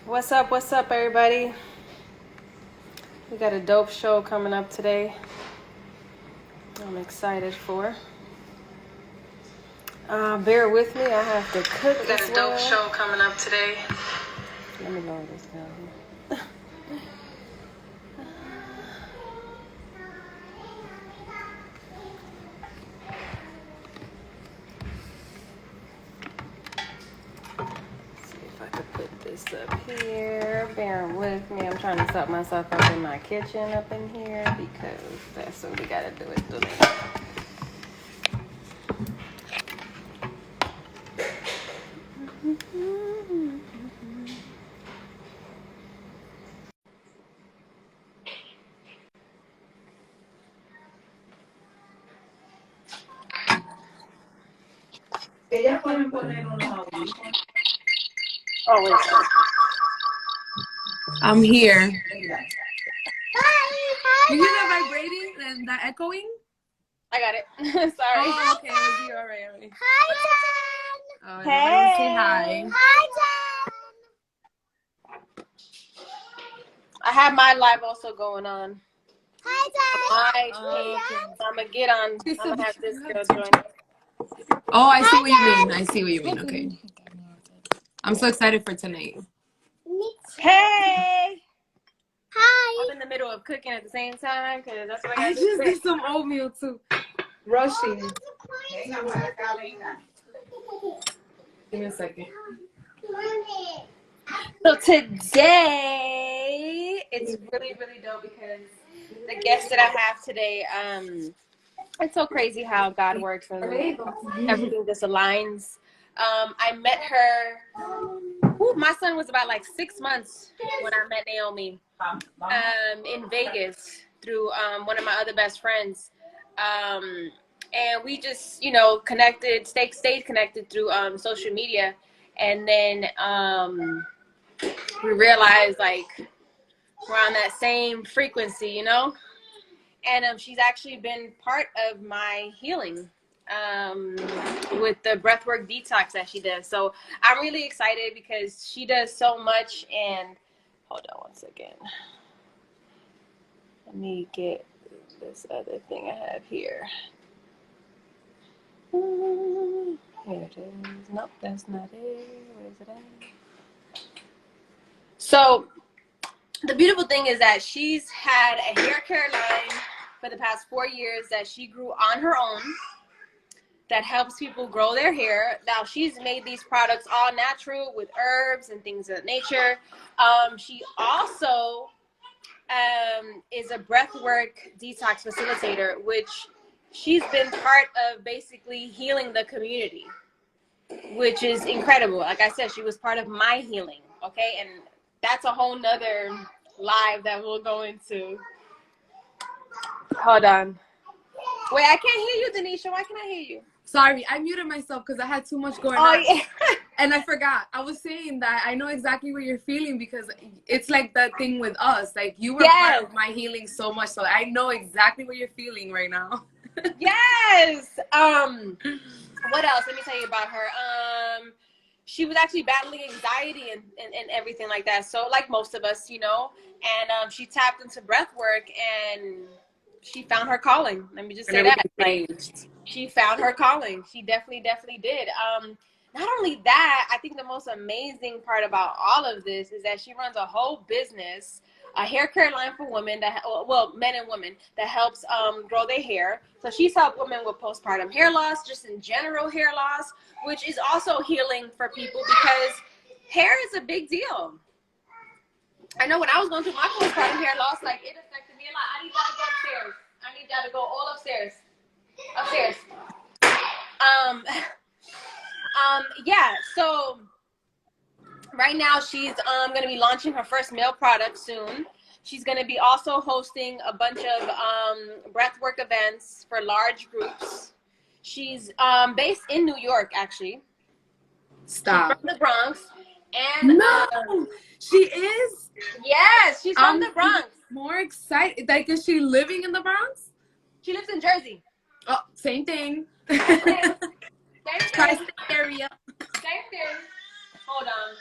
What's up? What's up, everybody? We got a dope show coming up today. I'm excited for. Bear with me. I have to cook. We got a dope show coming up today. Let me lower this down here. See if I could put this up here. Bear with me. I'm trying to set myself up in my kitchen up in here because that's what we gotta do it today. Oh, wait. I'm here. Hi. You hear that vibrating and that echoing? I got it. Sorry. Oh, okay. You're all right. Hi, Jen. Oh, Hey. say hi. Hi, Jen. I have my live also going on. Hi, Jen. I'm gonna get on. I'm gonna have this girl join. Oh, I see what you mean. I see what you mean. Okay. I'm so excited for tonight. Hey. Hi. I'm in the middle of cooking at the same time because that's what I I got to just do. did some oatmeal too. Rushing. Give me a second. So today it's really, really dope because the guest that I have today, it's so crazy how God works and everything just aligns. I met her. My son was about like 6 months when I met Naomi in Vegas through one of my other best friends. And we just, connected, stayed connected through social media. And then we realized like we're on that same frequency, And she's actually been part of my healing with the breathwork detox that she does. So I'm really excited because she does so much. And hold on one second. Let me get this other thing I have here. Here it is. Nope, that's not it. Where is it at? So the beautiful thing is that she's had a hair care line for the past 4 years that she grew on her own that helps people grow their hair. Now she's made these products all natural with herbs and things of that nature. She also is a breathwork detox facilitator, which she's been part of basically healing the community, which is incredible. Like I said, she was part of my healing, okay? And that's a whole nother live that we'll go into. Hold on. Wait, I can't hear you, Denisha. Why can't I hear you? Sorry, I muted myself because I had too much going Oh, on. yeah. And I forgot. I was saying that I know exactly what you're feeling because it's like that thing with us. Like you were part of my healing so much, so I know exactly what you're feeling right now. Yes. What else? Let me tell you about her. She was actually battling anxiety and everything like that. So like most of us, and she tapped into breath work and she found her calling. Let me just say that. Like, she found her calling. She definitely did. Not only that, I think the most amazing part about all of this is that she runs a whole business, a hair care line for women men and women that helps grow their hair. So she's helped women with postpartum hair loss, just in general hair loss, which is also healing for people because hair is a big deal. I know when I was going through my postpartum hair loss, like it affected me a lot. I need y'all to go upstairs. I need y'all to go all upstairs. Upstairs. Yeah, so right now she's going to be launching her first male product soon. She's going to be also hosting a bunch of breathwork events for large groups. She's based in New York, actually. Stop. She's from the Bronx. And no, she is? Yes, she's from the Bronx. More excited. Like, is she living in the Bronx? She lives in Jersey. Oh, same thing. Same thing. Tri-state area. Same thing. Hold on.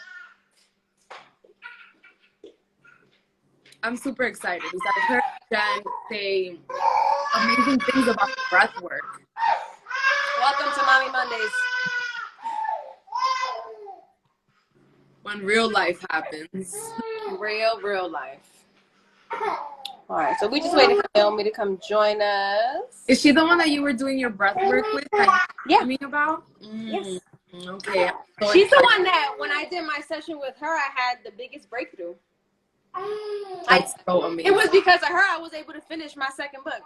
I'm super excited because I've heard Jen say amazing things about breath work. Welcome to Mommy Mondays. When real life happens. Real life. All right, so we just waiting for Naomi to come join us. Is she the one that you were doing your breath work with? That you told me about? Yes. Okay. She's the one that when I did my session with her, I had the biggest breakthrough. That's so amazing. It was because of her I was able to finish my second book.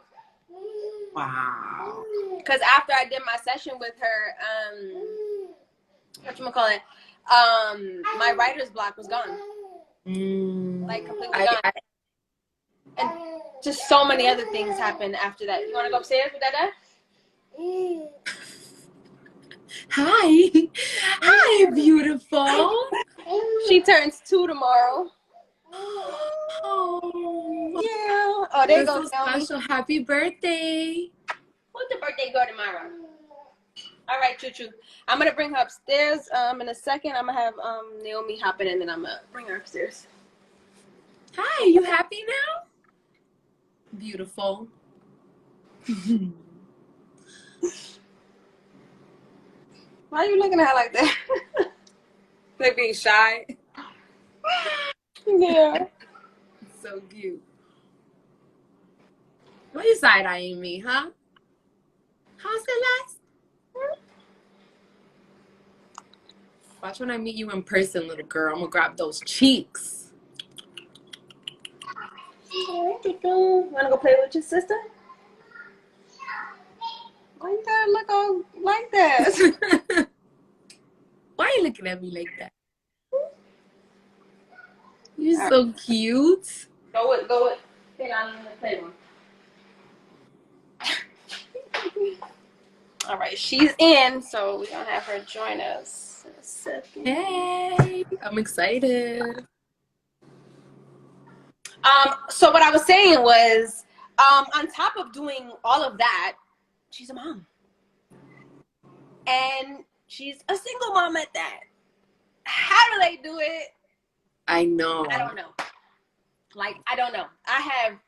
Wow. Because after I did my session with her, whatchamacallit, my writer's block was gone. Like completely gone. And just so many other things happened after that. You want to go upstairs with Dada? Hi. Hi, beautiful. She turns 2 tomorrow. Oh. Yeah. Oh, there you go. So special. Happy birthday. Who's the birthday girl tomorrow? All right, Choo Choo. I'm going to bring her upstairs in a second. I'm going to have Naomi hop in, and then I'm going to bring her upstairs. Hi, you happy now? Beautiful. Why are you looking at her like that? Like being shy. Yeah. So cute. Why are you side-eyeing me, huh? How's the last? Watch when I meet you in person, little girl. I'm gonna grab those cheeks. You wanna go play with your sister? Why you gotta look all like that? Why are you looking at me like that? You're so cute. Go with. Stay down in the playroom. All right, she's in, so we're gonna have her join us in a second. Hey, I'm excited. So what I was saying was, on top of doing all of that, she's a mom. And she's a single mom at that. How do they do it? I know. I don't know. I don't know. I have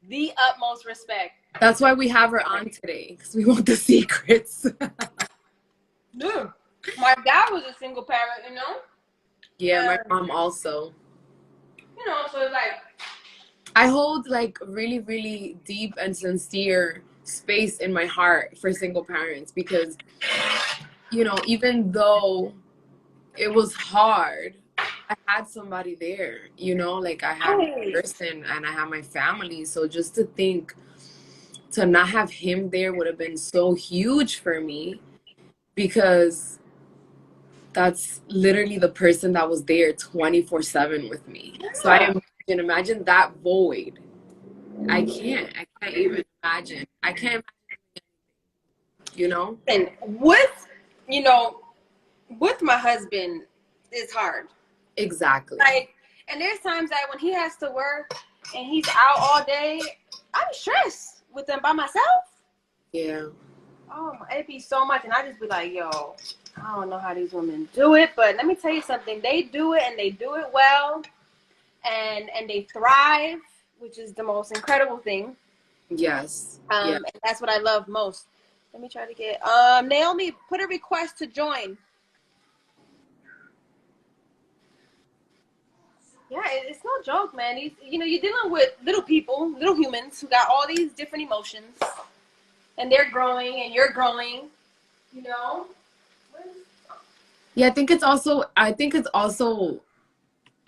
the utmost respect. That's why we have her on today, because we want the secrets. Yeah. My dad was a single parent, you know? Yeah, my mom also. You know, so it's like... I hold like really, really deep and sincere space in my heart for single parents because, you know, even though it was hard, I had somebody there, you know, like I had a person and I had my family. So just to think to not have him there would have been so huge for me because that's literally the person that was there 24/7 with me. So I imagine that void. I can't even imagine. I can't imagine, you know? And with my husband, it's hard. Exactly. Like, and there's times that when he has to work and he's out all day, I'm stressed with him by myself. Yeah. Oh, it'd be so much. And I just be like, yo, I don't know how these women do it, but let me tell you something. They do it and they do it well. And they thrive, which is the most incredible thing. Yes. And that's what I love most. Let me try to get Naomi, put a request to join. Yeah, it's no joke, man. You're dealing with little people, little humans who got all these different emotions, and they're growing, and you're growing. You know. Yeah, I think it's also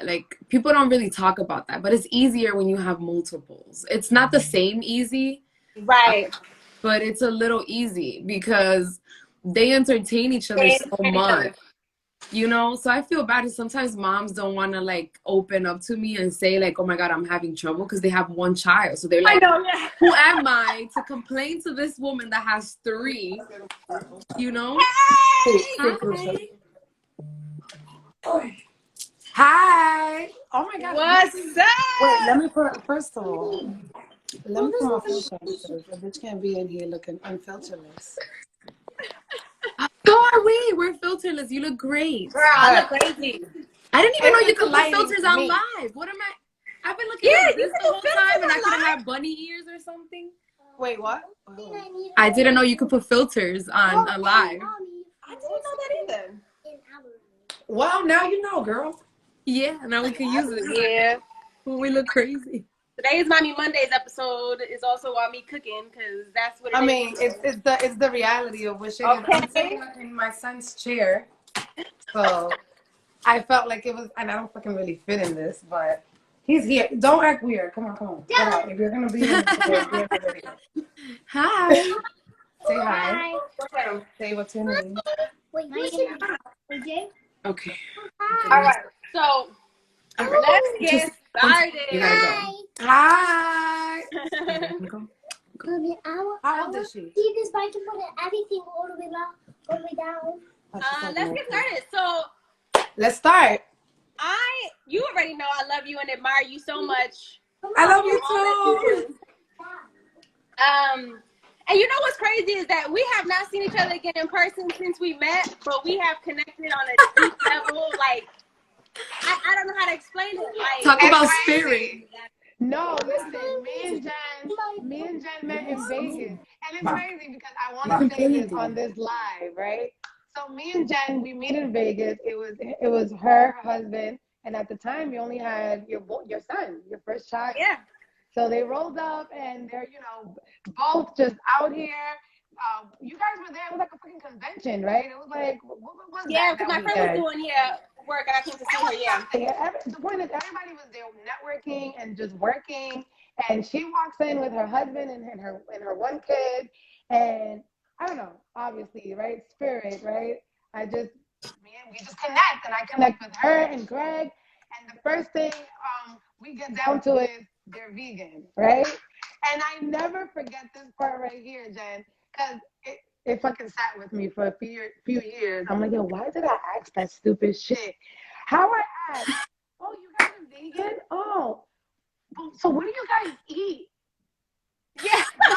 like people don't really talk about that, but it's easier when you have multiples. It's not the same easy, right? But it's a little easy because they entertain each other so much, you know. So I feel bad. Sometimes moms don't want to like open up to me and say like, "Oh my God, I'm having trouble," because they have one child. So they're like, I know, yeah. "Who am I to complain to this woman that has 3?" You know. Hey! Hi. Oh my God. What's up? Wait, let me put, first of all, let me put my filter on because the bitch can't be in here looking unfilterless. So are we. We're filterless. You look great. Girl, I look crazy. I didn't even know you It's could put lighting filters for on me. live. What am I? I've been looking Yeah, like you this can the do whole filters time, and I on could have live. had bunny ears or something. Wait, what? I didn't know you could put filters on a live. I didn't know that either. Well, now you know, girl. Yeah, now we can use it Yeah. when we look crazy. Today's Mommy Mondays episode is also about me cooking because that's what it is. I mean, it's the reality of what shit is. I'm sitting in my son's chair, so I felt like it was, and I don't fucking really fit in this, but he's here. Don't act weird. Come on. Get out. If you're gonna be in the video, be in the video. Hi. Say hi. Say what's your name. Wait, who's your name? Okay. All right. So let's get started. You gotta go. Hi. Go. Mommy, How old is she? see this bike and put everything all the way down. Let's get started. So Let's start. you already know I love you and admire you so much. I love you too. And you know what's crazy is that we have not seen each other again in person since we met, but we have connected on a deep level. Like, I don't know how to explain it. Like, Talk about spirit. No, listen, me and Jenn met in Vegas. And it's crazy because I want to say this on this live, right? So me and Jenn, we meet in Vegas. It was her husband, and at the time you only had your son, your first child. yeah. So they rolled up and they're, both just out here. You guys were there. It was like a freaking convention, right? It was like, what was Yeah, that? because my friend was doing work, and I came to see her. Yeah. The point is, everybody was there networking and just working. And she walks in with her husband and her one kid. And I don't know, obviously, right? Spirit, right? We just connect, and I connect with her and Greg. And the first thing we get down to is they're vegan, right? And I never forget this part right here, Jenn, because it fucking sat with me for a few years. I'm like, yo, why did I ask that stupid shit? How I asked, oh, you guys are vegan? Oh, so what do you guys eat? Yeah. Bro.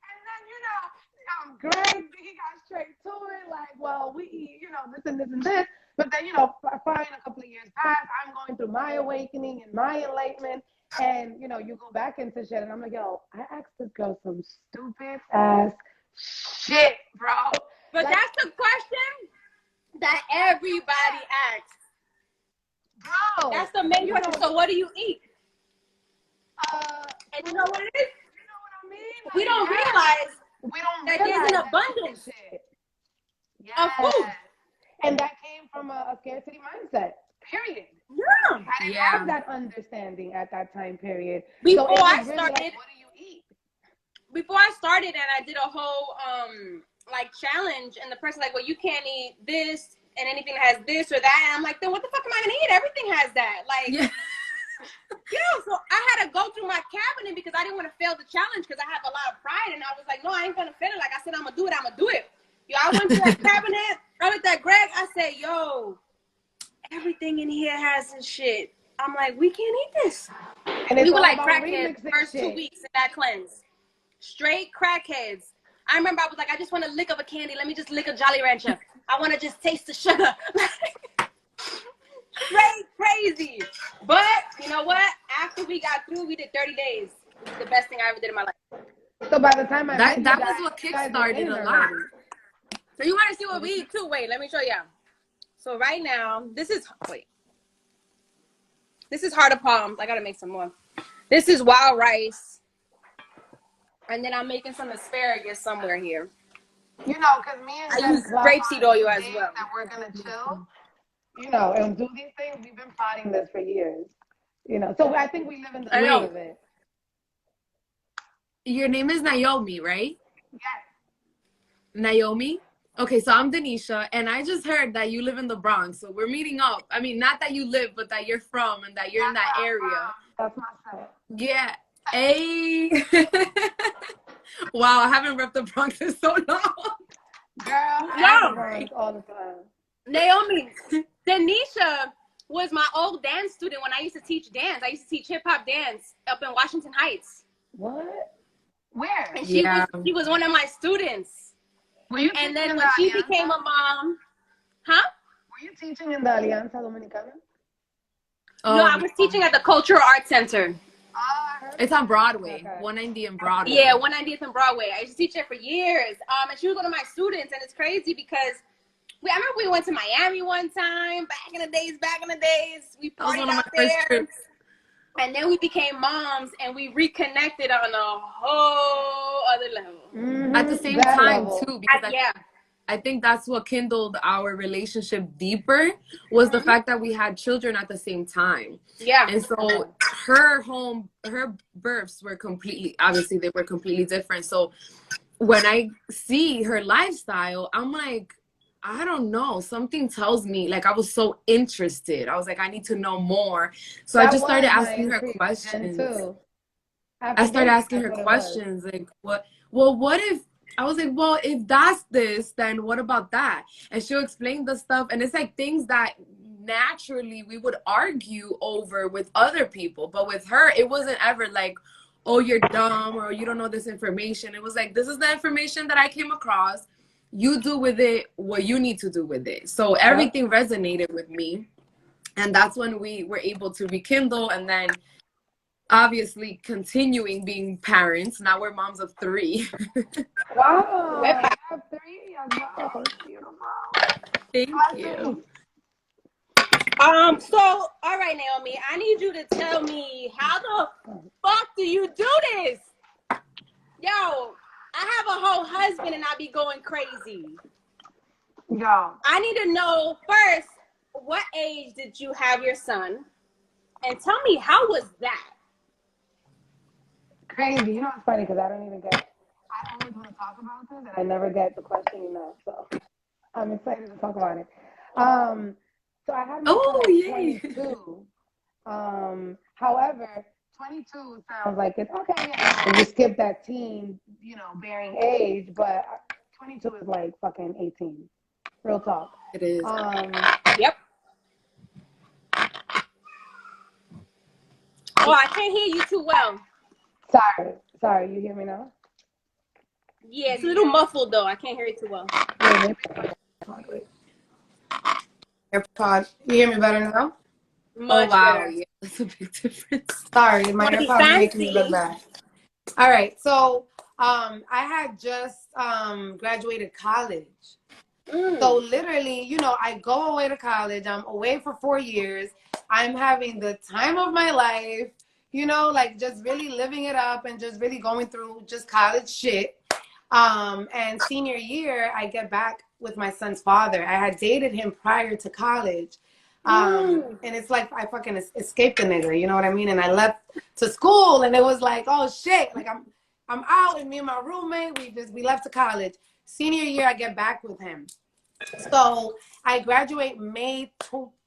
And then, Greg, he got straight to it, like, well, we eat, this and this and this. But then, fine, a couple of years pass, I'm going through my awakening and my enlightenment. And, you go back into shit. And I'm like, yo, I asked this girl some stupid ass shit, bro. But that's the question that everybody asks. Bro. That's the main question. So what do you eat? And you know what it is? You know what I mean? We don't realize that there's an that abundance shit. of food. And that came from a scarcity mindset, period. Yeah. I didn't have that understanding at that time period. Before so I really started, like, what do you eat? Before I started, and I did a whole challenge, and the person like, well, you can't eat this and anything that has this or that. And I'm like, then what the fuck am I gonna eat? Everything has that. Like, so I had to go through my cabinet because I didn't want to fail the challenge because I have a lot of pride, and I was like, no, I ain't gonna fail it. Like I said, I'm gonna do it. Yo, I went to that cabinet. I went to that Greg. I said, yo, everything in here has this shit. I'm like, we can't eat this. And we were like crackheads the first shit. 2 weeks in that cleanse. Straight crackheads. I remember I was like, I just want to lick of a candy. Let me just lick a Jolly Rancher. I want to just taste the sugar. Straight crazy. But you know what? After we got through, we did 30 days. It was the best thing I ever did in my life. So by the time that was what kickstarted a lot. So you want to see what we eat too? Wait, let me show you. So right now, this is heart of palms. I gotta make some more. This is wild rice, and then I'm making some asparagus somewhere here. Because me and I use grapeseed oil as well. That we're gonna chill, and do these things. We've been plotting this for years. So I think we live in the middle of it. Your name is Naomi, right? Yes. Naomi? Okay, so I'm Denisha, and I just heard that you live in the Bronx, so we're meeting up. I mean, not that you live, but that you're from and that you're in that area. That's my son. Yeah. Hey. Wow, I haven't repped the Bronx in so long. Girl, all the time. Naomi, Denisha was my old dance student when I used to teach dance. I used to teach hip-hop dance up in Washington Heights. What? Where? And she was one of my students. And then when she became a mom, huh? Were you teaching in the Alianza Dominicana? No, I was teaching at the Cultural Arts Center. It's on Broadway, Okay. 190 in Broadway. Yeah, 190th and Broadway. I used to teach there for years. And she was one of my students, and it's crazy because I remember we went to Miami one time back in the days. We That was partied one of my out first there, trips. and then we became moms, and we reconnected on a whole other level. Mhm. At the same That time level. too, because Yeah. I think that's what kindled our relationship deeper was the fact that we had children at the same time. Yeah. And so her births were obviously they were completely different. So when I see her lifestyle, I'm like, I don't know. Something tells me, like, I was so interested. I was like, I need to know more. So I just started asking her questions. Too. I started asking her questions, like, what if, I was like, well, if that's this, then what about that? And she'll explain the stuff. And it's like things that naturally we would argue over with other people. But with her, it wasn't ever like, oh, you're dumb or you don't know this information. It was like, this is the information that I came across. You do with it what you need to do with it. So everything resonated with me. And that's when we were able to rekindle, and then obviously continuing being parents. Now we're moms of 3. Wow. I have 3 as well. Beautiful. Thank you. So, all right, Naomi, I need you to tell me, how the fuck do you do this? Yo, I have a whole husband and I be going crazy. Yo. I need to know first, what age did you have your son? And tell me, how was that? Crazy. You know, it's funny because I always want to talk about this and I never get the question enough. So I'm excited to talk about it. So I had my son at 22. However, 22 sounds like it's okay. Yeah. You skip that teen, bearing age, but 22 is like fucking 18. Real talk. It is. Yep. Oh, I can't hear you too well. Sorry, you hear me now? Yeah, it's a little muffled though. I can't hear it too well. AirPods. You hear me better now? Much wow. better. Yeah, that's a big difference. Sorry, my Wanna be AirPods are making me fancy? look bad. All right, so I had just graduated college. So literally, I go away to college. I'm away for 4 years. I'm having the time of my life, like just really living it up and just really going through just college shit. And senior year, I get back with my son's father. I had dated him prior to college. And it's like I fucking escaped the nigga, you know what I mean? And I left to school and it was like, oh shit, like I'm out, and me and my roommate, we left to college. Senior year, I get back with him. So I graduate May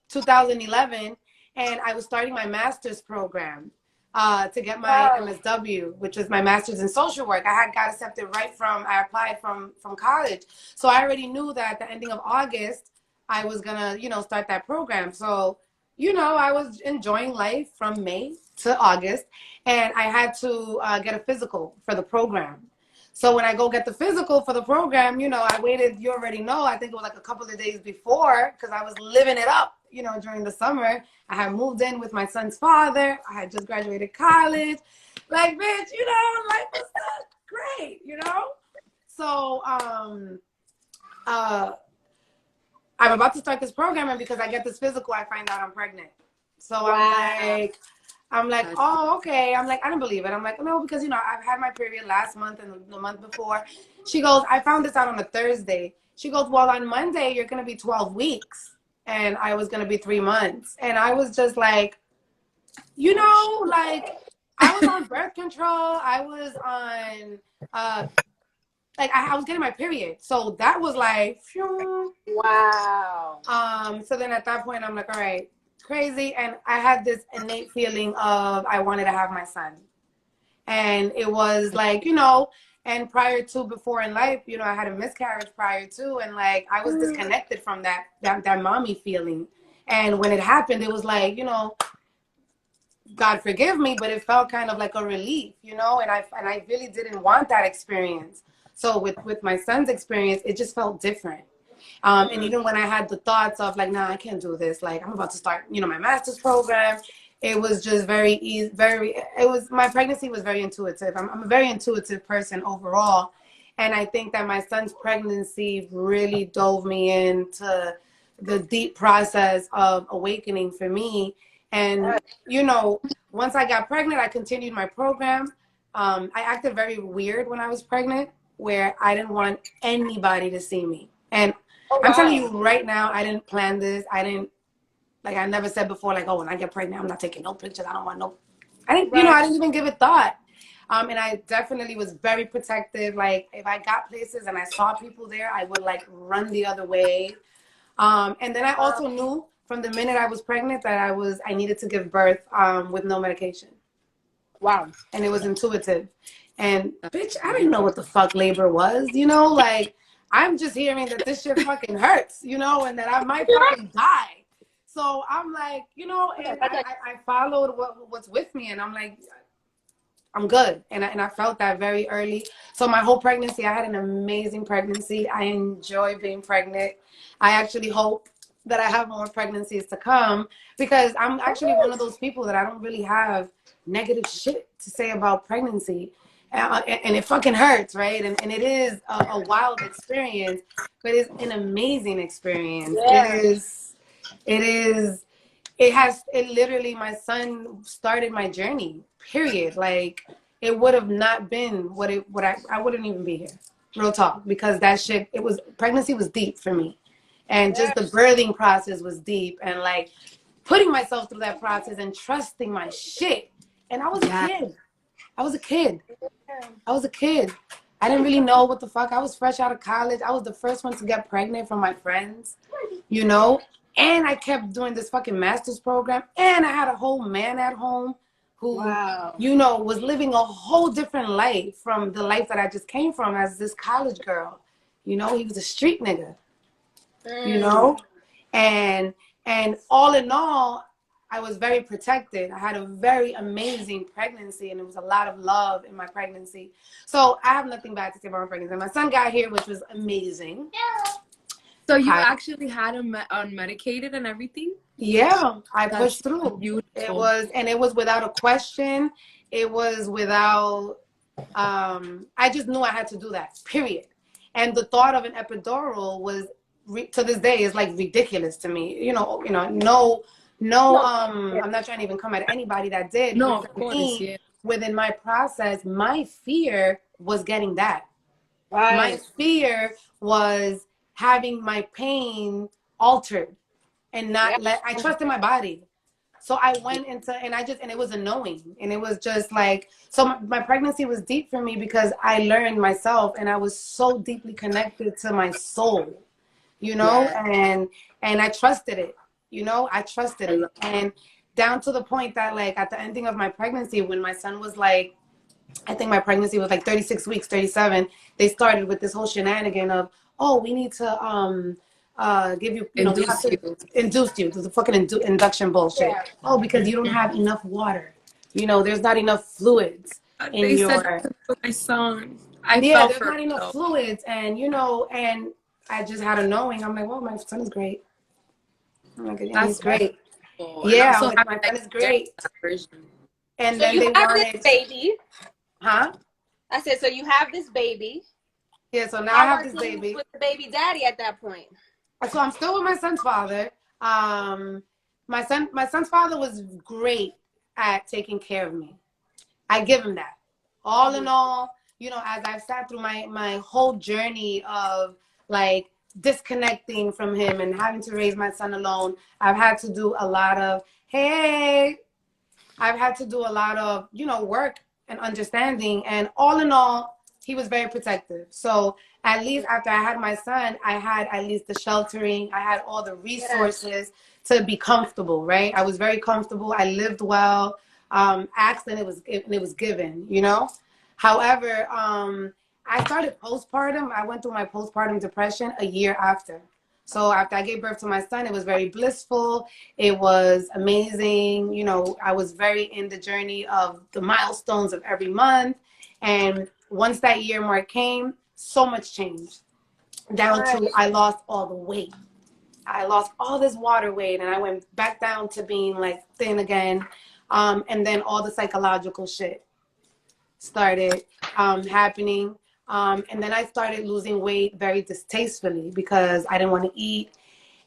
2011, and I was starting my master's program to get my MSW, which is my master's in social work. I had got accepted I applied from college. So I already knew that at the ending of August, I was gonna, start that program. So, I was enjoying life from May to August, and I had to get a physical for the program. So when I go get the physical for the program, I waited, you already know, I think it was like a couple of days before, because I was living it up, during the summer. I had moved in with my son's father. I had just graduated college. Like, bitch, life was great, So I'm about to start this program, and because I get this physical, I find out I'm pregnant. So I'm like, oh, okay. I'm like, I don't believe it. I'm like, no, because, I've had my period last month and the month before. She goes, I found this out on a Thursday. She goes, well, on Monday, you're going to be 12 weeks. And I was going to be 3 months. And I was just like, like, I was on birth control. I was on, I was getting my period. So that was like, phew. Wow. So then at that point, I'm like, all right. Crazy. And I had this innate feeling of I wanted to have my son. And it was like, and before in life, I had a miscarriage prior to, and like I was disconnected from that mommy feeling. And when it happened, it was like, God forgive me, but it felt kind of like a relief, and I really didn't want that experience. So with my son's experience, it just felt different. And even when I had the thoughts of like, nah, I can't do this. Like, I'm about to start, you know, my master's program. It was just very easy, my pregnancy was very intuitive. I'm a very intuitive person overall. And I think that my son's pregnancy really dove me into the deep process of awakening for me. And, you know, once I got pregnant, I continued my program. I acted very weird when I was pregnant, where I didn't want anybody to see me. And I'm telling you right now, I didn't plan this. I never said before, like, oh, when I get pregnant, I'm not taking no pictures. I don't want no, you know, I didn't even give it thought. And I definitely was very protective. Like, if I got places and I saw people there, I would like run the other way. And then I also knew from the minute I was pregnant that I needed to give birth with no medication. Wow. And it was intuitive. And bitch, I didn't know what the fuck labor was, you know, like I'm just hearing that this shit fucking hurts, you know, and that I might fucking die. So I'm like, you know, and I followed what's with me, and I'm like, I'm good. And I felt that very early. So my whole pregnancy, I had an amazing pregnancy. I enjoy being pregnant. I actually hope that I have more pregnancies to come, because I'm actually one of those people that I don't really have negative shit to say about pregnancy. And it fucking hurts, right? And it is a wild experience, but it's an amazing experience. Yeah. It literally, my son started my journey, period. Like, it would have not been I wouldn't even be here, real talk, because pregnancy was deep for me. And just the birthing process was deep, and like putting myself through that process and trusting my shit. And I was a kid. I was a kid. I didn't really know what the fuck. I was fresh out of college. I was the first one to get pregnant from my friends, you know? And I kept doing this fucking master's program. And I had a whole man at home who, you know, was living a whole different life from the life that I just came from as this college girl. You know, he was a street nigga, you know? And all in all, I was very protected. I had a very amazing pregnancy, and it was a lot of love in my pregnancy. So I have nothing bad to say about my pregnancy. My son got here, which was amazing. So you actually had him unmedicated and everything? Yeah, I pushed through. Beautiful. It was without a question. It was without, I just knew I had to do that, period. And the thought of an epidural was, to this day, is like ridiculous to me. I'm not trying to even come at anybody that did. No, but of course, within my process, my fear was getting that. Right. My fear was having my pain altered and not I trusted my body. So I went into, and it was a knowing, and it was just like, so my pregnancy was deep for me because I learned myself, and I was so deeply connected to my soul, you know, and I trusted it, you know, and down to the point that like at the ending of my pregnancy, when my son was like, I think my pregnancy was like 36 weeks, 37, they started with this whole shenanigan of, oh, we need to give you, induce you. This is fucking induction bullshit. Yeah. Oh, because you don't have enough water. You know, there's not enough fluids in said for my son. There's not enough fluids, and you know, and I just had a knowing. I'm like, well, my son is great. I'm like, yeah, he's great. Yeah, so my son is great. And so then they wanted this baby. Huh? I said, so you have this baby. Yeah, so now I have this baby. With the baby daddy at that point. So I'm still with my son's father. My son's father was great at taking care of me. I give him that. All in all, you know, as I've sat through my whole journey of like disconnecting from him and having to raise my son alone, I've had to do a lot of, you know, work and understanding. And all in all, he was very protective. So at least after I had my son, I had at least the sheltering. I had all the resources to be comfortable, right? I was very comfortable. I lived well. Asked and it was given, you know? However, I started postpartum. I went through my postpartum depression a year after. So after I gave birth to my son, it was very blissful. It was amazing. You know, I was very in the journey of the milestones of every month. And once that year mark came, so much changed. down to I lost all the weight. I lost all this water weight, and I went back down to being like thin again. And then all the psychological shit started happening. And then I started losing weight very distastefully because I didn't want to eat.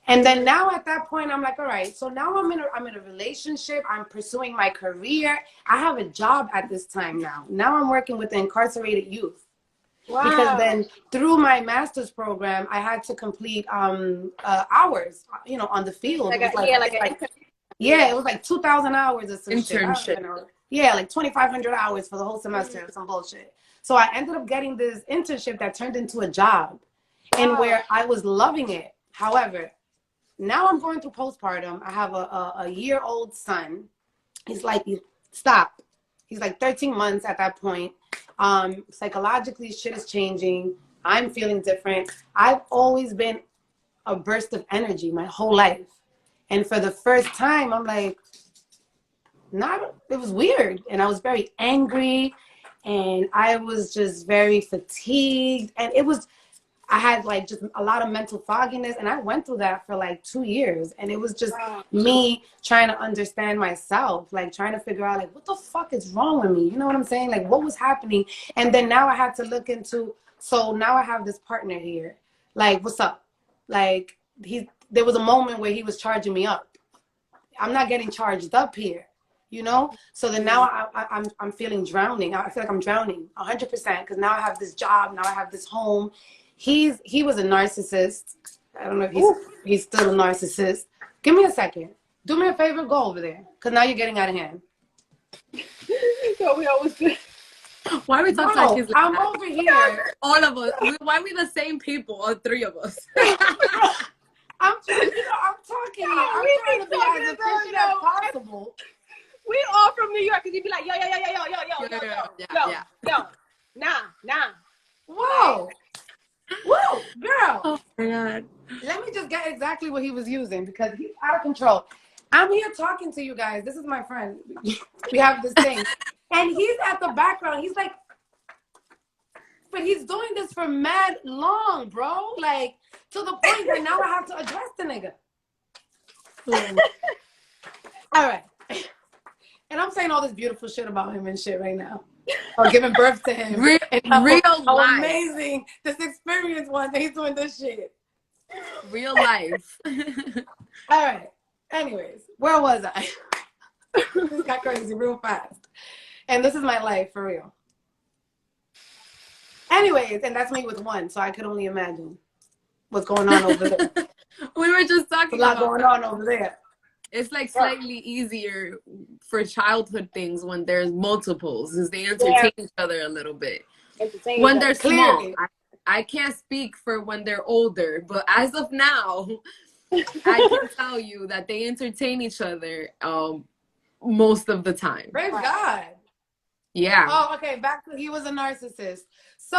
And then now at that point, I'm like, all right, so now I'm in a relationship. I'm pursuing my career. I have a job at this time now. Now I'm working with the incarcerated youth. Wow. Because then through my master's program, I had to complete hours, you know, on the field. Like it was like 2,000 hours or some internship. Shit. Yeah, like 2,500 hours for the whole semester or some bullshit. So I ended up getting this internship that turned into a job, and where I was loving it. However, now I'm going through postpartum. I have a year-old son. He's like, stop. He's like 13 months at that point. Psychologically, shit is changing. I'm feeling different. I've always been a burst of energy my whole life. And for the first time, I'm like, it was weird. And I was very angry. And I was just very fatigued. And I had like just a lot of mental fogginess, and I went through that for like 2 years. And it was just me trying to understand myself, like trying to figure out like, what the fuck is wrong with me? You know what I'm saying? Like, what was happening? And then now I had to look into, so now I have this partner here. Like, what's up? Like, there was a moment where he was charging me up. I'm not getting charged up here, you know? So then now I'm feeling drowning. I feel like I'm drowning 100% because now I have this job. Now I have this home. He was a narcissist. I don't know if he's still a narcissist. Give me a second. Do me a favor, go over there. Because now you're getting out of hand. So we always do. Why are we talking like he's like I'm that? over here. All of us. Why are we the same people? All three of us. I'm talking. I'm trying to be as efficient as possible. We all from New York, because you'd be like, yo, nah. Whoa. Whoa, girl. Oh my God. Let me just get exactly what he was using because he's out of control. I'm here talking to you guys. This is my friend. We have this thing. And he's at the background. He's like, but he's doing this for mad long, bro. Like, to the point that now I have to address the nigga. All right. And I'm saying all this beautiful shit about him and shit right now. Or giving birth to him. Real life. Amazing this experience was that he's doing this shit. Real life. All right. Anyways, where was I? This got crazy real fast. And this is my life for real. Anyways, and that's me with one, so I could only imagine what's going on over there. We were just talking about a lot going on over there. It's like slightly easier for childhood things when there's multiples, because they entertain each other a little bit. When they're small, I can't speak for when they're older, but as of now, I can tell you that they entertain each other most of the time. Praise God. Yeah. Oh, okay. Back to he was a narcissist. So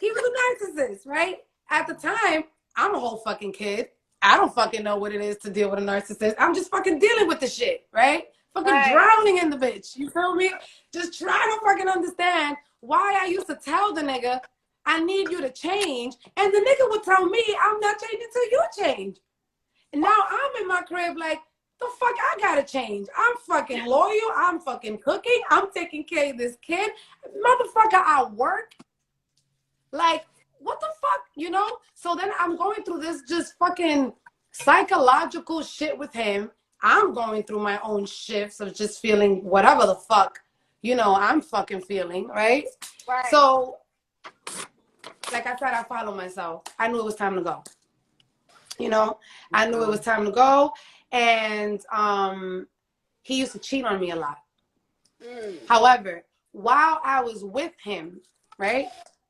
he was a narcissist, right? At the time, I'm a whole fucking kid. I don't fucking know what it is to deal with a narcissist. I'm just fucking dealing with the shit, right? Fucking drowning in the bitch. You feel me? Just trying to fucking understand why I used to tell the nigga, I need you to change. And the nigga would tell me, I'm not changing till you change. And now I'm in my crib like, the fuck I gotta change. I'm fucking loyal. I'm fucking cooking. I'm taking care of this kid. Motherfucker, I work. Like, what the fuck, you know? So then I'm going through this just fucking psychological shit with him. I'm going through my own shifts of just feeling whatever the fuck, you know, I'm fucking feeling, right? So, like I said, I follow myself. I knew it was time to go. You know, I knew it was time to go. And he used to cheat on me a lot. However, while I was with him, right?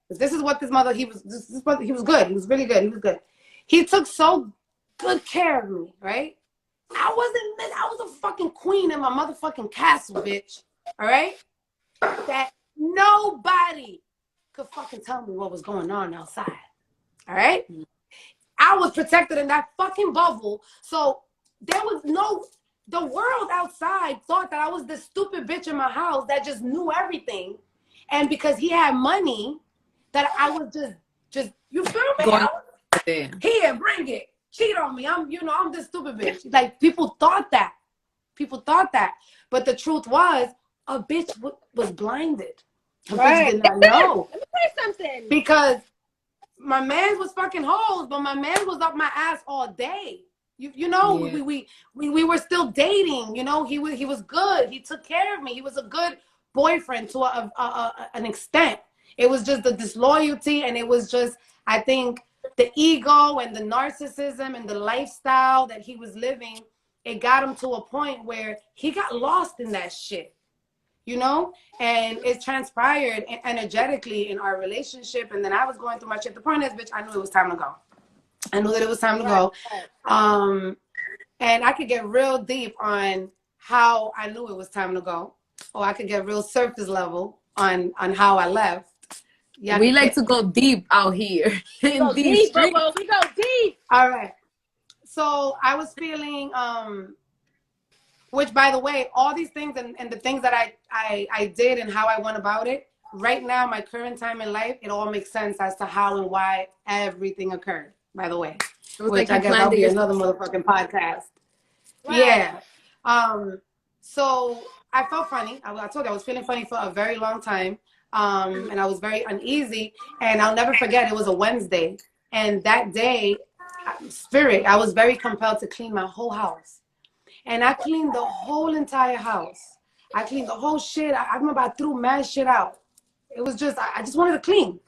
This is what this mother, he was good. He was really good. He was good. He took so good care of me, right? I was a fucking queen in my motherfucking castle, bitch. All right? That nobody could fucking tell me what was going on outside. All right? I was protected in that fucking bubble. So there was the world outside thought that I was this stupid bitch in my house that just knew everything. And because he had money, that I was just you feel me? I was Damn. Here, bring it. Cheat on me. I'm this stupid bitch. Like, people thought that. People thought that. But the truth was, a bitch was blinded. A bitch did not know. Let me tell you something. Because my man was fucking hoes, but my man was up my ass all day. You know, Yeah. we were still dating. You know, he was good. He took care of me. He was a good boyfriend to an extent. It was just the disloyalty, and it was just, I think, the ego and the narcissism and the lifestyle that he was living. It got him to a point where he got lost in that shit. You know, and it transpired energetically in our relationship. And then I was going through my shit. The point is, bitch, I knew it was time to go. I knew that it was time to go. And I could get real deep on how I knew it was time to go, or I could get real surface level on how I left. Yeah, we like to go deep out here. We go deep, Bobo. We go deep. All right. So I was feeling, which, by the way, all these things and the things that I did and how I went about it, right now, my current time in life, it all makes sense as to how and why everything occurred, by the way. Which like I guess that'll be another motherfucking podcast. Right. Yeah. So I felt funny. I told you I was feeling funny for a very long time. And I was very uneasy. And I'll never forget, it was a Wednesday. And that day, I was very compelled to clean my whole house. And I cleaned the whole entire house. I cleaned the whole shit. I remember I threw mad shit out. It was just, I just wanted to clean.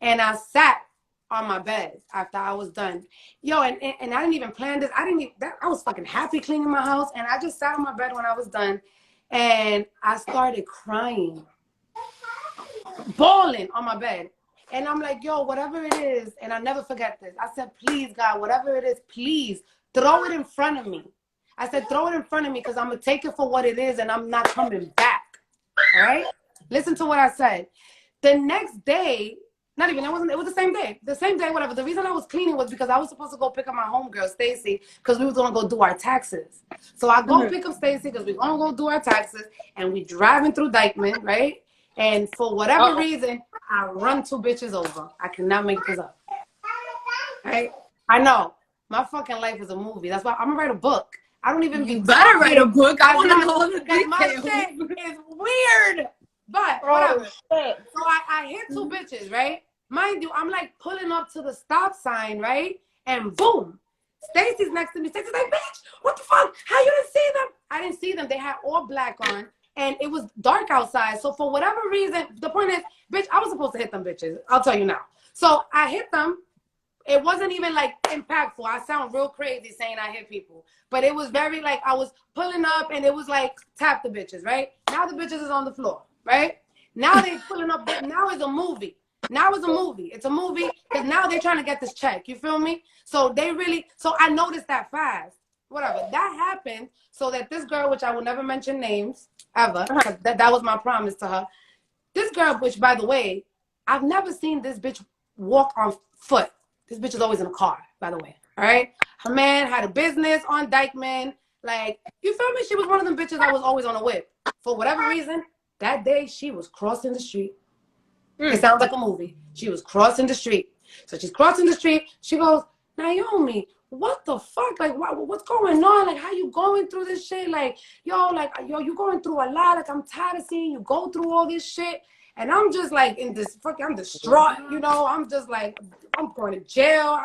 And I sat on my bed after I was done. Yo, and I didn't even plan this. I was fucking happy cleaning my house. And I just sat on my bed when I was done. And I started crying, bawling on my bed. And I'm like, yo, whatever it is, and I'll never forget this. I said, please, God, whatever it is, please throw it in front of me. I said, throw it in front of me, because I'm going to take it for what it is, and I'm not coming back. All right? Listen to what I said. The next day, it was the same day. The same day, whatever. The reason I was cleaning was because I was supposed to go pick up my homegirl, Stacy, because we was going to go do our taxes. So I go pick up Stacy because we're going to go do our taxes, and we driving through Dykeman, right? And for whatever reason, I run two bitches over. I cannot make this up. Right? I know. My fucking life is a movie. That's why I'm going to write a book. I don't even be better write a book. I want to know the details. My shit is weird. But whatever. So I hit two bitches, right? Mind you, I'm like pulling up to the stop sign, right? And boom. Stacy's next to me. Stacy's like, bitch, what the fuck? How you didn't see them? I didn't see them. They had all black on. And it was dark outside. So for whatever reason, the point is, bitch, I was supposed to hit them bitches. I'll tell you now. So I hit them. It wasn't even like impactful. I sound real crazy saying I hit people. But it was very like I was pulling up and it was like tap the bitches, right? Now the bitches is on the floor, right? Now they pulling up. Now it's a movie. Now it's a movie. It's a movie because now they're trying to get this check. You feel me? So I noticed that fast. Whatever. That happened so that this girl, which I will never mention names ever, that was my promise to her. This girl, which by the way, I've never seen this bitch walk on foot. This bitch is always in a car, by the way. All right? Her man had a business on Dykeman. Like, you feel me? She was one of them bitches that was always on a whip. For whatever reason, that day she was crossing the street. It sounds like a movie. She was crossing the street. So she's crossing the street. She goes, Naomi, what the fuck? Like, what's going on? Like, how you going through this shit? Like, yo, you going through a lot. Like, I'm tired of seeing you go through all this shit. And I'm just like in this I'm distraught, you know. I'm just like, I'm going to jail.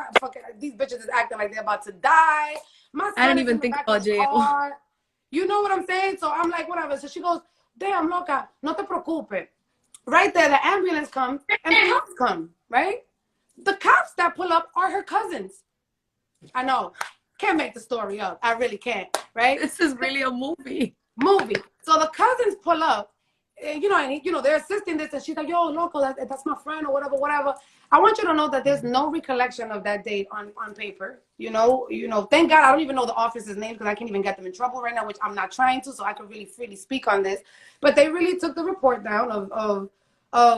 These bitches is acting like they're about to die. I didn't even think about jail. You know what I'm saying? So I'm like, whatever. So she goes, damn, loca, no te preocupes. Right there, the ambulance comes and the cops come, right? The cops that pull up are her cousins. I know. Can't make the story up. I really can't, right? This is really a movie. So the cousins pull up. And, they're assisting this, and she's like, yo, loco, that's my friend or whatever. I want you to know that there's no recollection of that date on paper. You know, thank God I don't even know the officer's name because I can't even get them in trouble right now, which I'm not trying to, so I can really freely speak on this. But they really took the report down of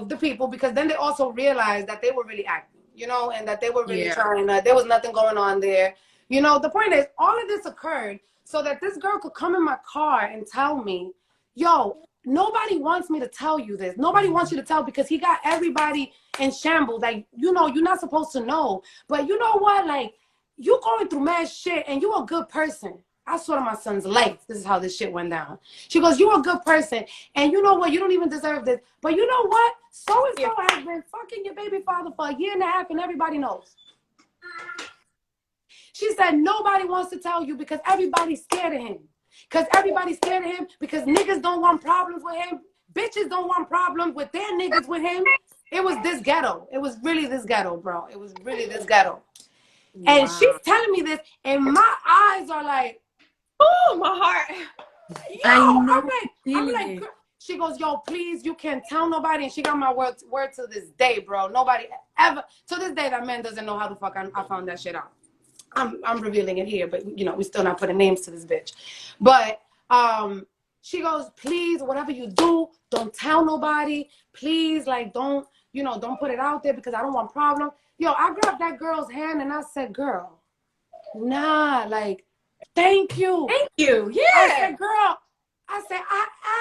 the people, because then they also realized that they were really acting, and that they were really trying. There was nothing going on there. The point is, all of this occurred so that this girl could come in my car and tell me, yo, nobody wants me to tell you this. Nobody wants you to tell because he got everybody in shambles. Like, you know, you're not supposed to know. But you know what? Like, you going through mad shit and you a good person. I swear to my son's life, this is how this shit went down. She goes, you're a good person. And you know what? You don't even deserve this. But you know what? So-and-so has been fucking your baby father for a year and a half and everybody knows. She said, nobody wants to tell you because everybody's scared of him. Because everybody's scared of him. Because niggas don't want problems with him. Bitches don't want problems with their niggas with him. It was this ghetto. It was really this ghetto, bro. It was really this ghetto. Wow. And she's telling me this, and my eyes are like, oh, my heart. Yo, I'm like, she goes, yo, please, you can't tell nobody. And she got my word to this day, bro. Nobody ever, to this day, that man doesn't know how the fuck I found that shit out. I'm revealing it here, but you know, we're still not putting names to this bitch. But she goes, please, whatever you do, don't tell nobody. Please, like, don't put it out there because I don't want problems. Yo, I grabbed that girl's hand and I said, girl, nah, like, thank you. Thank you. Yeah. I said, girl, I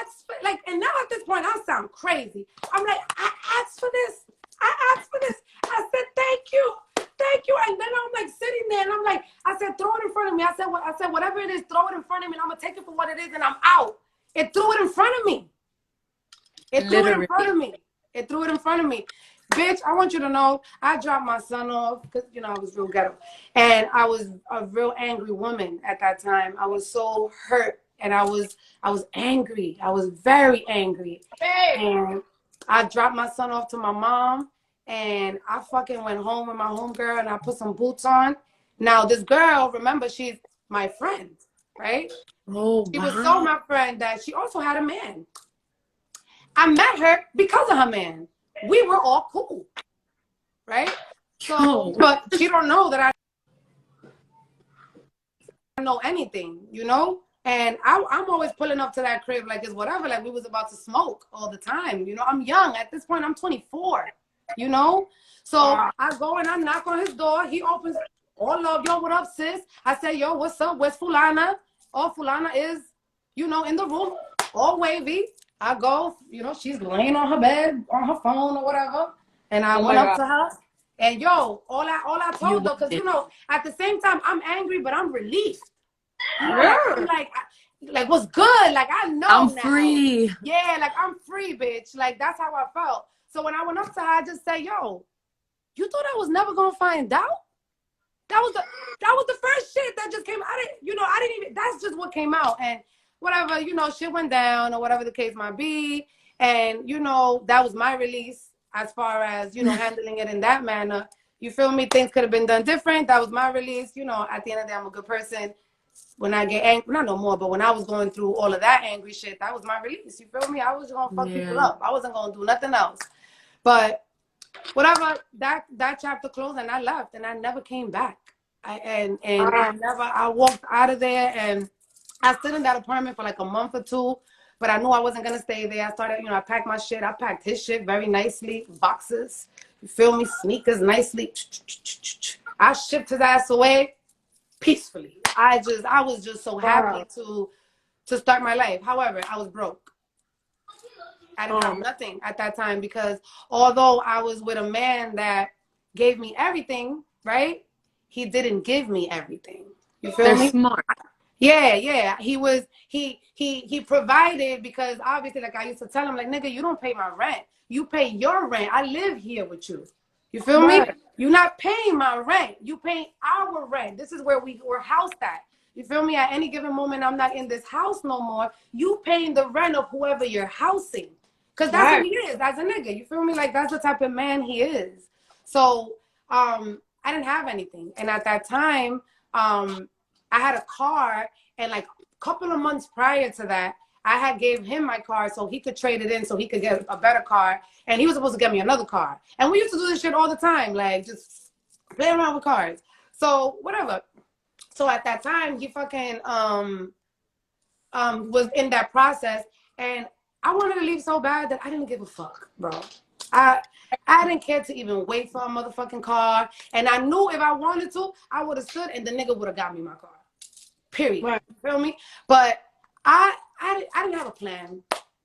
asked for, like, and now at this point, I sound crazy. I'm like, I asked for this. I asked for this. I said, thank you. Thank you. And then I'm like sitting there and I'm like, I said, throw it in front of me. I said, whatever it is, throw it in front of me and I'm going to take it for what it is and I'm out. It threw it in front of me. It threw it in front of me. It threw it in front of me. Bitch, I want you to know, I dropped my son off because, you know, I was real ghetto. And I was a real angry woman at that time. I was so hurt and I was angry. I was very angry. And I dropped my son off to my mom. And I fucking went home with my homegirl and I put some boots on. Now, this girl, remember, she's my friend, right? Oh, she was so my friend that she also had a man. I met her because of her man. We were all cool, right? So, but she don't know that I know anything, you know? And I'm always pulling up to that crib like it's whatever, like we was about to smoke all the time. You know, I'm young. At this point, I'm 24. You know, so I go and I knock on his door. He opens, all love, yo, what up, sis? I say, yo, what's up? Where's Fulana? Oh, Fulana is, you know, in the room, all wavy. I go, you know, she's laying on her bed, on her phone or whatever. And I went up to her. And yo, all I told her, because, you know, at the same time, I'm angry, but I'm relieved. You know, I'm like, what's good? Like, I know I'm now. free. Yeah, like, I'm free, bitch. Like, that's how I felt. So when I went up to her, I just said, yo, you thought I was never going to find out? That was the first shit that just came out. I didn't even, that's just what came out. And whatever, you know, shit went down or whatever the case might be. And, you know, that was my release as far as, you know, handling it in that manner. You feel me? Things could have been done different. That was my release. You know, at the end of the day, I'm a good person. When I get angry, not no more, but when I was going through all of that angry shit, that was my release. You feel me? I was going to fuck people up. I wasn't going to do nothing else. But whatever, that chapter closed and I left and I never came back. I walked out of there and I stayed in that apartment for like a month or two, but I knew I wasn't going to stay there. I started, you know, I packed my shit. I packed his shit very nicely, boxes, you feel me, sneakers nicely. I shipped his ass away peacefully. I was just so happy to start my life. However, I was broke. I didn't have nothing at that time because although I was with a man that gave me everything, right? He didn't give me everything. You feel me? Smart. Yeah. He provided because obviously, like I used to tell him, like, nigga, you don't pay my rent. You pay your rent. I live here with you. You feel me? You're not paying my rent. You paying our rent. This is where we're housed at. You feel me? At any given moment, I'm not in this house no more. You paying the rent of whoever you're housing. Because that's what he is, as a nigga. You feel me? Like, that's the type of man he is. So, I didn't have anything. And at that time, I had a car. And, like, a couple of months prior to that, I had gave him my car so he could trade it in so he could get a better car. And he was supposed to get me another car. And we used to do this shit all the time. Like, just play around with cars. So, whatever. So, at that time, he fucking was in that process. And I wanted to leave so bad that I didn't give a fuck, bro. I didn't care to even wait for a motherfucking car. And I knew if I wanted to, I would have stood and the nigga would have got me my car. Period. Right. You feel me? But I didn't have a plan.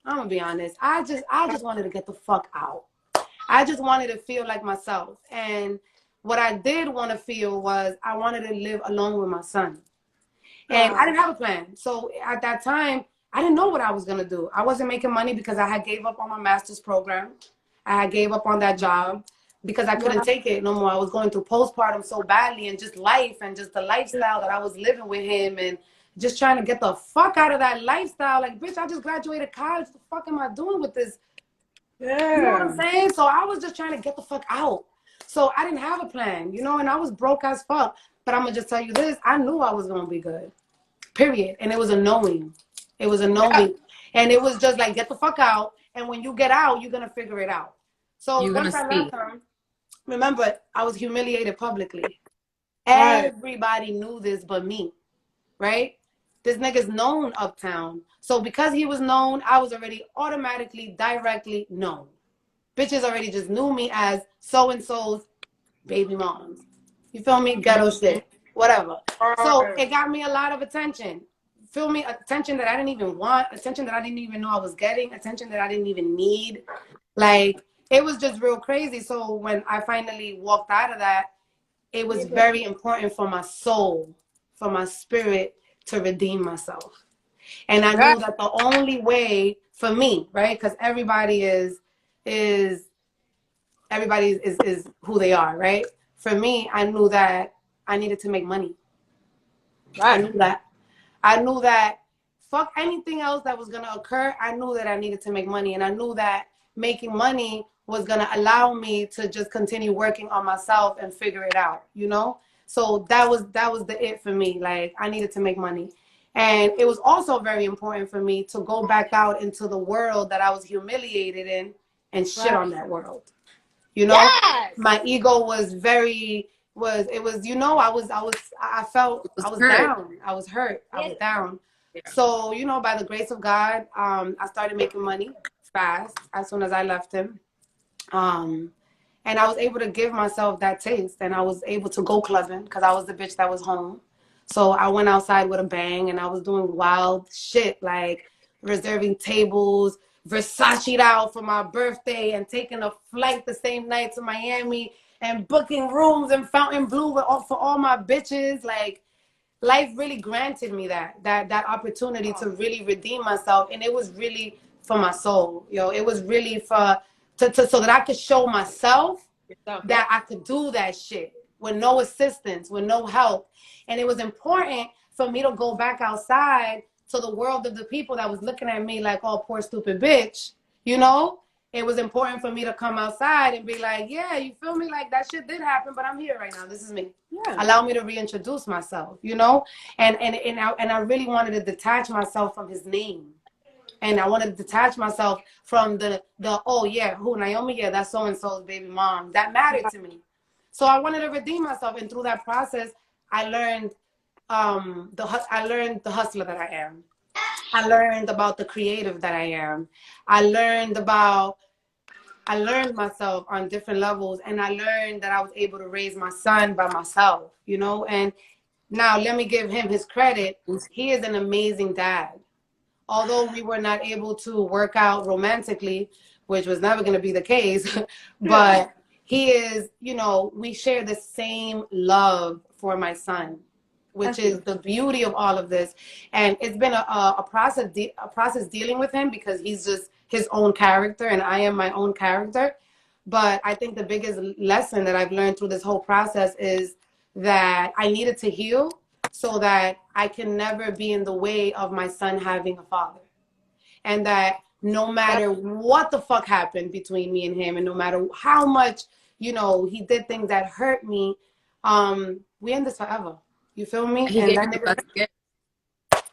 I'm gonna be honest. I just wanted to get the fuck out. I just wanted to feel like myself. And what I did want to feel was I wanted to live alone with my son. And I didn't have a plan. So at that time, I didn't know what I was gonna do. I wasn't making money because I had gave up on my master's program. I had gave up on that job because I couldn't take it no more. I was going through postpartum so badly, and just life and just the lifestyle that I was living with him, and just trying to get the fuck out of that lifestyle. Like, bitch, I just graduated college. What the fuck am I doing with this? Yeah. You know what I'm saying? So I was just trying to get the fuck out. So I didn't have a plan, you know, and I was broke as fuck. But I'm gonna just tell you this, I knew I was gonna be good. Period. And it was a knowing. It was a knowing. And it was just like, get the fuck out. And when you get out, you're gonna figure it out. So once I left him, remember, I was humiliated publicly. Everybody knew this but me, right? This nigga's known uptown. So because he was known, I was already automatically, directly known. Bitches already just knew me as so-and-so's baby moms. You feel me? Ghetto shit. Whatever. So it got me a lot of attention. Feel me? Attention that I didn't even want. Attention that I didn't even know I was getting. Attention that I didn't even need. Like, it was just real crazy. So when I finally walked out of that, it was very important for my soul, for my spirit, to redeem myself. And I knew that the only way for me, right? Because everybody is who they are, right? For me, I knew that I needed to make money. I knew that fuck anything else that was gonna occur. I knew that I needed to make money, and I knew that making money was gonna allow me to just continue working on myself and figure it out, you know? So that was the it for me. Like, I needed to make money. And it was also very important for me to go back out into the world that I was humiliated in and shit on that world. You know, my ego was you know, I felt I was down. I was hurt. I was down. So, you know, by the grace of God, I started making money fast as soon as I left him. And I was able to give myself that taste, and I was able to go clubbing because I was the bitch that was home. So I went outside with a bang, and I was doing wild shit, like reserving tables, Versace'd out for my birthday, and taking a flight the same night to Miami, and booking rooms in Fontainebleau for all my bitches. Like, life really granted me that opportunity to really redeem myself, and it was really for my soul, yo. It was really for so that I could show myself that I could do that shit with no assistance, with no help. And it was important for me to go back outside to the world of the people that was looking at me like, oh, poor stupid bitch, you know? It was important for me to come outside and be like, yeah, you feel me? Like, that shit did happen, but I'm here right now. This is me. Allow me to reintroduce myself, you know? And I really wanted to detach myself from his name. And I wanted to detach myself from the oh, yeah, who, Naomi? Yeah, that's so-and-so's baby mom. That mattered to me. So I wanted to redeem myself. And through that process, I learned the hustler that I am. I learned about the creative that I am. I learned myself on different levels. And I learned that I was able to raise my son by myself, you know? And now let me give him his credit. He is an amazing dad. Although we were not able to work out romantically, which was never going to be the case, but he is, you know, we share the same love for my son, which is the beauty of all of this. And it's been a process dealing with him, because he's just his own character and I am my own character. But I think the biggest lesson that I've learned through this whole process is that I needed to heal, so that I can never be in the way of my son having a father. And that no matter what the fuck happened between me and him, and no matter how much, you know, he did things that hurt me, we end this forever. You feel me?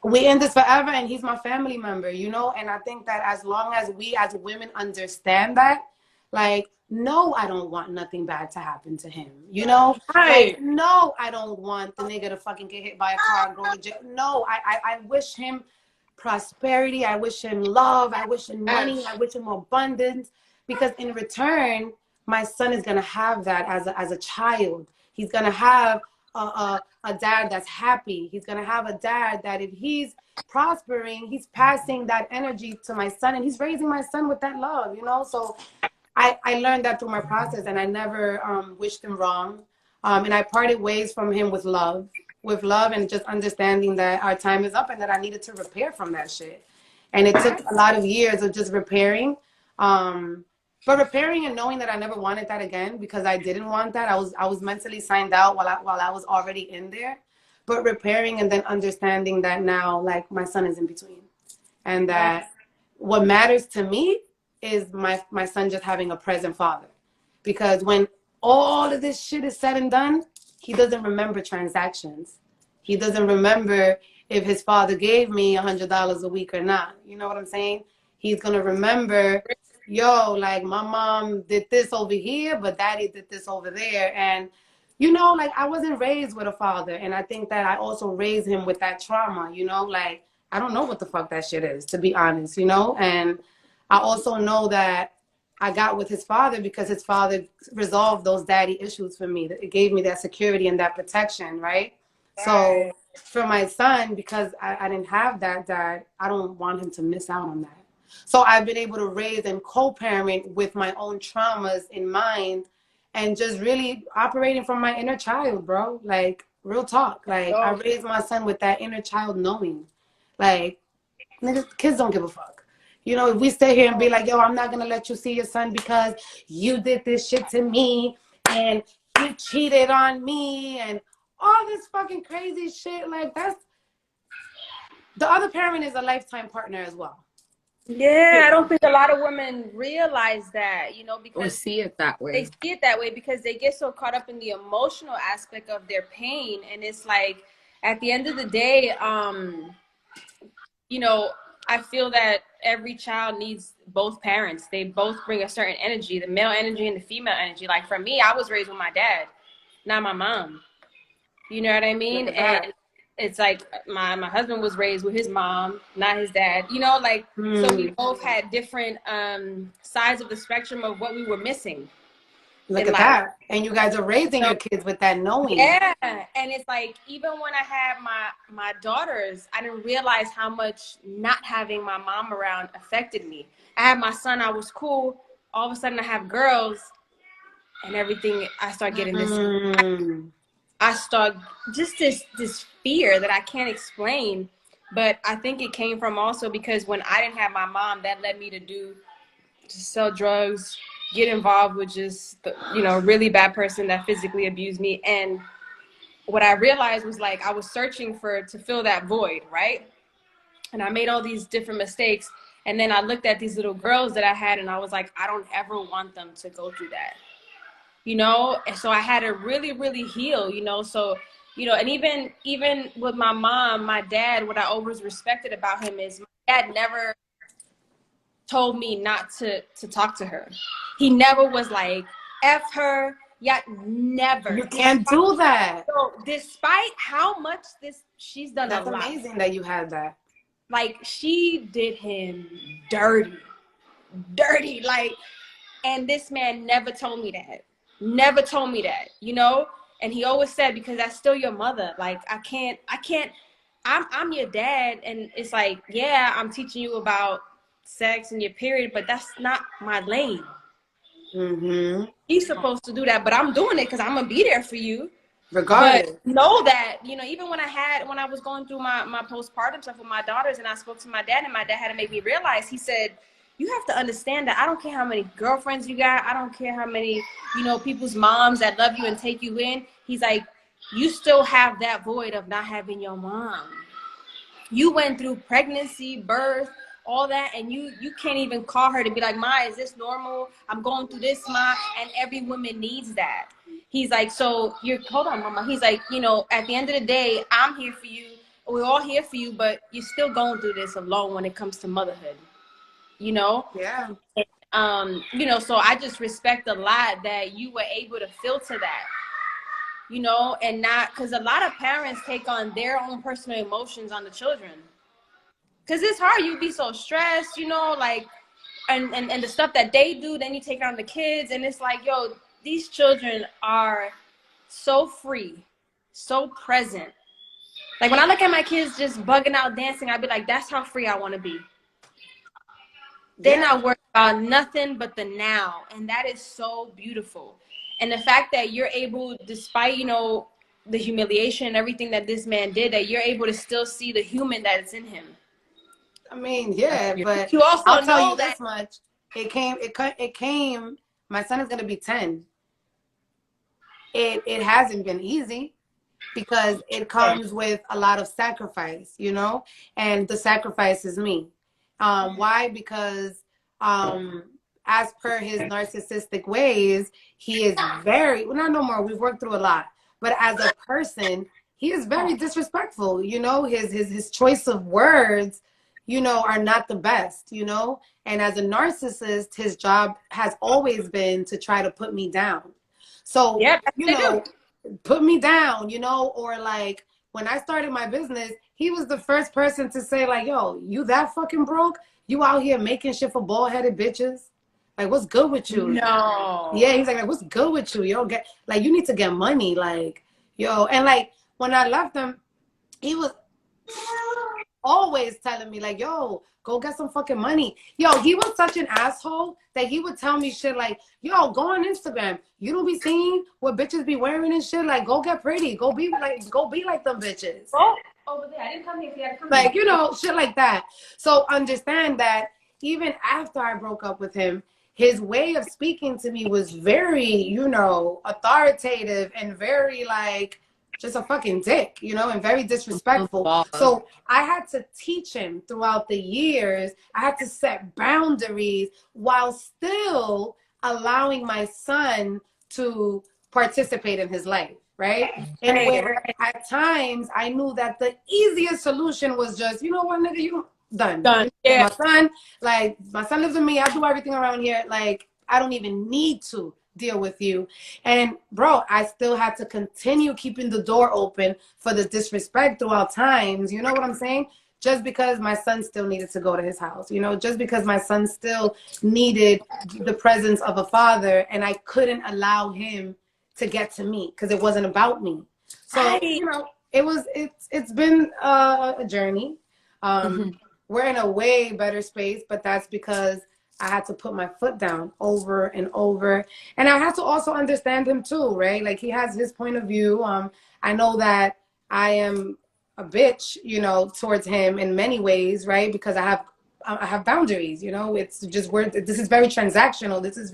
We end this forever, and he's my family member, you know? And I think that as long as we as women understand that, like, no, I don't want nothing bad to happen to him, you know? Like, no, I don't want the nigga to fucking get hit by a car and go to jail. No, I wish him prosperity. I wish him love. I wish him money. I wish him abundance. Because in return, my son is going to have that as a child. He's going to have a dad that's happy. He's gonna have a dad that if he's prospering, he's passing that energy to my son, and he's raising my son with that love, you know. So I learned that through my process, and I never wished him wrong. And I parted ways from him with love, and just understanding that our time is up and that I needed to repair from that shit. And it took a lot of years of just repairing. But repairing and knowing that I never wanted that again, because I didn't want that. I was mentally signed out while I was already in there. But repairing and then understanding that now, like, my son is in between. And that what matters to me is my son just having a present father. Because when all of this shit is said and done, he doesn't remember transactions. He doesn't remember if his father gave me $100 a week or not. You know what I'm saying? He's going to remember, yo, like, my mom did this over here, but daddy did this over there. And, you know, like, I wasn't raised with a father. And I think that I also raised him with that trauma, you know? Like, I don't know what the fuck that shit is, to be honest, you know? And I also know that I got with his father because his father resolved those daddy issues for me. It gave me that security and that protection, right? So for my son, because I didn't have that dad, I don't want him to miss out on that. So I've been able to raise and co-parent with my own traumas in mind, and just really operating from my inner child, bro. Like, real talk. Like, I raised my son with that inner child knowing. Like, niggas, kids don't give a fuck. You know, if we stay here and be like, yo, I'm not going to let you see your son because you did this shit to me and you cheated on me and all this fucking crazy shit, like, that's, the other parent is a lifetime partner as well. Yeah, I don't think a lot of women realize that, you know, Or because see it that way. they see it that way because they get so caught up in the emotional aspect of their pain. And it's like, at the end of the day, you know, I feel that every child needs both parents. They both bring a certain energy, the male energy and the female energy. Like, for me, I was raised with my dad, not my mom. You know what I mean? And it's like my husband was raised with his mom, not his dad. You know, like, so we both had different sides of the spectrum of what we were missing. Look at that. And you guys are raising your kids with that knowing. Yeah. And it's like, even when I had my daughters, I didn't realize how much not having my mom around affected me. I had my son, I was cool. All of a sudden I have girls and everything. I start getting this. I start just this fear that I can't explain. But I think it came from also because when I didn't have my mom, that led me to sell drugs, get involved with just, you know, really bad person that physically abused me. And what I realized was, like, I was searching to fill that void, right? And I made all these different mistakes. And then I looked at these little girls that I had and I was like, I don't ever want them to go through that, you know? And so I had to really, really heal, you know? So, you know, and even with my mom, my dad, what I always respected about him is my dad never told me not to talk to her. He never was like, F her, yet never. You can't do that. So despite how much she's done That's a lot. That's amazing that you had that. Like, she did him dirty, like, and this man never told me that. Never told me that, you know? And he always said, because that's still your mother. Like, I can't, I'm your dad. And it's like, yeah, I'm teaching you about sex and your period, but that's not my lane. He's supposed to do that, but I'm doing it because I'm gonna be there for you regardless. But know that, you know, even when I was going through my postpartum stuff with my daughters, and I spoke to my dad, and my dad had to make me realize, he said, you have to understand that I don't care how many girlfriends you got, I don't care how many, you know, people's moms that love you and take you in. He's like, you still have that void of not having your mom. You went through pregnancy, birth, all that, and you can't even call her to be like, Ma, is this normal? I'm going through this, Ma. And every woman needs that. He's like, so hold on, Mama. He's like, you know, at the end of the day, I'm here for you. We're all here for you, but you're still going through this alone when it comes to motherhood, you know? Yeah. And, you know, so I just respect a lot that you were able to filter that, you know, and not, because a lot of parents take on their own personal emotions on the children. Because it's hard. You be so stressed, you know, like, and the stuff that they do, then you take on the kids. And it's like, yo, these children are so free, so present. Like when I look at my kids just bugging out dancing, I'd be like, that's how free I want to be. They're not worried about nothing but the now. And that is so beautiful. And the fact that you're able, despite, you know, the humiliation and everything that this man did, that you're able to still see the human that is in him. I mean, yeah, but you also I'll tell know you that this much. It came, my son is going to be 10. It hasn't been easy because it comes with a lot of sacrifice, you know, and the sacrifice is me. Why? Because as per his narcissistic ways, he is very, well, not no more, we've worked through a lot, but as a person, he is very disrespectful, you know, his choice of words, you know, are not the best, you know, and as a narcissist, his job has always been to try to put me down. So, you know, put me down, you know, or like when I started my business, he was the first person to say like, yo, you that fucking broke? You out here making shit for bald-headed bitches? Like, what's good with you? No. Yeah, he's like, what's good with you? You don't get, like, you need to get money. Like, yo, and like, when I left him, he was always telling me like, yo, go get some fucking money. Yo, he was such an asshole that he would tell me shit like, yo, go on Instagram. You don't be seeing what bitches be wearing and shit. Like, go get pretty. Go be like them bitches. Oh, over there. I didn't come here. Like, you know, shit like that. So understand that even after I broke up with him, his way of speaking to me was very, you know, authoritative and very like just a fucking dick, you know, and very disrespectful. So I had to teach him throughout the years. I had to set boundaries while still allowing my son to participate in his life, right? And where at times I knew that the easiest solution was just, you know what, nigga, you done. Yeah. My son lives with me. I do everything around here. Like, I don't even need to deal with you. And bro, I still had to continue keeping the door open for the disrespect throughout times. You know what I'm saying? Just because my son still needed to go to his house, you know, just because my son still needed the presence of a father, and I couldn't allow him to get to me because it wasn't about me. So, you know, it's been a journey. We're in a way better space, but that's because I had to put my foot down over and over. And I had to also understand him too, right? Like, he has his point of view. I know that I am a bitch, you know, towards him in many ways, right? Because I have boundaries, you know. It's just this is very transactional. This is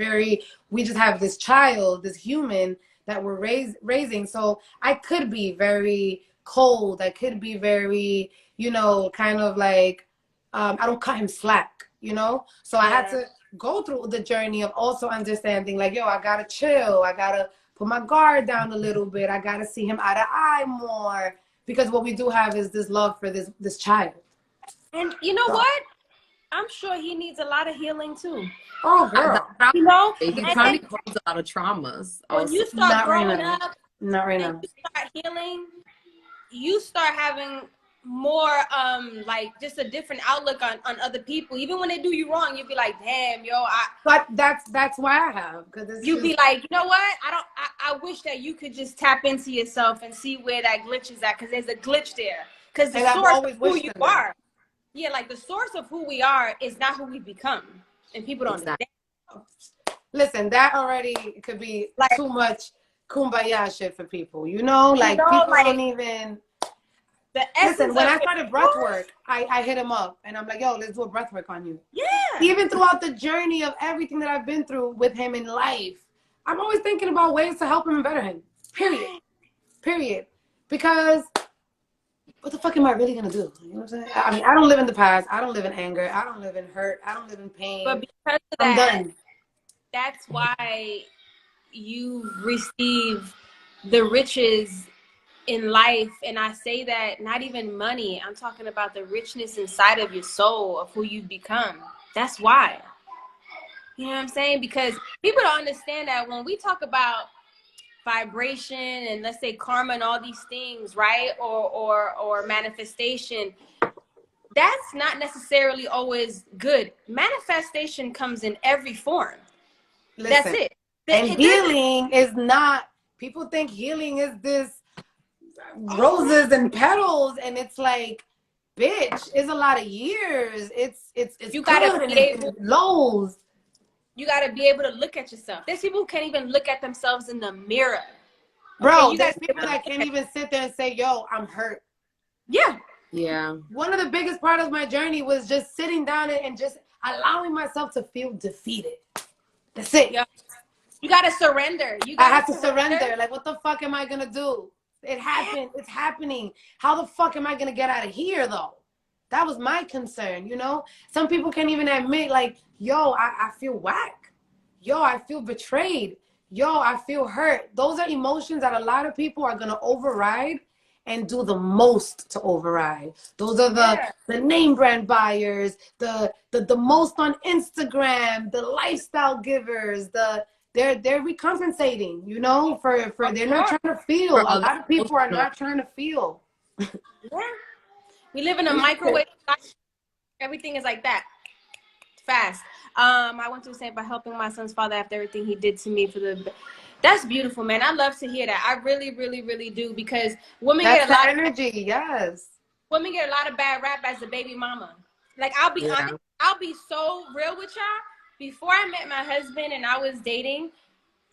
we just have this child, this human that we're raising. So I could be very cold. I could be very, you know, kind of like, I don't cut him slack, you know? So I had to go through the journey of also understanding like, yo, I gotta chill. I gotta put my guard down a little bit. I gotta see him eye to eye more, because what we do have is this love for this child. And you know what? I'm sure he needs a lot of healing too. Oh, girl. You know? He probably holds a lot of traumas. When you start growing up, not right now. You start healing, you start having more like just a different outlook on other people. Even when they do you wrong, you'll be like, damn, yo, but that's why I have, because you be like, you know what, I wish that you could just tap into yourself and see where that glitch is at, because there's a glitch there, because the source of who you are, like the source of who we are is not who we become, and people don't understand. Listen, that already could be like too much kumbaya shit for people, you know, like, people like, don't even. Listen, when I started breath work, I hit him up and I'm like, yo, let's do a breath work on you. Yeah. Even throughout the journey of everything that I've been through with him in life, I'm always thinking about ways to help him and better him. Period. Because what the fuck am I really going to do? You know what I'm saying? I mean, I don't live in the past. I don't live in anger. I don't live in hurt. I don't live in pain. But because of I'm that, done. That's why you receive the riches in life. And I say that not even money, I'm talking about the richness inside of your soul of who you've become. That's why. You know what I'm saying? Because people don't understand that when we talk about vibration and let's say karma and all these things, right? Or manifestation, that's not necessarily always good. Manifestation comes in every form. Listen, that's it. And healing is not, people think healing is this, roses and petals, and it's like, bitch, it's a lot of years. It's You gotta good be and able. it's lows. You gotta be able to look at yourself. There's people who can't even look at themselves in the mirror. Bro, you there's gotta be people able to that can't even sit there and say, yo, I'm hurt. Yeah. Yeah. One of the biggest part of my journey was just sitting down and just allowing myself to feel defeated. That's it. Yeah. You gotta surrender. I have to surrender. Like, what the fuck am I gonna do? It happened. It's happening. How the fuck am I gonna get out of here, though? That was my concern, you know? Some people can't even admit, like, yo, I feel whack. Yo, I feel betrayed. Yo, I feel hurt. Those are emotions that a lot of people are gonna override and do the most to override. Those are the name brand buyers, the most on Instagram, the lifestyle givers, they're recompensating, you know, for they're not trying to feel. A lot of people are not trying to feel. Yeah. We live in a microwave life. Everything is like that. Fast. I want to say by helping my son's father after everything he did to me for the. That's beautiful, man. I love to hear that. I really, really, really do, because women get a lot of energy. Yes. Women get a lot of bad rap as a baby mama. Like, I'll be honest. I'll be so real with y'all. Before I met my husband and I was dating,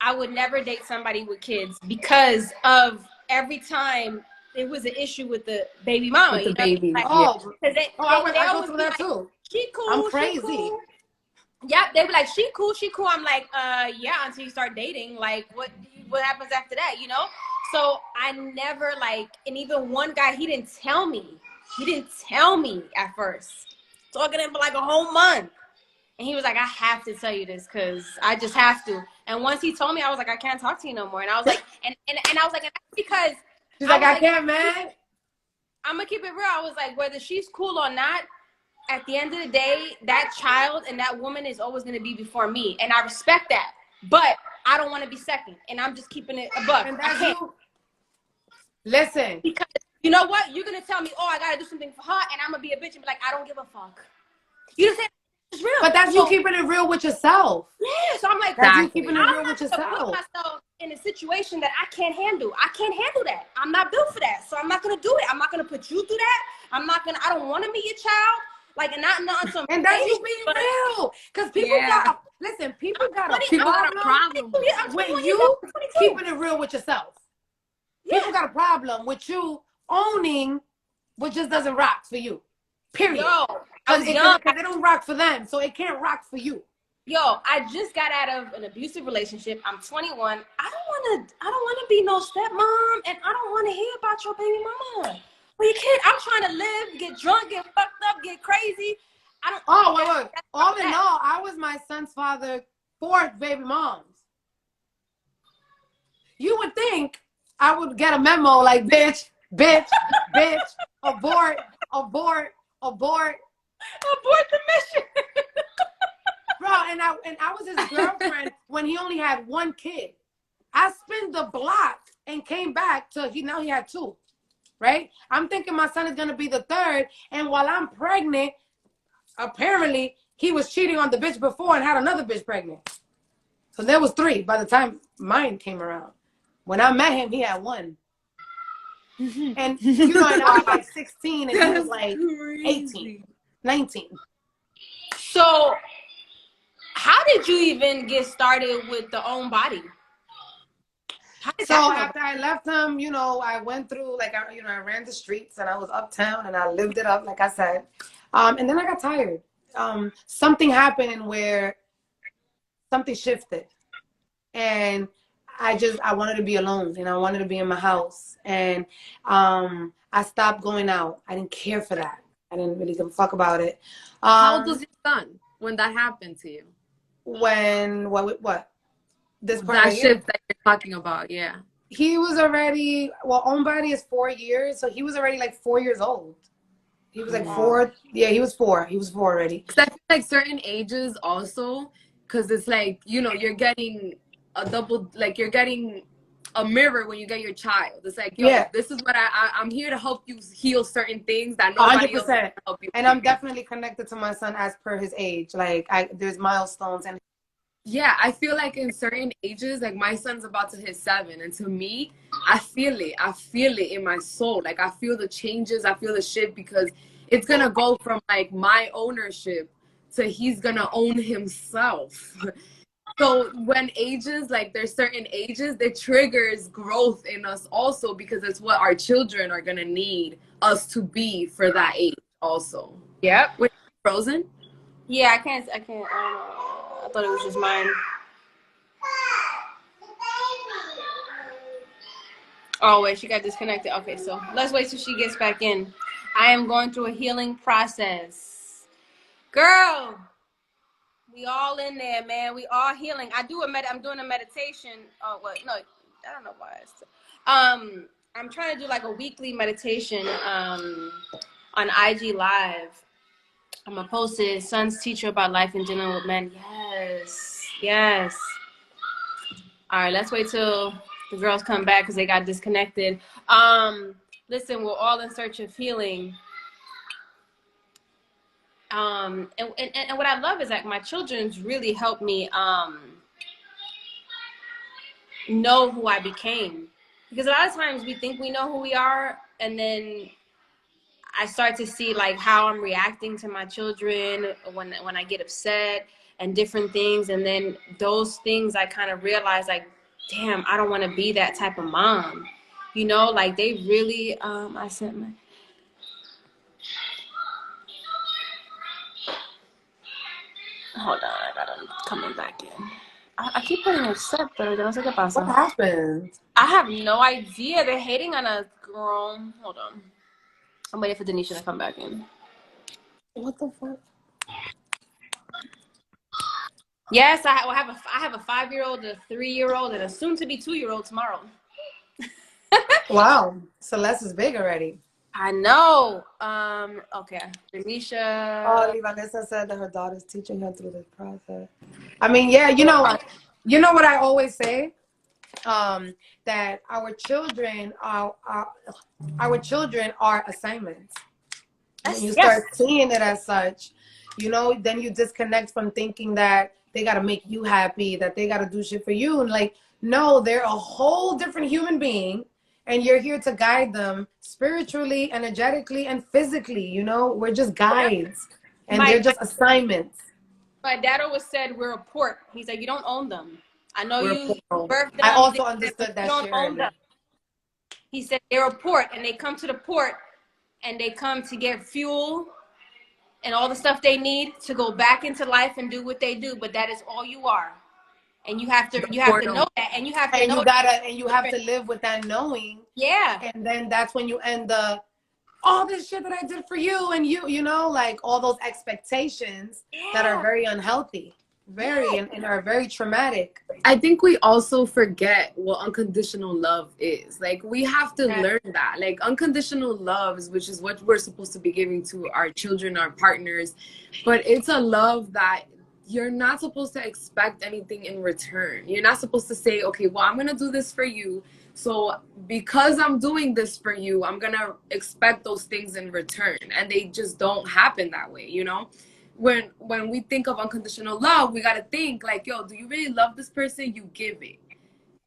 I would never date somebody with kids because of every time it was an issue with the baby mama. With the baby. Like, I go through that too. She cool. I'm crazy. She cool. Yeah, they were like, she cool. I'm like, yeah, until you start dating. Like, what happens after that, you know? So I never, like, and even one guy, he didn't tell me at first. Talking to him for like a whole month. And he was like, I have to tell you this because I just have to. And once he told me, I was like, I can't talk to you no more. And I was like, and I was like, and that's because she's like, I can't, man. I'm gonna keep it real. I was like, whether she's cool or not, at the end of the day, that child and that woman is always gonna be before me, and I respect that. But I don't want to be second, and I'm just keeping it a buck. And that's you. Listen, because you know what? You're gonna tell me, oh, I gotta do something for her, and I'm gonna be a bitch and be like, I don't give a fuck. You know what I'm saying? It's real. But that's you keeping it real with yourself. Yeah. So I'm like, that's you keeping it real with yourself. I'm not gonna put myself in a situation that I can't handle. I can't handle that. I'm not built for that. So I'm not gonna do it. I'm not gonna put you through that. I don't want to meet your child. Like, and not some. And that's you being real. Because people got a problem when you keeping it real with yourself. Yeah. People got a problem with you owning what just doesn't rock for you. Period. Because it don't rock for them, so it can't rock for you. Yo, I just got out of an abusive relationship. I'm 21. I don't want to be no stepmom, and I don't want to hear about your baby mama. Well, you can't. I'm trying to live, get drunk, get fucked up, get crazy. Wait. All in all, I was my son's father 4 baby moms. You would think I would get a memo like, bitch, abort the mission. Bro, and I was his girlfriend when he only had 1 kid. I spent the block and came back to now he had 2. Right? I'm thinking my son is gonna be the 3rd, and while I'm pregnant, apparently he was cheating on the bitch before and had another bitch pregnant. So there was 3 by the time mine came around. When I met him, he had 1. And you know, and I was like 16 and he was like 18, 19. So how did you even get started with the own body? So after I left him, you know, I went through, like, I ran the streets and I was uptown and I lived it up, like I said. And then I got tired. Something happened where something shifted. And I wanted to be alone and I wanted to be in my house. And I stopped going out. I didn't care for that. I didn't really give a fuck about it. How old was your son when that happened to you? What? That shift that you're talking about, yeah. He was already, own body is 4 years, so he was already like 4 years old. He was like 4. Yeah, he was 4. He was 4 already. Because I feel like certain ages also, because it's like, you know, you're getting you're getting a mirror when you get your child. It's like, yo, this is what I'm here to help you heal certain things that nobody 100%. else can help you. And I'm definitely connected to my son as per his age. Like, there's milestones and Yeah, I feel like in certain ages, like my son's about to hit 7, and to me, I feel it. I feel it in my soul. Like I feel the changes, I feel the shift because it's gonna go from like my ownership to he's gonna own himself. So when ages, like there's certain ages, that triggers growth in us also because it's what our children are gonna need us to be for that age also. Yep. Wait, frozen? Yeah, I can't. I thought it was just mine. Oh, wait, she got disconnected. Okay, so let's wait till she gets back in. I am going through a healing process. Girl, we all in there, man. We all healing. I'm doing a meditation. Oh, what? No, I don't know why. I'm trying to do like a weekly meditation on IG Live. I'm gonna post it. Son's teacher about life and dealing with men. Yes, yes. All right, let's wait till the girls come back because they got disconnected. Listen, we're all in search of healing. And what I love is that my children's really helped me know who I became. Because a lot of times we think we know who we are, and then I start to see like how I'm reacting to my children when I get upset and different things, and then those things I kind of realize like, damn, I don't want to be that type of mom, you know, like they really I sent my hold on, I got them coming back in. I keep putting accept, pero yo no sé qué What pasa. happened? I have no idea. They're hating on us, girl. Hold on. I'm waiting for Denisha to come back in. What the fuck? Yes, I have a 5-year-old, a 3-year-old, and a soon-to-be 2-year-old tomorrow. Wow, Celeste is big already. I know. Okay, Denisha. Oh, Vanessa said that her daughter's teaching her through this process. I mean, yeah, you know what I always say, that our children are assignments. When you start seeing it as such, you know, then you disconnect from thinking that they got to make you happy, that they got to do shit for you. And like, no, they're a whole different human being. And you're here to guide them spiritually, energetically, and physically. You know, we're just guides. And they're just assignments. My dad always said we're a port. He said, you don't own them. I know you birthed them. I also understood that shit earlier. He said they're a port, and they come to the port, and they come to get fuel and all the stuff they need to go back into life and do what they do. But that is all you are, and you have to know that, and you have to live with that knowing. Yeah. And then that's when you end all this shit that I did for you, and you know, like all those expectations that are very unhealthy. And are very traumatic. I think we also forget what unconditional love is. Like we have to learn that. Like unconditional love which is what we're supposed to be giving to our children, our partners, but it's a love that you're not supposed to expect anything in return. You're not supposed to say, okay, well, I'm gonna do this for you, so because I'm doing this for you, I'm gonna expect those things in return, and they just don't happen that way, you know. When we think of unconditional love, we got to think like, yo, do you really love this person? You give it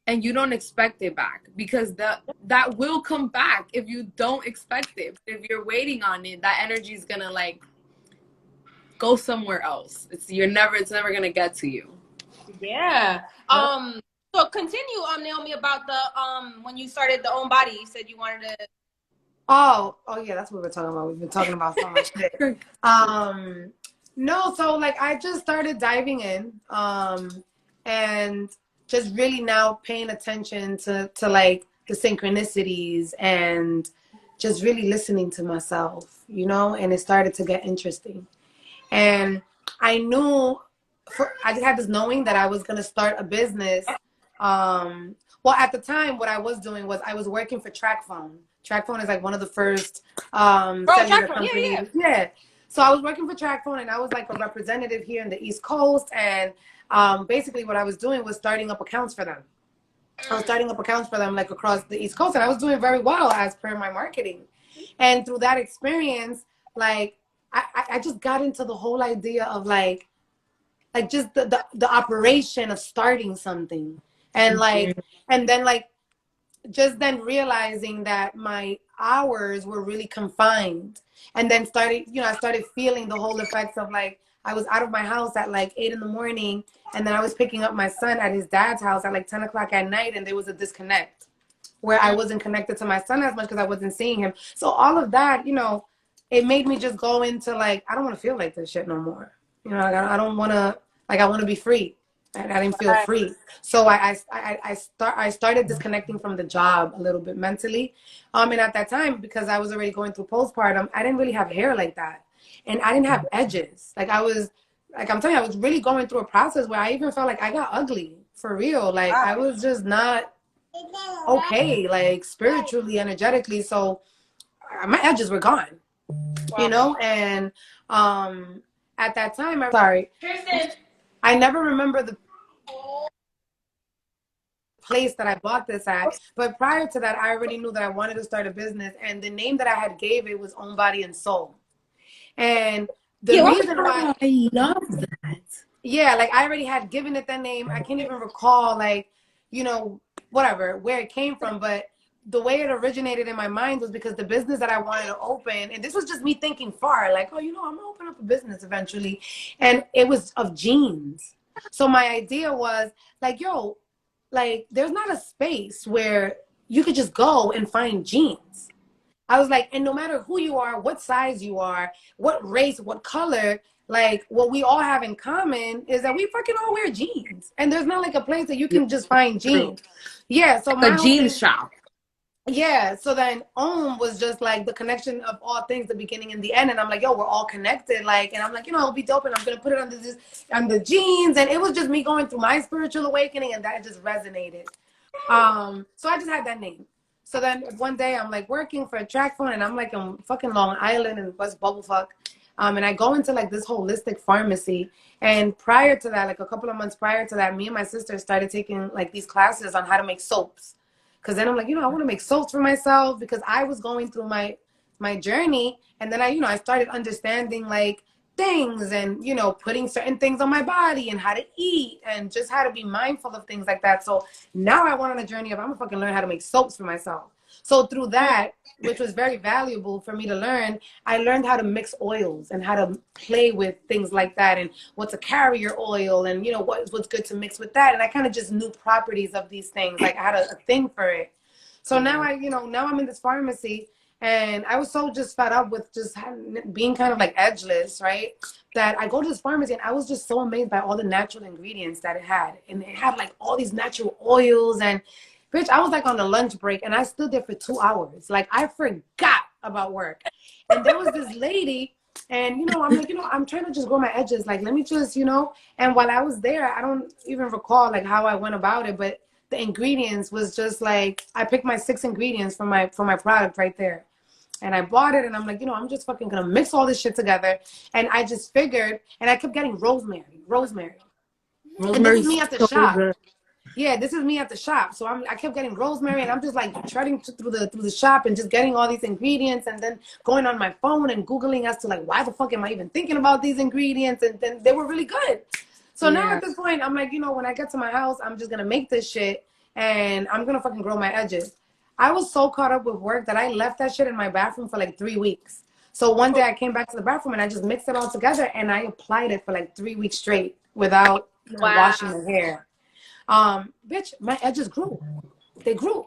and you don't expect it back, because that will come back if you don't expect it. If you're waiting on it, that energy is gonna like go somewhere else. It's never gonna get to you. Yeah. So continue, Naomi, about the when you started the own body. You said you wanted to. Oh yeah, that's what we're talking about. We've been talking about so much shit. No, so like I just started diving in, and just really now paying attention to like the synchronicities and just really listening to myself, you know, and it started to get interesting. And I knew, I just had this knowing that I was going to start a business. Well, at the time, what I was doing was I was working for TrackPhone. TrackPhone is like one of the first cellular companies. Yeah. So I was working for TrackPhone, and I was like a representative here in the East Coast. And basically what I was doing was starting up accounts for them. I was starting up accounts for them like across the East Coast, and I was doing very well as per my marketing. And through that experience, like I just got into the whole idea of like like just the operation of starting something. And like, and then like, just then realizing that my hours were really confined, and then I started feeling the whole effects of like, I was out of my house at like 8 in the morning, and then I was picking up my son at his dad's house at like 10 o'clock at night, and there was a disconnect where I wasn't connected to my son as much because I wasn't seeing him. So all of that, it made me just go into like, I don't want to feel like this shit no more. Like, I don't want to, like, I want to be free. And I didn't feel free. So I started disconnecting from the job a little bit mentally. And at that time, because I was already going through postpartum, I didn't really have hair like that. And I didn't have edges. Like I'm telling you, I was really going through a process where I even felt like I got ugly for real. Like I was just not okay, like spiritually, energetically. So my edges were gone, and at that time, I never remember the place that I bought this at, but prior to that, I already knew that I wanted to start a business, and the name that I had gave it was Own Body and Soul. And the reason why I love that. Yeah, like I already had given it that name. I can't even recall, like, whatever, where it came from, but the way it originated in my mind was because the business that I wanted to open, and this was just me thinking far, like, I'm gonna open up a business eventually, and it was of jeans. So my idea was like, like, there's not a space where you could just go and find jeans. I was like, and no matter who you are, what size you are, what race, what color, like, what we all have in common is that we fucking all wear jeans. And there's not like a place that you can just find jeans. Yeah, so like a jeans shop. Yeah, so then Om was just like the connection of all things, the beginning and the end. And I'm like, we're all connected. Like, and I'm like, it'll be dope, and I'm gonna put it under jeans. And it was just me going through my spiritual awakening, and that just resonated. So I just had that name. So then one day I'm like working for a track phone, and I'm like in fucking Long Island and West Bubblefuck. And I go into like this holistic pharmacy. And prior to that, like a couple of months prior to that, me and my sister started taking like these classes on how to make soaps. Because then I'm like, I want to make soaps for myself, because I was going through my journey. And then I started understanding like things, and, putting certain things on my body, and how to eat, and just how to be mindful of things like that. So now I went on a journey of, I'm gonna fucking learn how to make soaps for myself. So through that, which was very valuable for me to learn, I learned how to mix oils and how to play with things like that, and what's a carrier oil, and what's good to mix with that. And I kind of just knew properties of these things. Like I had a thing for it. So now now I'm in this pharmacy, and I was so just fed up with just being kind of like edgeless, right? That I go to this pharmacy, and I was just so amazed by all the natural ingredients that it had. And it had like all these natural oils, and bitch, I was like on a lunch break, and I stood there for 2 hours. Like I forgot about work. And there was this lady, and I'm like, I'm trying to just grow my edges. Like, let me just, and while I was there, I don't even recall like how I went about it, but the ingredients was just like, I picked my 6 ingredients for my product right there. And I bought it, and I'm like, I'm just fucking gonna mix all this shit together. And I just figured, and I kept getting rosemary. And this is me at the shop. Good. Yeah, this is me at the shop. So I kept getting rosemary, and I'm just like treading through the shop and just getting all these ingredients, and then going on my phone and Googling as to like, why the fuck am I even thinking about these ingredients? And then they were really good. So now at this point, I'm like, when I get to my house, I'm just gonna make this shit, and I'm gonna fucking grow my edges. I was so caught up with work that I left that shit in my bathroom for like 3 weeks. So one day I came back to the bathroom, and I just mixed it all together, and I applied it for like 3 weeks straight without washing the hair. Bitch, my edges grew. They grew.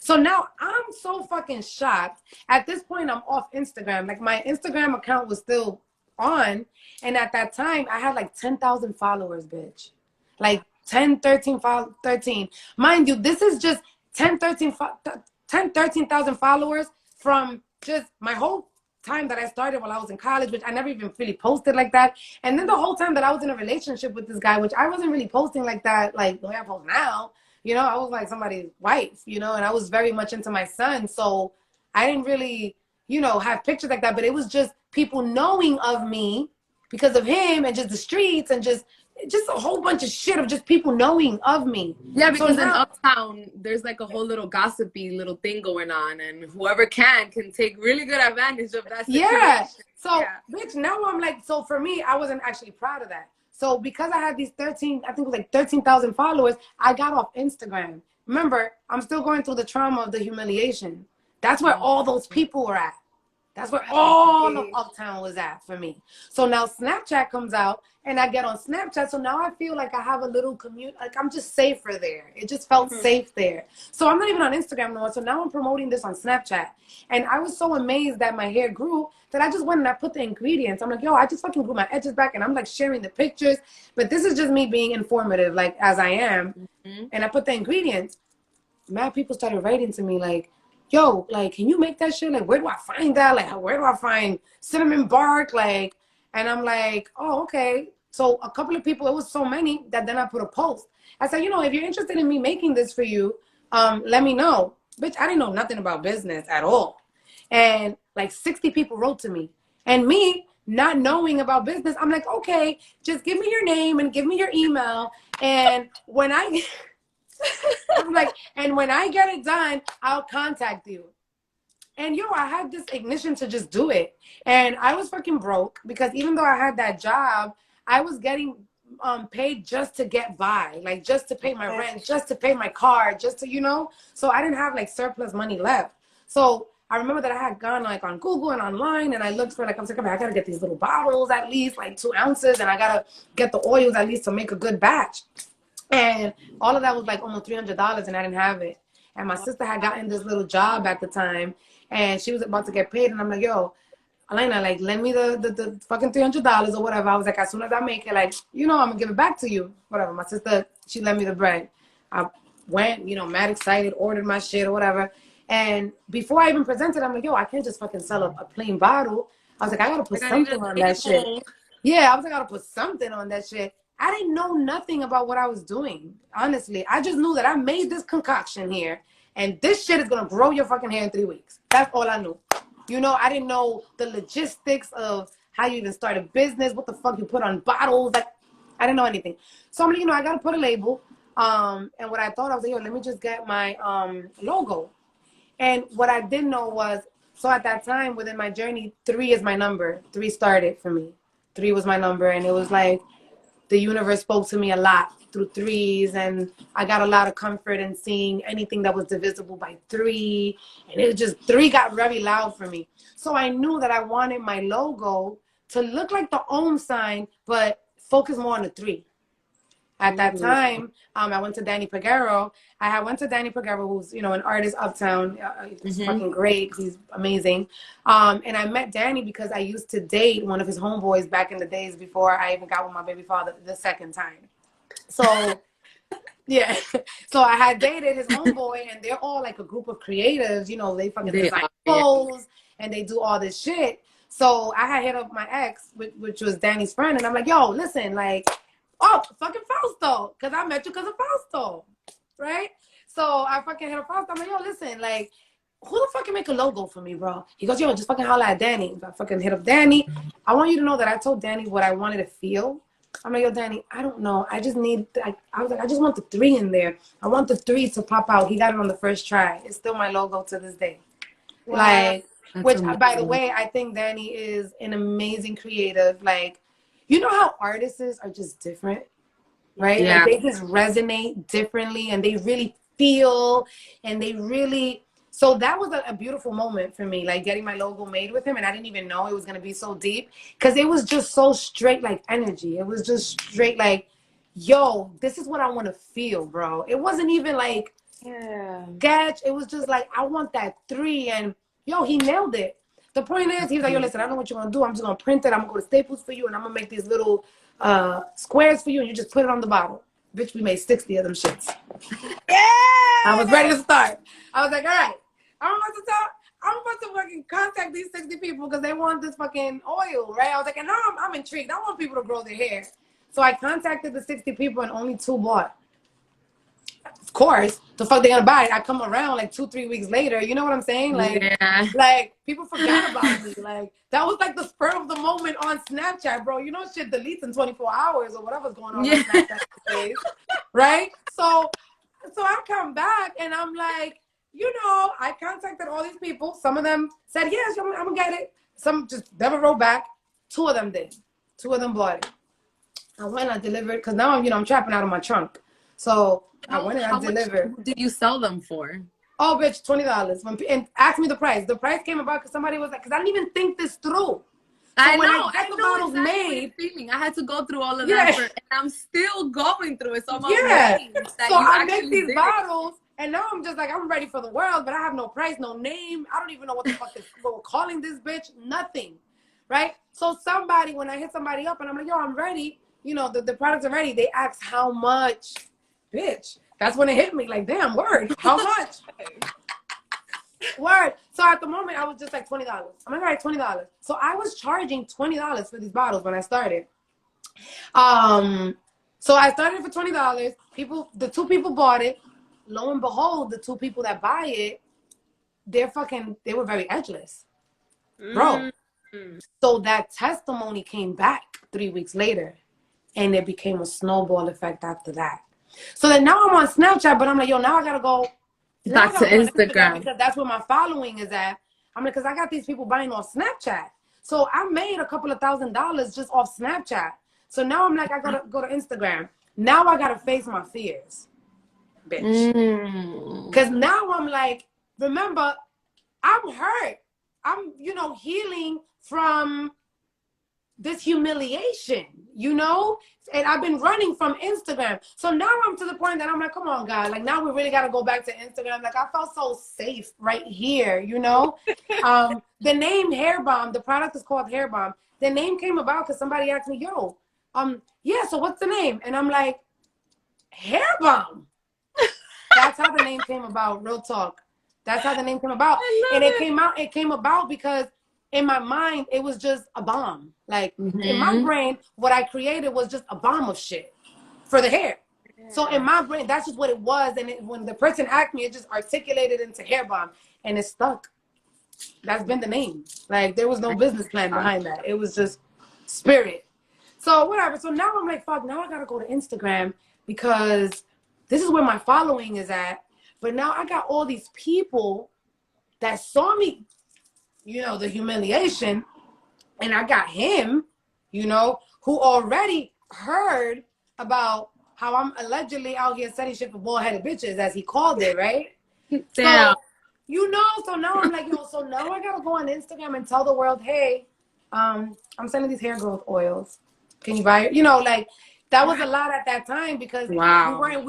So now I'm so fucking shocked. At this point, I'm off Instagram. Like my Instagram account was still on. And at that time, I had like 10,000 followers, bitch. Like 13,000. Mind you, this is just 13,000 followers from just my whole time that I started while I was in college, which I never even really posted like that. And then the whole time that I was in a relationship with this guy, which I wasn't really posting like that, like the way I post now, I was like somebody's wife, and I was very much into my son. So I didn't really, have pictures like that, but it was just people knowing of me because of him, and just the streets, and just a whole bunch of shit of just people knowing of me. Yeah, because in Uptown, there's like a whole little gossipy little thing going on, and whoever can take really good advantage of that situation. Yeah. So, bitch, now I'm like, so for me, I wasn't actually proud of that. So because I had these 13, I think it was like 13,000 followers, I got off Instagram. Remember, I'm still going through the trauma of the humiliation. That's where all those people were at. That's where all of Uptown was at for me. So now Snapchat comes out and I get on Snapchat. So now I feel like I have a little community, like I'm just safer there. It just felt safe there. So I'm not even on Instagram no more. So now I'm promoting this on Snapchat. And I was so amazed that my hair grew that I just went and I put the ingredients. I'm like, yo, I just fucking grew my edges back and I'm like sharing the pictures. But this is just me being informative, like as I am. And I put the ingredients. Mad people started writing to me like, yo, like, can you make that shit? Like, where do I find that? Like, where do I find cinnamon bark? Like, and I'm like, oh, okay. So a couple of people, it was so many that then I put a post. I said, you know, if you're interested in me making this for you, let me know. Bitch, I didn't know nothing about business at all. And like 60 people wrote to me. And me not knowing about business, I'm like, okay, just give me your name and give me your email. And when I'm like, and when I get it done, I'll contact you. And yo, I had this ignition to just do it. And I was fucking broke because even though I had that job, I was getting paid just to get by, like just to pay my rent, just to pay my car, just to, you know, so I didn't have like surplus money left. So I remember that I had gone like on Google and online and I looked for like, I was like, I gotta get these little bottles at least like 2 ounces and I gotta get the oils at least to make a good batch. And all of that was like almost $300 and I didn't have it. And my sister had gotten this little job at the time and she was about to get paid. And I'm like, yo, Elena, like, lend me the fucking $300 or whatever. I was like, as soon as I make it, like, you know, I'm gonna give it back to you. Whatever. My sister, she lent me the bread. I went, you know, mad excited, ordered my shit or whatever. And before I even presented, I'm like, yo, I can't just fucking sell a plain bottle. I was like, I gotta put something on that shit. Yeah, I was like, I gotta put something on that shit. I didn't know nothing about what I was doing. Honestly, I just knew that I made this concoction here and this shit is going to grow your fucking hair in 3 weeks. That's all I knew. You know, I didn't know the logistics of how you even start a business, what the fuck you put on bottles. Like, I didn't know anything. So I'm like, you know, I got to put a label. And what I thought, I was like, yo, let me just get my logo. And what I didn't know was, so at that time within my journey, 3 is my number. 3 started for me. 3 was my number. And it was like, the universe spoke to me a lot through 3s, and I got a lot of comfort in seeing anything that was divisible by 3. And it was just 3 got very loud for me. So I knew that I wanted my logo to look like the Om sign, but focus more on the 3. At that time, I went to Danny Peguero. I went to Danny Peguero, who's, you know, an artist uptown. He's fucking great. He's amazing. And I met Danny because I used to date one of his homeboys back in the days before I even got with my baby father the second time. So, yeah. So I had dated his homeboy, and they're all like a group of creatives. You know, they fucking design clothes, and they do all this shit. So I had hit up my ex, which was Danny's friend, and I'm like, yo, listen, like, oh, fucking Fausto, because I met you because of Fausto, right? So I fucking hit a Fausto. I'm like, yo, listen, like, who the fuck can make a logo for me, bro? He goes, yo, just fucking holler at Danny. I fucking hit up Danny. I want you to know that I told Danny what I wanted to feel. I'm like, yo, Danny, I don't know. I just need, I was like, I just want the 3 in there. I want the 3 to pop out. He got it on the first try. It's still my logo to this day. Wow. Like, that's which, amazing. By the way, I think Danny is an amazing creative. Like, you know how artists are just different, right? Yeah. Like they just resonate differently and they really feel and they really, so that was a beautiful moment for me, like getting my logo made with him. And I didn't even know it was going to be so deep because it was just so straight, like energy. It was just straight, like, yo, this is what I want to feel, bro. It wasn't even like, sketch. It was just like, I want that 3. And yo, he nailed it. The point is, he was like, yo, listen, I don't know what you're going to do. I'm just going to print it. I'm going to go to Staples for you, and I'm going to make these little squares for you, and you just put it on the bottle. Bitch, we made 60 of them shits. Yeah! I was ready to start. I was like, all right, I'm about to fucking contact these 60 people because they want this fucking oil, right? I was like, and now I'm intrigued. I want people to grow their hair. So I contacted the 60 people, and only 2 bought. Of course, the fuck they gonna buy it? I come around like 2-3 weeks later. You know what I'm saying? Like, like people forgot about me. Like that was like the spur of the moment on Snapchat, bro. You know, shit deletes in 24 hours or whatever's going on Snapchat days, right? So I come back and I'm like, you know, I contacted all these people. Some of them said yes, I'm gonna get it. Some just never wrote back. 2 of them did. 2 of them bought it. I went and I delivered, because now I'm trapping out of my trunk. So I went and I delivered. Much did you sell them for? Oh, bitch, $20. And ask me the price. The price came about because somebody was like, because I didn't even think this through. So I when know, I get the I know bottles exactly made, what you're feeling. I had to go through all of yeah, that, and I'm still going through it. So I'm yeah. amazed that So you I make actually these did it. bottles, and now I'm just like, I'm ready for the world, but I have no price, no name. I don't even know what the fuck we're calling this bitch. Nothing, right? So somebody, when I hit somebody up, and I'm like, yo, I'm ready. The products are ready. They ask how much, bitch. That's when it hit me. Like, damn, word. How much? Word. So at the moment, I was just like $20. I'm like, all right, $20. So I was charging $20 for these bottles when I started. So I started for $20. The 2 people bought it. Lo and behold, the 2 people that buy it, they were very edgeless, bro. So that testimony came back 3 weeks later, and it became a snowball effect after that. So then now I'm on Snapchat, but I'm like, yo, now I gotta go back to Instagram because that's where my following is at. I'm like, because I got these people buying off Snapchat. So I made a couple of $1,000s just off Snapchat. So now I'm like, I gotta go to Instagram. Now I gotta face my fears, bitch. Because now I'm like, remember, I'm hurt. I'm, healing from this humiliation, and I've been running from Instagram. So now I'm to the point that I'm like, come on, God. Like, now we really got to go back to Instagram. Like, I felt so safe right here, The name Hair Bomb, the product is called Hair Bomb. The name came about because somebody asked me, yo, yeah, so what's the name? And I'm like, Hair Bomb. That's how the name came about, real talk. That's how the name came about. And it came about because in my mind, it was just a bomb. Like, in my brain, what I created was just a bomb of shit for the hair. Yeah. So in my brain, that's just what it was. And when the person asked me, it just articulated into Hair Bomb. And it stuck. That's been the name. Like, there was no business plan behind that. It was just spirit. So whatever. So now I'm like, fuck, now I got to go to Instagram because this is where my following is at. But now I got all these people that saw me, the humiliation. And I got him, who already heard about how I'm allegedly out here setting shit for bald-headed bitches, as he called it, right? Damn. So, so now I'm like, so now I got to go on Instagram and tell the world, hey, I'm sending these hair growth oils. Can you buy it? That was a lot at that time because we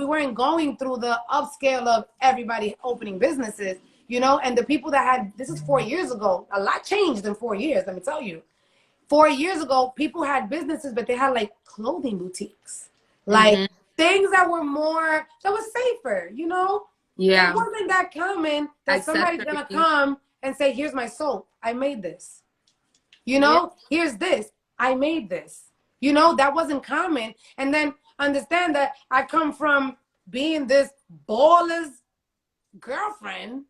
weren't going through the upscale of everybody opening businesses, and the people that had, this is 4 years ago, a lot changed in 4 years, let me tell you. 4 years ago, people had businesses, but they had like clothing boutiques, like things that were safer, Yeah. It wasn't that common that somebody's going to come and say, here's my soap. I made this. Here's this. I made this. That wasn't common. And then understand that I come from being this baller's girlfriend,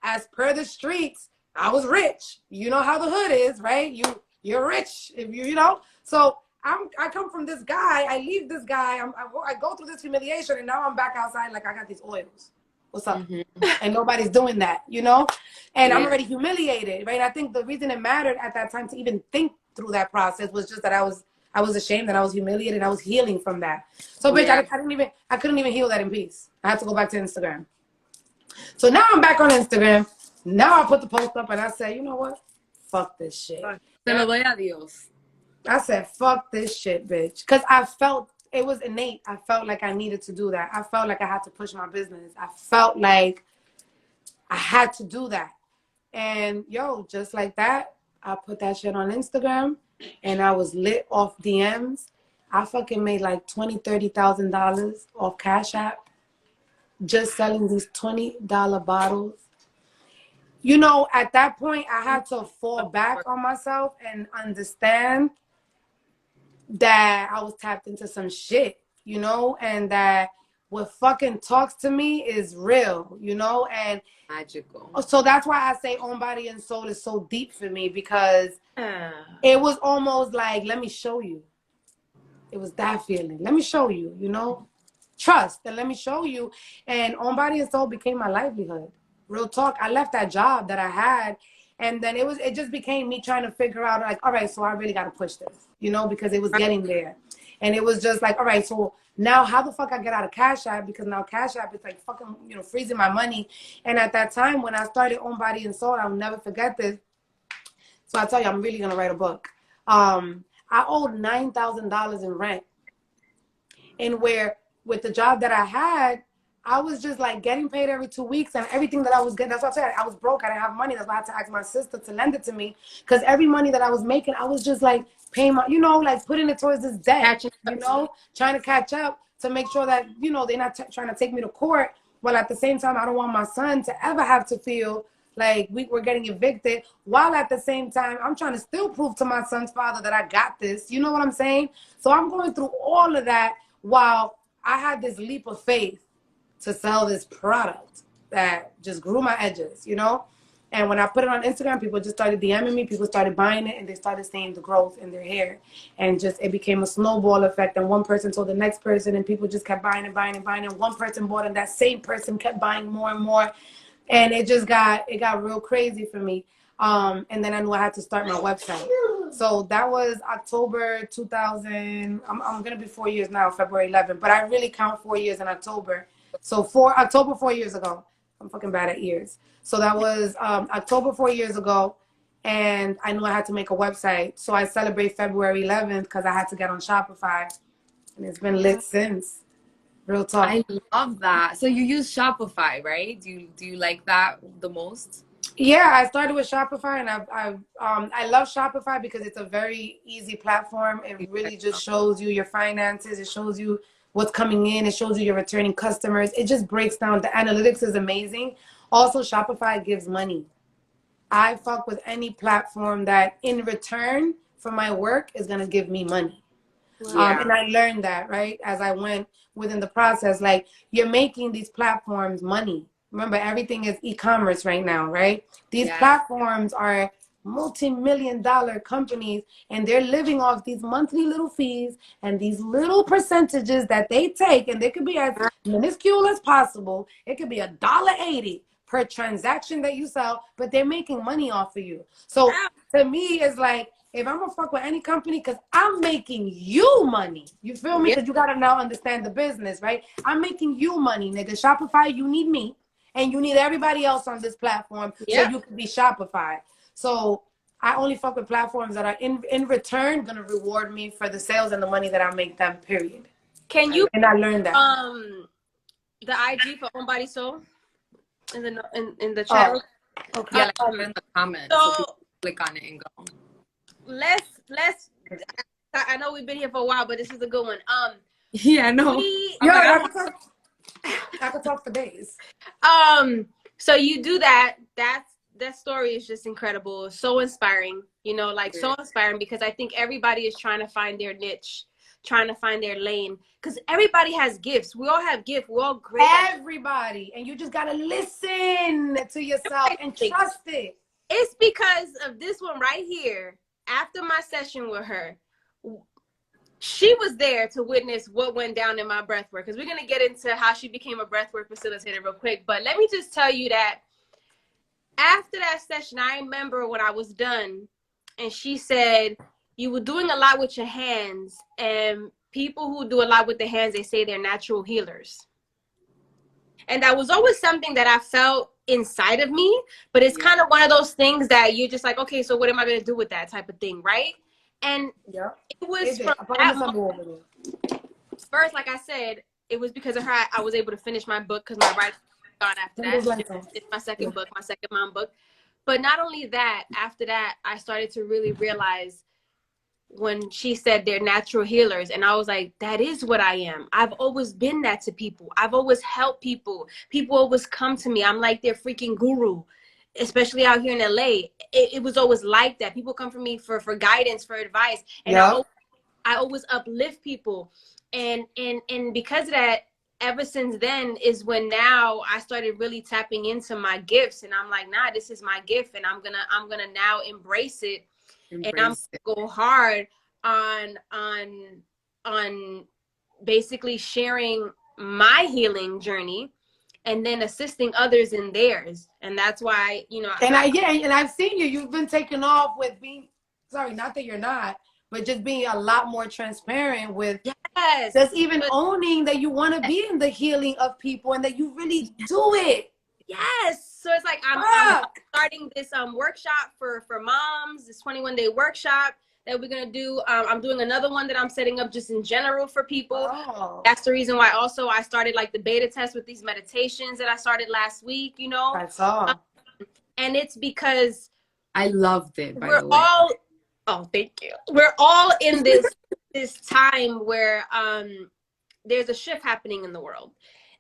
as per the streets, I was rich. You know how the hood is, right? You're rich if So I come from this guy. I leave this guy. I go through this humiliation, and now I'm back outside like I got these oils. What's up? And nobody's doing that, And I'm already humiliated, right? I think the reason it mattered at that time to even think through that process was just that I was ashamed that I was humiliated. I was healing from that. So, bitch, I couldn't even heal that in peace. I had to go back to Instagram. So now I'm back on Instagram. Now I put the post up and I say, you know what? Fuck this shit. Te lo doy a Dios. I said, fuck this shit, bitch. Because I felt, it was innate. I felt like I needed to do that. I felt like I had to push my business. I felt like I had to do that. And just like that, I put that shit on Instagram and I was lit off DMs. I fucking made like $20,000, $30,000 off Cash App just selling these $20 bottles. At that point, I had to fall back on myself and understand that I was tapped into some shit, and that what fucking talks to me is real, and magical. So that's why I say Own Body and Soul is so deep for me because it was almost like, let me show you. It was that feeling. Let me show you, Trust and let me show you. And Own Body and Soul became my livelihood. Real talk. I left that job that I had. And then it just became me trying to figure out, like, all right, so I really got to push this, because it was getting there. And it was just like, all right, so now how the fuck I get out of Cash App? Because now Cash App is like fucking, you know, freezing my money. And at that time when I started Own Body and Soul, I'll never forget this. So I tell you, I'm really gonna write a book. I owed $9,000 in rent. And where with the job that I had, I was just like getting paid every 2 weeks, and everything that I was getting, that's what I said, I was broke. I didn't have money. That's why I had to ask my sister to lend it to me, because every money that I was making, I was just like paying my, you know, like putting it towards this debt, you know, trying to catch up to make sure that, you know, they're not trying to take me to court. While at the same time, I don't want my son to ever have to feel like we're getting evicted, while at the same time, I'm trying to still prove to my son's father that I got this. You know what I'm saying? So I'm going through all of that while I had this leap of faith to sell this product that just grew my edges, you know? And when I put it on Instagram, people just started DMing me, people started buying it, and they started seeing the growth in their hair. And just, it became a snowball effect, and one person told the next person, and people just kept buying and buying and buying, and one person bought, and that same person kept buying more and more. And it just got real crazy for me. And then I knew I had to start my website. So that was October 2000. I'm going to be 4 years now, February 11th. But I really count 4 years in October. So October 4 years ago. I'm fucking bad at years. So that was October 4 years ago. And I knew I had to make a website. So I celebrate February 11th because I had to get on Shopify. And it's been lit since. Real talk. I love that. So you use Shopify, right? Do you like that the most? Yeah, I started with Shopify, and I love Shopify because it's a very easy platform. It really just shows you your finances. It shows you what's coming in. It shows you your returning customers. It just breaks down. The analytics is amazing. Also, Shopify gives money. I fuck with any platform that in return for my work is going to give me money. Yeah. And I learned that, right, as I went within the process. Like, you're making these platforms money. Remember, everything is e-commerce right now, right? These platforms are multi-million-dollar companies, and they're living off these monthly little fees and these little percentages that they take, and they could be as minuscule as possible. It could be $1.80 per transaction that you sell, but they're making money off of you. So to me, it's like, if I'm gonna fuck with any company, because I'm making you money. You feel me? Because you gotta now understand the business, right? I'm making you money, nigga. Shopify, you need me. And you need everybody else on this platform so you can be Shopify. So I only fuck with platforms that are in return gonna reward me for the sales and the money that I make them, period. Can you and I learned that. The IG for Own Body Soul in the chat room? Okay. Yeah, like in the comments. So click on it and go. Let's I know we've been here for a while, but this is a good one. Yeah, no. I could talk for days. So you do that. That story is just incredible. So inspiring, you know, like so inspiring, because I think everybody is trying to find their niche, trying to find their lane, because everybody has gifts. We all have gifts. We're all great. Everybody. And you just got to listen to yourself and trust it. It's because of this one right here. After my session with her, she was there to witness what went down in my breathwork, because we're going to get into how she became a breathwork facilitator real quick. But let me just tell you that after that session, I remember when I was done, and she said, you were doing a lot with your hands, and people who do a lot with their hands, they say they're natural healers. And that was always something that I felt inside of me, but it's kind of one of those things that you're just like, okay, so what am I going to do with that type of thing, right? And it was from that moment. First, like I said, it was because of her I was able to finish my book, because my writing gone after that. It's my second book, my second mom book. But not only that, after that, I started to really realize when she said they're natural healers, and I was like, that is what I am. I've always been that to people. I've always helped people. People always come to me. I'm like their freaking guru, especially out here in LA. It was always like that. People come for me for guidance, for advice, and I always uplift people. And because of that, ever since then is when now I started really tapping into my gifts, and I'm like, nah, this is my gift, and I'm gonna now embrace it. And I'm gonna go hard on basically sharing my healing journey, and then assisting others in theirs. And that's why, you know. And I've seen you. You've been taking off with being, sorry, not that you're not, but just being a lot more transparent with Yes. just even owning that you want to be in the healing of people and that you really do it. Yes. So it's like I'm starting this workshop for moms, this 21-day workshop that we're gonna do. I'm doing another one that I'm setting up just in general for people. Oh. That's the reason why also I started like the beta test with these meditations that I started last week, you know. That's all. And it's because I loved it, by we're the way. all thank you. We're all in this time where there's a shift happening in the world.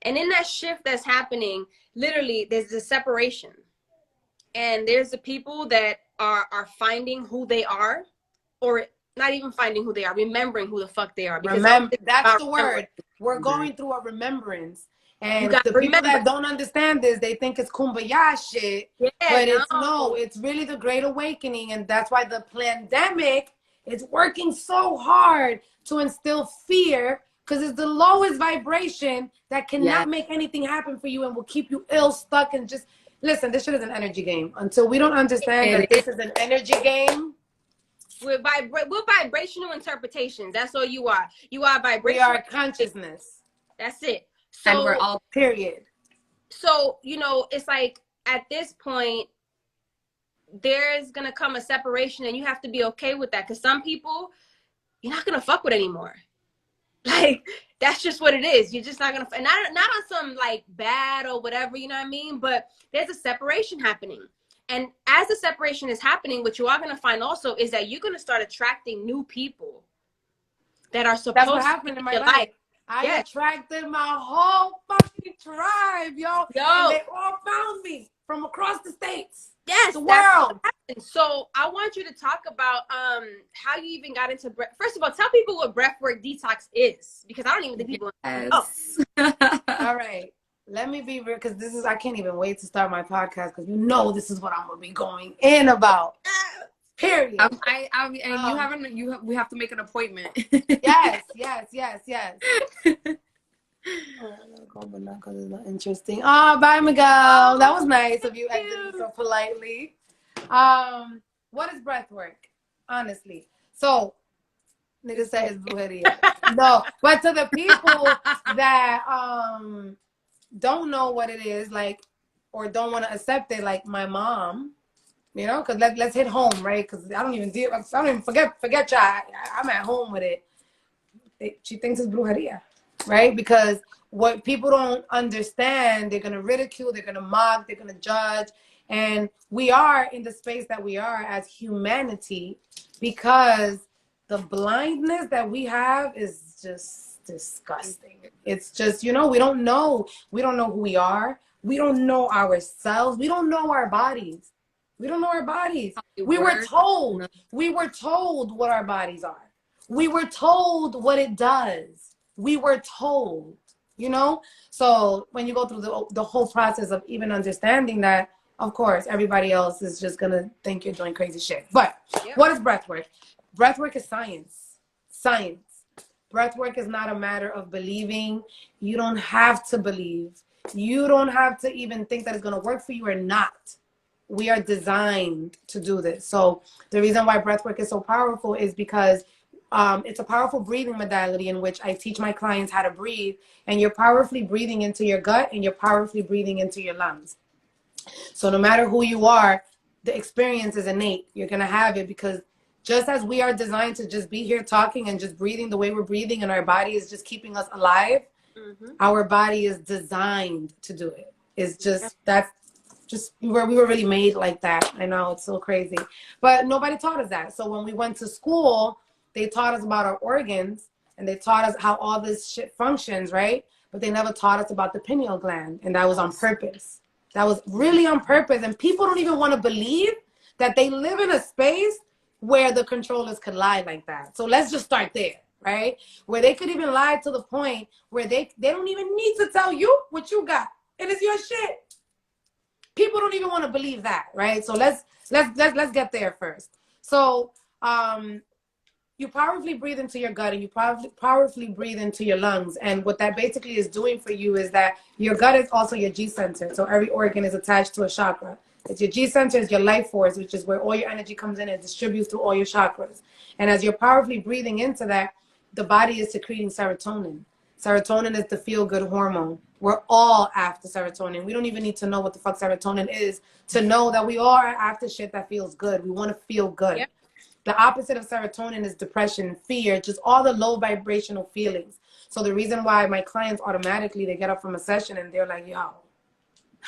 And in that shift that's happening, literally there's a separation. And there's the people that are finding who they are, or not even finding who they are, remembering who the fuck they are. Because that's the word. We're going through a remembrance. And the people that don't understand this, they think it's kumbaya shit. Yeah, but it's really the Great Awakening. And that's why the pandemic is working so hard to instill fear, because it's the lowest vibration that cannot make anything happen for you and will keep you ill, stuck, and just listen, this shit is an energy game. Until we don't understand that this is an energy game. We're vibrational interpretations. That's all you are. You are vibration. We are consciousness. That's it. So, and we're all period. So, you know, it's like at this point, there's going to come a separation and you have to be okay with that. Because some people, you're not going to fuck with anymore. Like, that's just what it is. You're just not going to, and not on some like bad or whatever, you know what I mean? But there's a separation happening. And as the separation is happening, what you are going to find also is that you're going to start attracting new people that are supposed That's what happened in my life. I attracted my whole fucking tribe, yo. And they all found me from across the states. Yes, the world. So I want you to talk about how you even got into breath. First of all, tell people what breathwork detox is, because I don't even think people know. All right. Let me be real, because I can't even wait to start my podcast, because you know this is what I'm going to be going in about. Period. We have to make an appointment. Yes. Interesting. Oh, bye, Miguel. That was nice of you exiting so politely. What is breath work? Honestly. So, nigga said it's brujeria. No, but to the people that don't know what it is, like, or don't want to accept it, like my mom, you know, because let's hit home, right? Because I don't even forget y'all. I'm at home with it. She thinks it's brujeria, right? Because what people don't understand, they're going to ridicule, they're going to mock, they're going to judge. And we are in the space that we are as humanity because the blindness that we have is just disgusting. It's just, you know, we don't know who we are. We don't know ourselves. We don't know our bodies. We don't know our bodies. We were told what our bodies are. We were told what it does. We were told, you know? So when you go through the whole process of even understanding that, of course, everybody else is just going to think you're doing crazy shit. But what is breathwork? Breathwork is science. Science. Breathwork is not a matter of believing. You don't have to believe. You don't have to even think that it's going to work for you or not. We are designed to do this. So the reason why breathwork is so powerful is because it's a powerful breathing modality in which I teach my clients how to breathe. And you're powerfully breathing into your gut and you're powerfully breathing into your lungs. So no matter who you are, the experience is innate. You're going to have it because just as we are designed to just be here talking and just breathing the way we're breathing and our body is just keeping us alive, our body is designed to do it. It's just, that's just where we were really made like that. I know, it's so crazy. But nobody taught us that. So when we went to school, they taught us about our organs and they taught us how all this shit functions, right? But they never taught us about the pineal gland. And that was on purpose. That was really on purpose. And people don't even want to believe that they live in a space where the controllers could lie like that. So let's just start there, right? Where they could even lie to the point where they don't even need to tell you what you got. And it's your shit. People don't even want to believe that, right? So let's get there first. So you powerfully breathe into your gut and you powerfully breathe into your lungs. And what that basically is doing for you is that your gut is also your G center. So every organ is attached to a chakra. It's your G center, is your life force, which is where all your energy comes in and distributes through all your chakras. And as you're powerfully breathing into that, the body is secreting serotonin. Serotonin is the feel-good hormone. We're all after serotonin. We don't even need to know what the fuck serotonin is to know that we all are after shit that feels good. We want to feel good. Yep. The opposite of serotonin is depression, fear, just all the low vibrational feelings. So the reason why my clients automatically, they get up from a session and they're like, yo,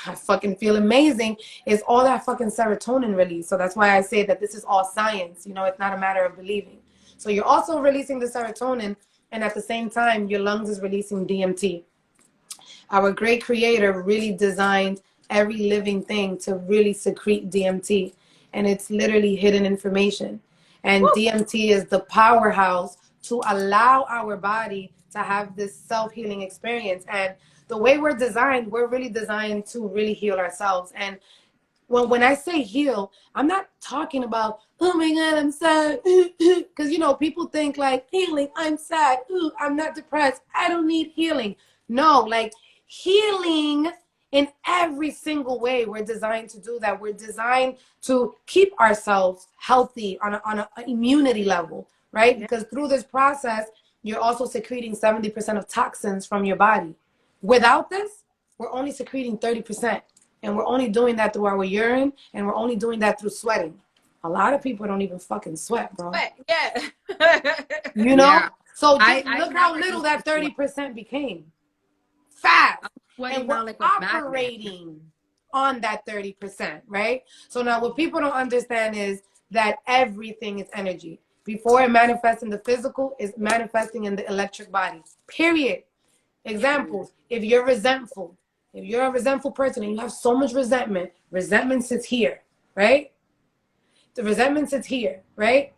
I fucking feel amazing, is all that fucking serotonin release. So that's why I say that this is all science. You know, it's not a matter of believing. So you're also releasing the serotonin, and at the same time, your lungs is releasing DMT. Our great creator really designed every living thing to really secrete DMT, and it's literally hidden information. And DMT is the powerhouse to allow our body to have this self-healing experience. And the way we're designed, we're really designed to really heal ourselves. And when I say heal, I'm not talking about, oh my God, I'm sad. Because, you know, people think like healing, I'm sad. Ooh, I'm not depressed. I don't need healing. No, like healing in every single way. We're designed to do that. We're designed to keep ourselves healthy on an immunity level, right? Yeah. Because through this process, you're also secreting 70% of toxins from your body. Without this, we're only secreting 30%. And we're only doing that through our urine, and we're only doing that through sweating. A lot of people don't even fucking sweat, bro. Yeah. You know? Yeah. So just look how little that 30% became. Fast. And we're like operating on that 30%, right? So now what people don't understand is that everything is energy. Before it manifests in the physical, it's manifesting in the electric body. Period. Examples, if you're resentful, if you're a resentful person and you have so much resentment, resentment sits here, right? The resentment sits here, right?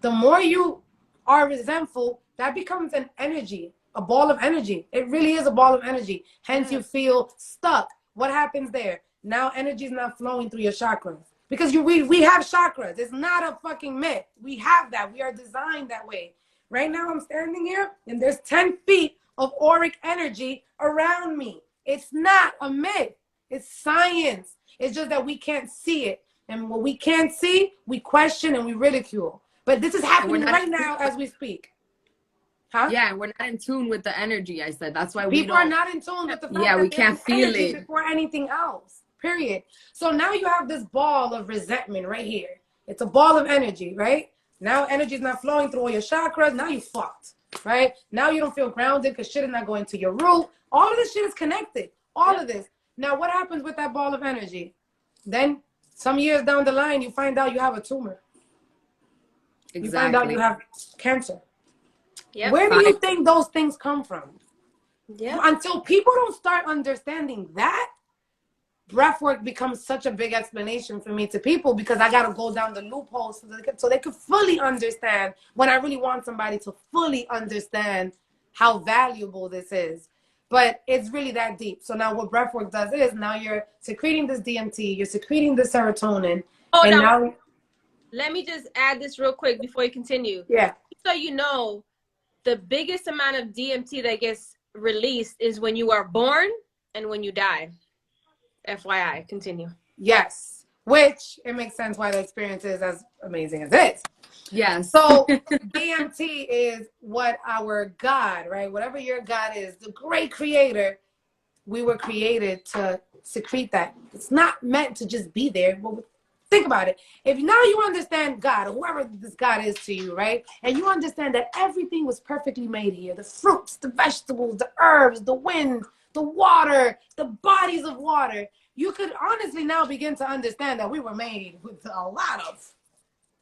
The more you are resentful, that becomes an energy, a ball of energy. It really is a ball of energy. Hence, you feel stuck. What happens there? Now energy is not flowing through your chakras. Because we have chakras. It's not a fucking myth. We have that. We are designed that way. Right now, I'm standing here, and there's 10 feet of auric energy around me. It's not a myth. It's science. It's just that we can't see it. And what we can't see, we question and we ridicule. But this is happening right now as we speak. Huh? Yeah, we're not in tune with the energy, I said. That's why people are not in tune with the fact that we can't feel it before anything else. Period. So now you have this ball of resentment right here. It's a ball of energy, right? Now energy is not flowing through all your chakras. Now you fucked, right? Now you don't feel grounded because shit is not going to your root. All of this shit is connected. All of this. Now what happens with that ball of energy? Then some years down the line, you find out you have a tumor. Exactly. You find out you have cancer. Yep. Where do you think those things come from? Yep. Until people don't start understanding that, breathwork becomes such a big explanation for me to people, because I got to go down the loopholes so they could fully understand when I really want somebody to fully understand how valuable this is. But it's really that deep. So now what breathwork does is now you're secreting this DMT, you're secreting the serotonin. Oh, now let me just add this real quick before you continue. Yeah. So you know, the biggest amount of DMT that gets released is when you are born and when you die. FYI, continue. Yes, which it makes sense why the experience is as amazing as it is. Yes. So DMT is what our God, right? Whatever your God is, the great creator, we were created to secrete that. It's not meant to just be there. But think about it. If now you understand God, or whoever this God is to you, right? And you understand that everything was perfectly made here. The fruits, the vegetables, the herbs, the wind, the water, the bodies of water. You could honestly now begin to understand that we were made with a lot of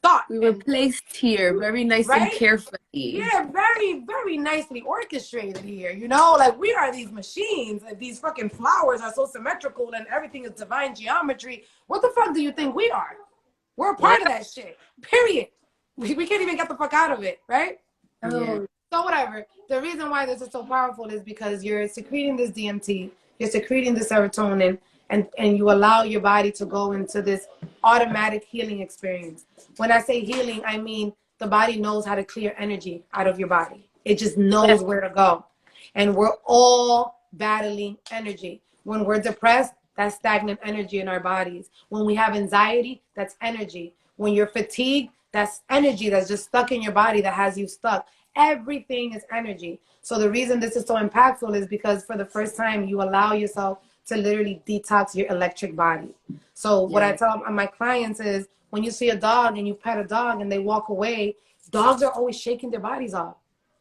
thought. We were placed here very nice, right? And carefully. Yeah, very, very nicely orchestrated here. You know, like we are these machines. Like these fucking flowers are so symmetrical and everything is divine geometry. What the fuck do you think we are? We're a part of that shit. Period. We can't even get the fuck out of it, right? Yeah. So whatever. The reason why this is so powerful is because you're secreting this DMT, you're secreting the serotonin, and you allow your body to go into this automatic healing experience. When I say healing, I mean the body knows how to clear energy out of your body. It just knows where to go. And we're all battling energy. When we're depressed, That's stagnant energy in our bodies. When we have anxiety, that's energy. When you're fatigued, that's energy that's just stuck in your body that has you stuck. Everything is energy. So the reason this is so impactful is because for the first time, you allow yourself to literally detox your electric body. So what I tell my clients is when you see a dog and you pet a dog and they walk away, dogs are always shaking their bodies off.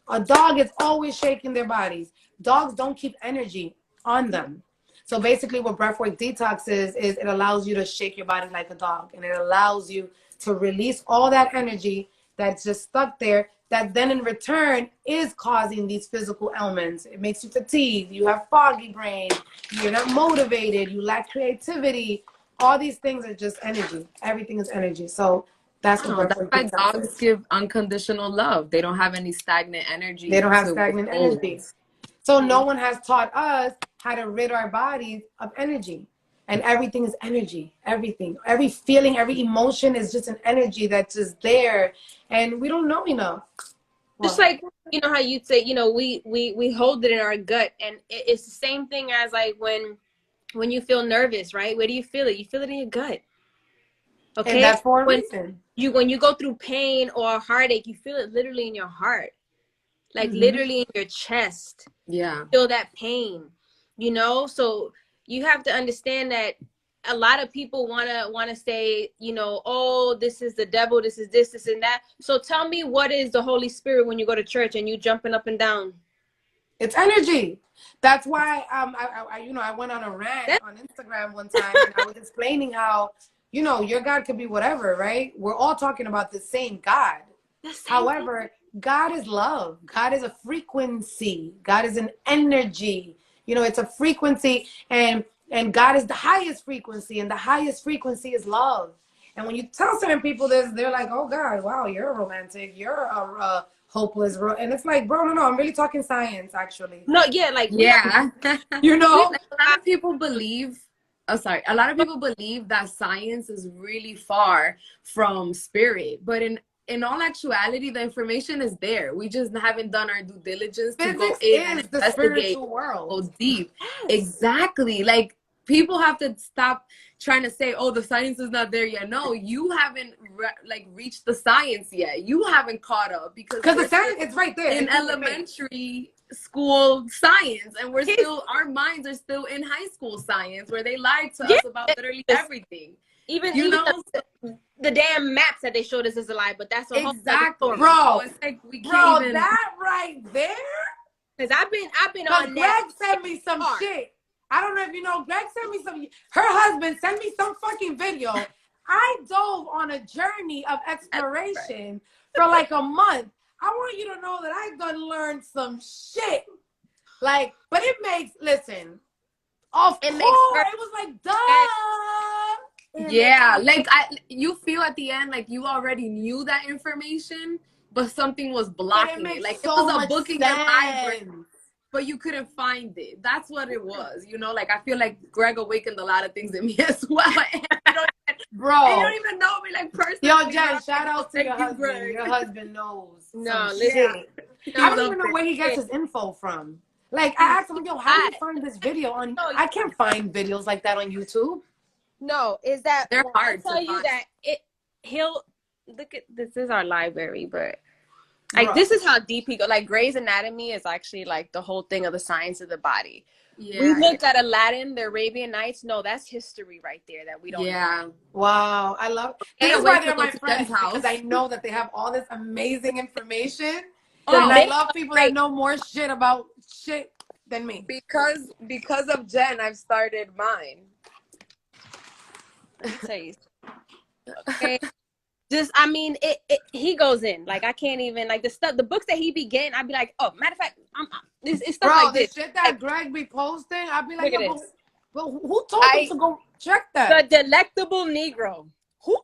A dog is always shaking their bodies. Dogs don't keep energy on them. So basically what breathwork detox is it allows you to shake your body like a dog, and it allows you to release all that energy that's just stuck there, that then in return is causing these physical ailments. It makes you fatigued, you have foggy brain, you're not motivated, you lack creativity. All these things are just energy. Everything is energy. So that's what That's breathwork why detox dogs is. give unconditional love. They don't have any stagnant energy They don't have to stagnant withhold. energy. So no one has taught us how to rid our bodies of energy. And everything is energy. Everything. Every feeling, every emotion is just an energy that's just there. And we don't know enough. Just like, you know how you'd say, you know, we hold it in our gut, and it's the same thing as like when you feel nervous, right? Where do you feel it? You feel it in your gut. Okay. And that's for a reason. When you go through pain or a heartache, you feel it literally in your heart, like literally in your chest. Yeah. Feel that pain, you know? So you have to understand that a lot of people wanna say, you know, oh, this is the devil, this is this and that. So tell me, what is the Holy Spirit when you go to church and you jumping up and down? It's energy. That's why I went on a rant on Instagram one time and I was explaining how, you know, your God could be whatever, right? We're all talking about the same God. However, God is love. God is a frequency. God is an energy. You know, it's a frequency, and God is the highest frequency, and the highest frequency is love. And when you tell certain people this, they're like, "Oh God, wow, you're a romantic. You're a hopeless." And it's like, bro, no, I'm really talking science, actually. No, yeah, like Yeah. You know, Like, a lot of people believe, a lot of people believe that science is really far from spirit, but in all actuality, the information is there. We just haven't done our due diligence to go physics in and is the investigate, spiritual world. go deep. Exactly. Like, people have to stop trying to say, oh, the science is not there yet. No, you haven't reached the science yet. You haven't caught up because the science is right there in elementary school science, and our minds are still in high school science, where they lied to us about literally everything. Even the damn maps that they showed us is a lie, but that's a whole other story. Bro, so it's like we can't even... that right there. Because I've been on Greg that. sent me some shit. I don't know if you know, Greg sent me some, her husband sent me some fucking video. I dove on a journey of exploration for like a month. I want you to know that I done learned some shit. Like, but it makes, listen, of course, it was like, duh. Yeah, like you feel at the end like you already knew that information, but something was blocking it. Like, so it was a book in your library, sense. but you couldn't find it. That's what it was, you know? Like, I feel like Greg awakened a lot of things in me as well. Bro, you don't even know me, like, personally. Yo, Jen, shout out to your husband. Greg. Your husband knows. No, listen. I don't even know there. where he gets his info from. Like, I asked him, yo, how do you find this video on? I can't find videos like that on YouTube. No, is that they're hard I tell to you find. that he'll look at this is our library, but like this is how deep he go. Like, Grey's Anatomy is actually like the whole thing of the science of the body. Yeah. We looked at Aladdin, the Arabian Nights. No, that's history right there that we don't know. Wow, I love this is why they're my friends, because I know that they have all this amazing information. And I love people that know more shit about shit than me. Because of Jen, I've started mine. Let me tell you. Okay. Just, I mean, he goes in. Like, I can't even, like, the books that he be getting, I'd be like, oh, matter of fact, it's stuff like this. Bro, the shit that Greg be posting, I'd be like, look at yo, this. but who told you to go check that? The Delectable Negro. Who?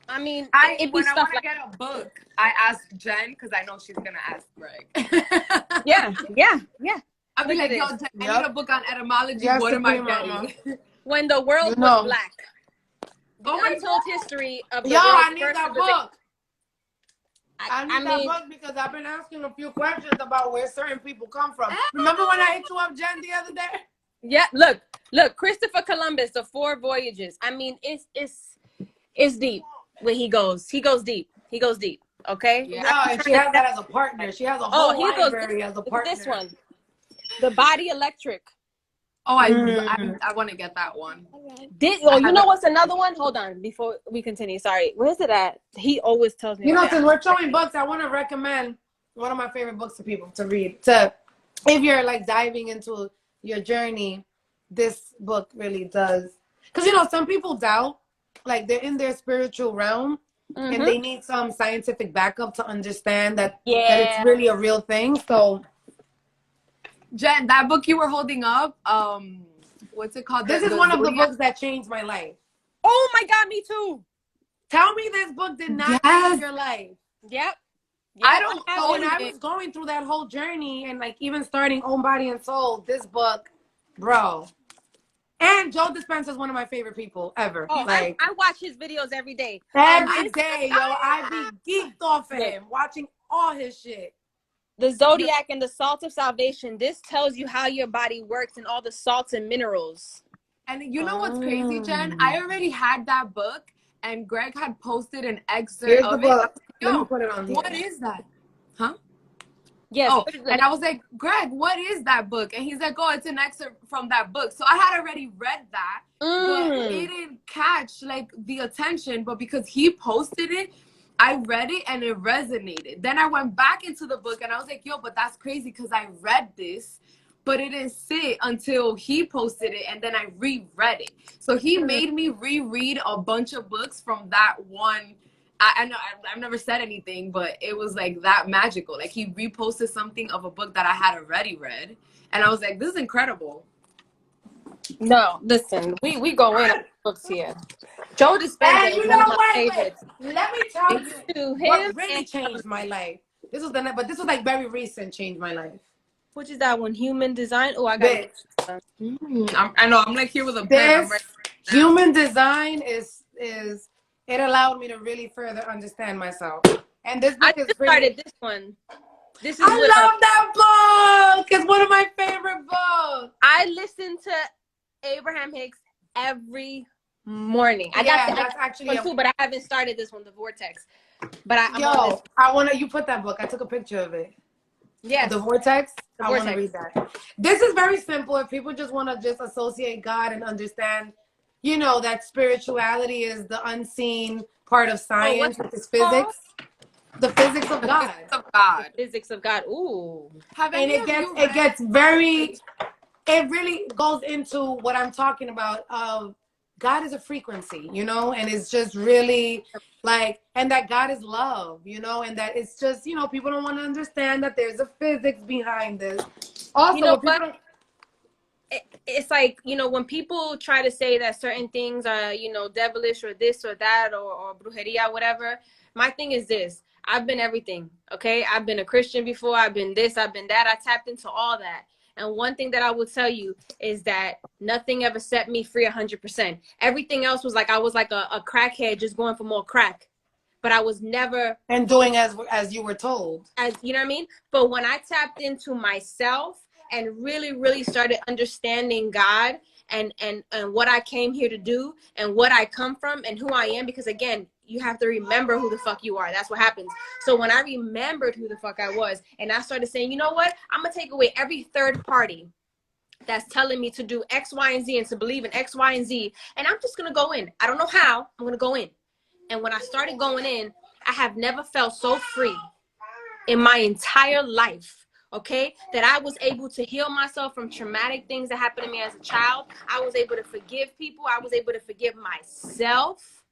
I mean, when I want to get a book, I ask Jen, because I know she's going to ask Greg. Yeah. I'll be like, yo, Jen, I need a book on etymology. What am I getting? When the World Was Black. The Untold History of the World's I need First that book. I need that book because I've been asking a few questions about where certain people come from. Remember when I hit you up, Jen, the other day? Yeah, look, Look, Christopher Columbus, the 4 voyages. I mean, it's deep when he goes. He goes deep. He goes deep. Okay. Yeah. No, and she has that as a partner. She has a Oh, whole here goes library as a look at partner. this one. The Body Electric. Oh, I want to get that one. You know what's another one? Hold on, before we continue. Sorry, where's it at? He always tells me. You know, about since that. we're showing books, I want to recommend one of my favorite books to people to read. If you're like diving into your journey, this book really does. Because, you know, some people doubt, like they're in their spiritual realm and they need some scientific backup to understand that it's really a real thing. So, Jen, that book you were holding up, what's it called? this is one of the books that changed my life. Oh my God, me too. Tell me this book did not change your life. Yep. I don't So when own I it. was going through that whole journey and like even starting Own Body and Soul, this book, bro. And Joe Dispenza is one of my favorite people ever. Oh, like I watch his videos every day. every day, yo, I be geeked off of him, watching all his shit. The Zodiac and the Salt of Salvation. This tells you how your body works and all the salts and minerals. And you know what's crazy, Jen? I already had that book, and Greg had posted an excerpt Here's of the book. it. Yo, Let me put it on here. what is that? Huh? Yes. Oh, and I was like, Greg, what is that book? And he's like, oh, it's an excerpt from that book. So I had already read that, but it didn't catch like the attention. But because he posted it, I read it and it resonated. Then I went back into the book and I was like, yo, but that's crazy because I read this, but it didn't sit until he posted it and then I reread it. So he made me reread a bunch of books from that one. I know I've never said anything, but it was like that magical. Like he reposted something of a book that I had already read. And I was like, this is incredible. No, listen, we go in on books here. Joe Dispenza And is you one know of my what? favorites. Let me tell you To him, what really changed my life. This was like very recent, changed my life. which is that one? Human Design. Oh, I got it. I know. I'm like here with a pen. This human design is it allowed me to really further understand myself. And this I book is just really, started this one. This is I love that book. It's one of my favorite books. I listen to Abraham Hicks every morning. I got that's actually one too, but I haven't started this one, The Vortex. But I'm on this. I want to. You put that book. I took a picture of it. Yes. The Vortex. The I want to read that. This is very simple. If people just want to just associate God and understand, you know, that spirituality is the unseen part of science, which is physics. The physics of God. Physics of God. Ooh. And it gets very. It really goes into what I'm talking about. God is a frequency, you know, and it's just really like, and that God is love, you know, and that it's just, you know, people don't want to understand that there's a physics behind this. Also, You know what? It's like, you know, when people try to say that certain things are, you know, devilish or this or that or brujeria, whatever, my thing is this. I've been everything, okay? I've been a Christian before. I've been this. I've been that. I tapped into all that. And one thing that I will tell you is that nothing ever set me free 100%. Everything else was like I was like a crackhead just going for more crack. But I was never... And doing as you were told. As you know what I mean? But when I tapped into myself and really, really started understanding God and what I came here to do and what I come from and who I am, because again, you have to remember who the fuck you are. That's what happens. So when I remembered who the fuck I was and I started saying, you know what? I'm going to take away every third party that's telling me to do X, Y, and Z and to believe in X, Y, and Z. And I'm just going to go in. I don't know how. I'm going to go in. And when I started going in, I have never felt so free in my entire life. Okay, that I was able to heal myself from traumatic things that happened to me as a child. I was able to forgive people. I was able to forgive myself.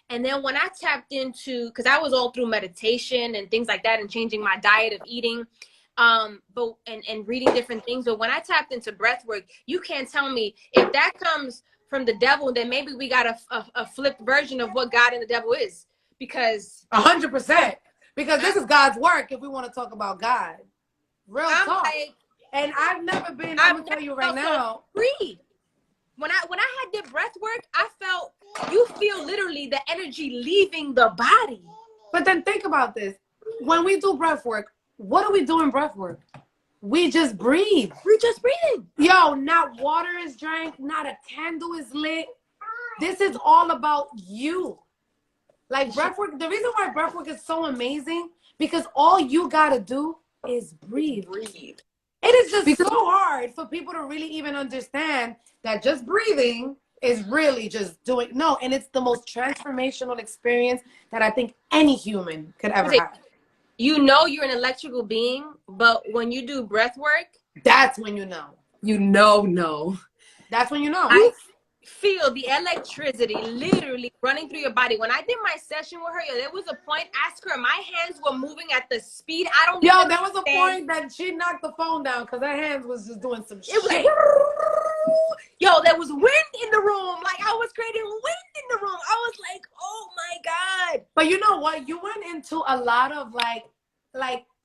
And then when I tapped into, because I was all through meditation and things like that and changing my diet of eating, but reading different things. But when I tapped into breath work, you can't tell me if that comes from the devil, then maybe we got a flipped version of what God and the devil is. Because 100%. Because this is God's work if we want to talk about God. Real talk. Like, and I've never been, I'm going to tell you right now. Free. When I had the breath work, I felt, you feel literally the energy leaving the body. But then think about this. When we do breath work, what do we do in breath work? We just breathe. We're just breathing. Yo, not water is drank, not a candle is lit. This is all about you. Like breathwork, the reason why breathwork is so amazing, because all you gotta do is breathe. Breathe. It is just so hard for people to really even understand that just breathing is really just doing, no, and it's the most transformational experience that I think any human could ever have. You know you're an electrical being, but when you do breath work, that's when you know. You know. That's when you know. I feel the electricity literally running through your body. When I did my session with her, there was a point, ask her, my hands were moving at the speed. I don't Yo, there was a point that she knocked the phone down because her hands was just doing some shit. It was like, yo, there was wind in the room. Like, I was creating wind in the room. I was like, oh my God. But you know what? You went into a lot of like,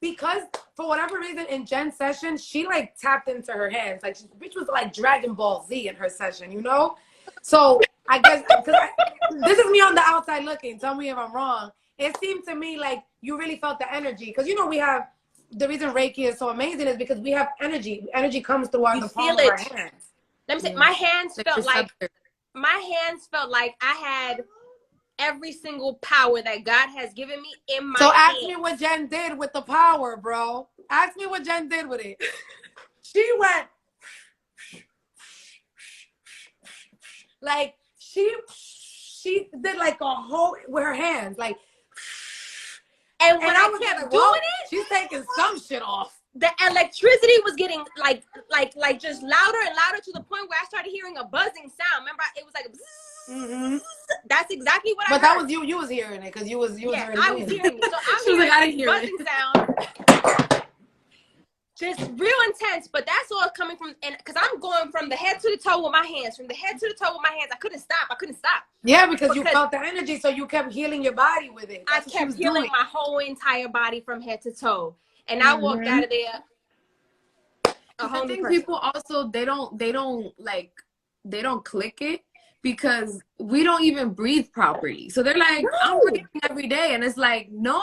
because for whatever reason in Jen's session, she like tapped into her hands. Like, bitch was like Dragon Ball Z in her session, you know? So I guess, this is me on the outside looking. Tell me if I'm wrong. It seemed to me like you really felt the energy. Because, you know, we have, the reason Reiki is so amazing is because we have energy. Energy comes through the palm of our hands. Let me say, my hands felt like I had every single power that God has given me in my hands. Ask me what Jenn did with the power, bro. Ask me what Jenn did with it. She went like she did like a whole with her hands, like. And when I kept doing it, she's taking some shit off. The electricity was getting like just louder and louder to the point where I started hearing a buzzing sound. Remember, it was like, mm-hmm. That's exactly what I heard. But that was you. You was hearing it because you was yeah, hearing I was hearing it. So I'm hearing like, I didn't hear buzzing sound. Just real intense, but that's all coming from, and because I'm going from the head to the toe with my hands, from the head to the toe with my hands. I couldn't stop. Yeah, because you felt the energy, so you kept healing your body with it. I kept healing my whole entire body from head to toe, and I walked out of there. I think people also they don't click it because we don't even breathe properly. So they're like, I'm breathing every day, and it's like, no,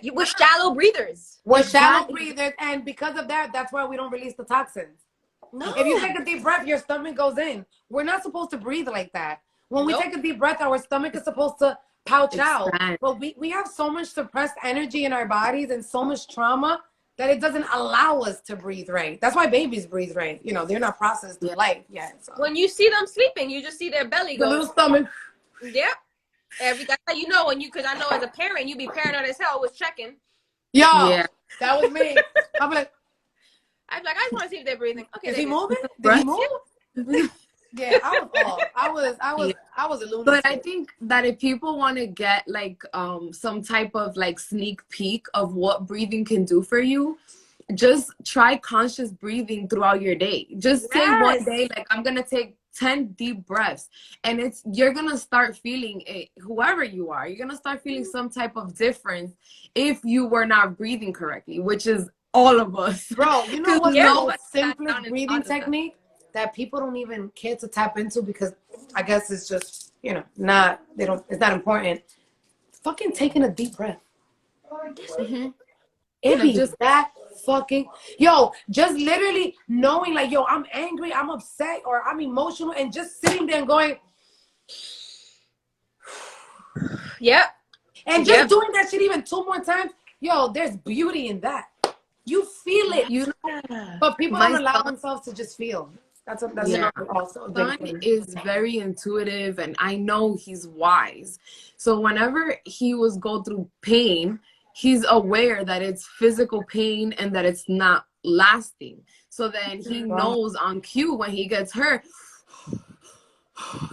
we're shallow breathers. We're shallow breathers, and because of that, that's why we don't release the toxins. No. If you take a deep breath, your stomach goes in. We're not supposed to breathe like that. When we take a deep breath, our stomach is supposed to pouch out. But we have so much suppressed energy in our bodies and so much trauma that it doesn't allow us to breathe right. That's why babies breathe right. You know, they're not processed through life yet. So. When you see them sleeping, you just see their belly go. The little stomach. Yep. That's how you know because I know as a parent, you be paranoid as hell with checking. Yo, that was me. I'd be like, I just want to see if they're breathing. Okay. Is he moving? Did he move? Yeah, I was off. I was a lunatic. But I think that if people want to get like some type of like sneak peek of what breathing can do for you, just try conscious breathing throughout your day. Just say one day, like, I'm gonna take 10 deep breaths, and you're gonna start feeling it. Whoever you are, you're gonna start feeling some type of difference if you were not breathing correctly, which is all of us. Bro, you know what's the most simplest breathing technique that people don't even care to tap into because I guess it's just, you know, it's not important. Fucking taking a deep breath. Mm-hmm. It be just that fucking, just literally knowing like, I'm angry, I'm upset, or I'm emotional, and just sitting there and going, yep. And just doing that shit even 2 more times, there's beauty in that. You feel it, but people don't allow themselves to just feel. That's also son is very intuitive, and I know he's wise. So whenever he was go through pain, he's aware that it's physical pain and that it's not lasting. So then he knows on cue when he gets hurt,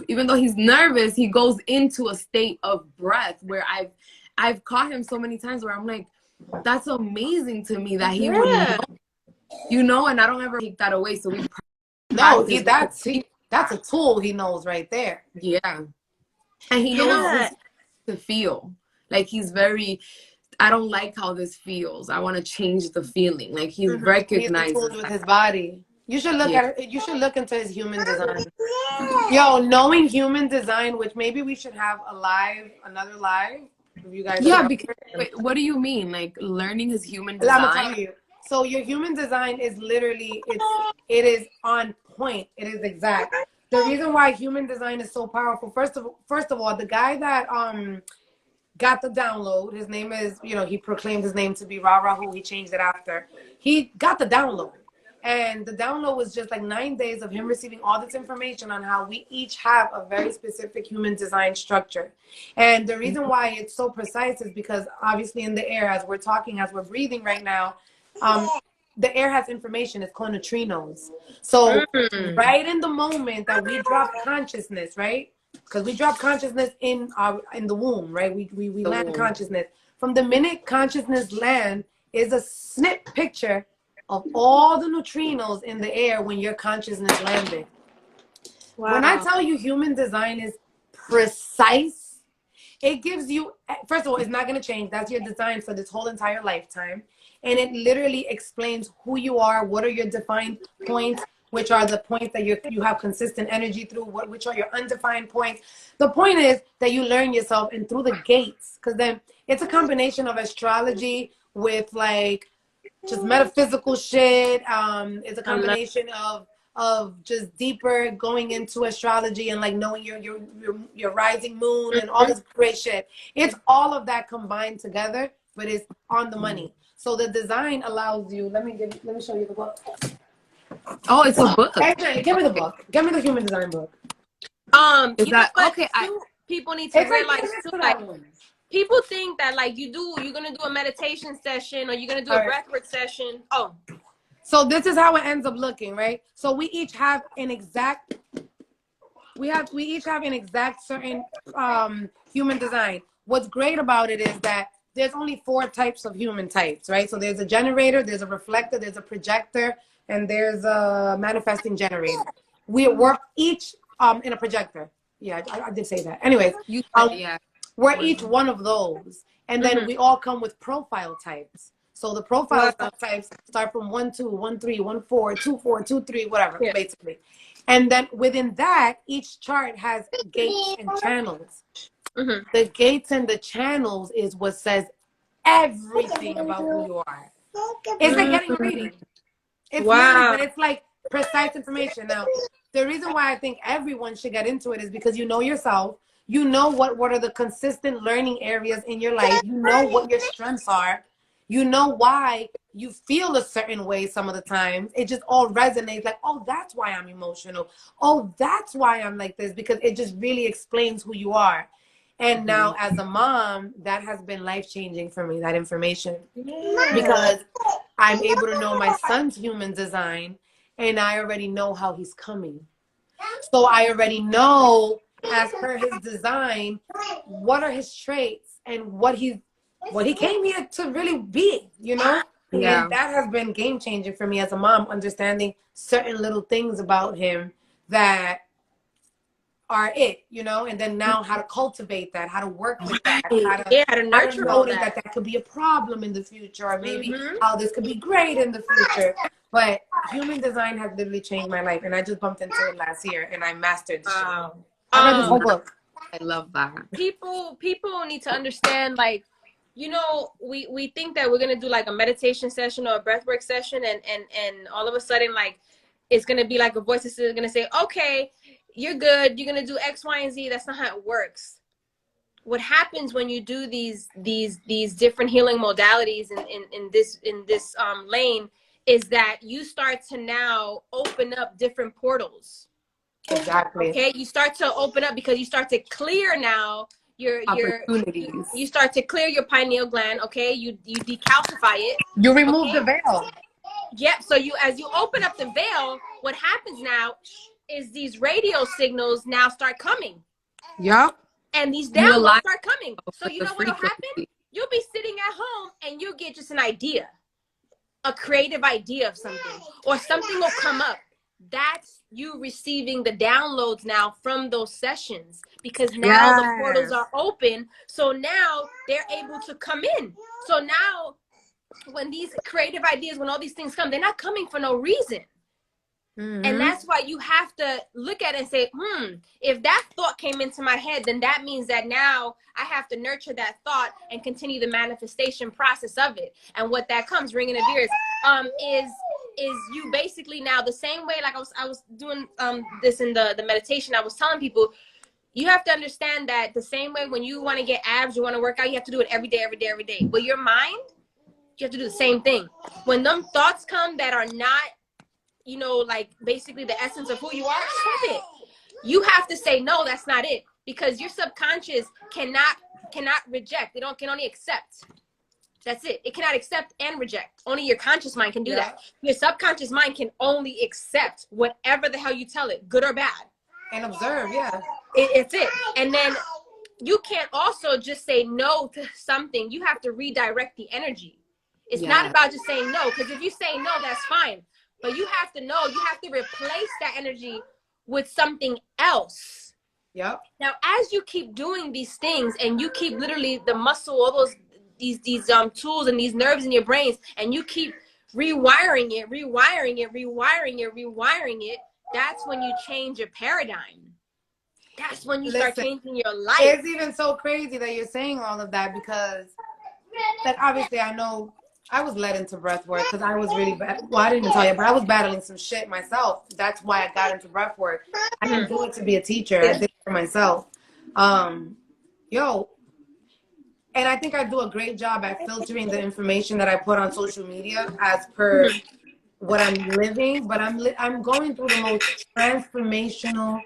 even though he's nervous, he goes into a state of breath where I've caught him so many times where I'm like, that's amazing to me that he would know, and I don't ever take that away. So we that's a tool he knows right there. Yeah. And he knows to feel. Like he's very, I don't like how this feels. I want to change the feeling. Like he recognizes with his body. You should look at it. You should look into his human design. Knowing human design, which maybe we should have another live. If you guys because wait, what do you mean? Like learning his human design? I'm gonna tell you. So your human design is literally, it is on point. It is exact. The reason why human design is so powerful, first of all, the guy that got the download, his name is, he proclaimed his name to be Ra Rahu. He changed it after. He got the download. And the download was just like 9 days of him receiving all this information on how we each have a very specific human design structure. And the reason why it's so precise is because obviously in the air, as we're talking, as we're breathing right now, the air has information. It's called neutrinos. So right in the moment that we drop consciousness, right? Because we drop consciousness in the womb, right? We land consciousness. From the minute consciousness land is a snip picture of all the neutrinos in the air when your consciousness landed. Wow. When I tell you human design is precise, it gives you, first of all, it's not going to change. That's your design for this whole entire lifetime. And it literally explains who you are, what are your defined points, which are the points that you have consistent energy through, which are your undefined points. The point is that you learn yourself and through the gates, because then it's a combination of astrology with like just metaphysical shit. It's a combination of just deeper going into astrology and like knowing your rising moon and all this great shit. It's all of that combined together, but it's on the money. So the design allows you. Let me show you the book. Oh, it's a book. Actually, give me the book. Give me the human design book. Is that okay? People need to realize too, like, people think that like you're gonna do a meditation session or you're gonna do a breathwork session. Oh, so this is how it ends up looking, right? So we each have an exact. We each have an exact certain human design. What's great about it is that there's only 4 types of human types, right? So there's a generator, there's a reflector, there's a projector, and there's a manifesting generator. We work each in a projector. Yeah, I did say that. Anyways, we're each one of those. And then we all come with profile types. So the profile types start from 1 2, 1 3, 1 4, 2 4, 2 3, whatever, basically. And then within that, each chart has gates and channels. The gates and the channels is what says everything about who you are. It's like getting a reading. It's but it's like precise information. Now, the reason why I think everyone should get into it is because you know yourself. You know what are the consistent learning areas in your life. You know what your strengths are. You know why you feel a certain way some of the times. It just all resonates like, oh, that's why I'm emotional. Oh, that's why I'm like this, because it just really explains who you are. And now as a mom, that has been life-changing for me, that information. Because I'm able to know my son's human design, and I already know how he's coming. So I already know, as per his design, what are his traits and what he came here to really be, you know? Yeah. And that has been game-changing for me as a mom, understanding certain little things about him that are it, you know, and then now how to cultivate that, how to work with that, how to nurture all that could be a problem in the future, or maybe how this could be great in the future. But human design has literally changed my life, and I just bumped into it last year, and I mastered the shit. I read this whole book. I love that. People need to understand, like, you know, we think that we're gonna do like a meditation session or a breathwork session, and all of a sudden, like, it's gonna be like a voice that's gonna say, okay, you're good, you're gonna do X, Y, and Z. That's not how it works. What happens when you do these different healing modalities in this lane is that you start to now open up different portals. Exactly. Okay, you start to open up because you start to clear now your opportunities. You start to clear your pineal gland. Okay, you decalcify it. You remove the veil. Yep. So as you open up the veil, what happens now is these radio signals now start coming. Yep. And these downloads start coming. So you know what will happen? You'll be sitting at home and you'll get just an idea, a creative idea of something, or something will come up. That's you receiving the downloads now from those sessions, because now the portals are open. So now they're able to come in. So now when these creative ideas, when all these things come, they're not coming for no reason. And that's why you have to look at it and say, if that thought came into my head, then that means that now I have to nurture that thought and continue the manifestation process of it. And what that comes ringing in ears is you basically now the same way, like I was doing this in the meditation, I was telling people, you have to understand that the same way when you want to get abs, you want to work out, you have to do it every day, every day, every day. But your mind, you have to do the same thing. When them thoughts come that are not, you know, like basically the essence of who you are, stop it. You have to say, no, that's not it. Because your subconscious cannot reject. It can only accept. That's it. It cannot accept and reject. Only your conscious mind can do that. Your subconscious mind can only accept whatever the hell you tell it, good or bad. And observe, It's it. And then you can't also just say no to something. You have to redirect the energy. It's not about just saying no. Because if you say no, that's fine. But you have to know, you have to replace that energy with something else. Yep. Now, as you keep doing these things and you keep literally the muscle, all these tools and these nerves in your brains, and you keep rewiring it, that's when you change your paradigm. That's when you start changing your life. It's even so crazy that you're saying all of that because, like, obviously I know I was led into breath work because I was really bad. Well, I didn't even tell you, but I was battling some shit myself. That's why I got into breath work. I didn't do it to be a teacher. I did it for myself. And I think I do a great job at filtering the information that I put on social media as per what I'm living. But I'm going through the most transformational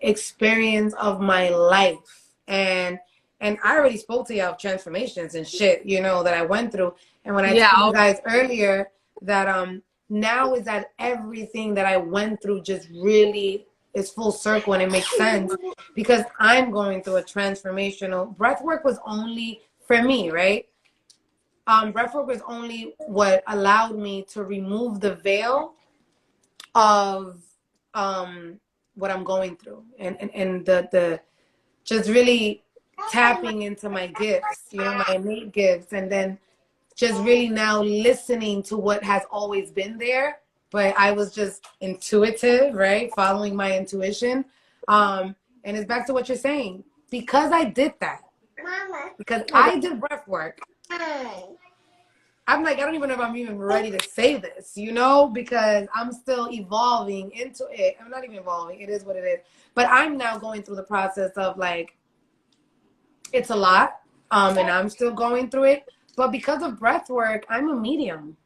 experience of my life. And I already spoke to you of transformations and shit, you know, that I went through. And when I told you guys earlier that now is that everything that I went through just really is full circle and it makes sense because I'm going through a transformational. Breathwork was only for me, right? Breathwork was only what allowed me to remove the veil of what I'm going through and the just really tapping into my gifts, you know, my innate gifts, and then just really now listening to what has always been there, but I was just intuitive, right? Following my intuition. And it's back to what you're saying. Because I did that, because I did breath work, I'm like, I don't even know if I'm even ready to say this, you know, because I'm still evolving into it. I'm not even evolving. It is what it is. But I'm now going through the process of like, it's a lot, and I'm still going through it. But because of breath work, I'm a medium.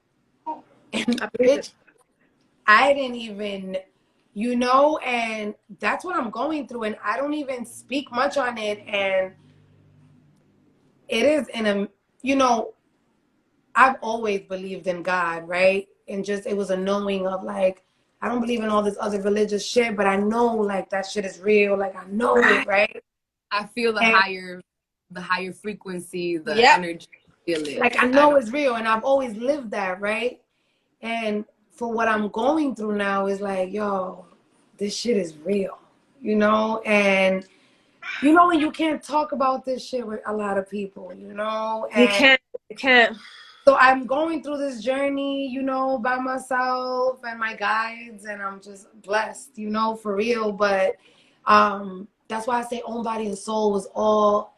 And bitch, I didn't even, you know, and that's what I'm going through. And I don't even speak much on it. And it is you know, I've always believed in God, right? And just, it was a knowing of like, I don't believe in all this other religious shit, but I know like that shit is real. Like I know it, right? I feel the higher frequency, the energy. Feel it. Like I know it's real, and I've always lived that, right? And for what I'm going through now is like, yo, this shit is real, you know? And you know, when you can't talk about this shit with a lot of people, you know? And you can't. So I'm going through this journey, you know, by myself and my guides, and I'm just blessed, you know, for real. But that's why I say own body and soul was all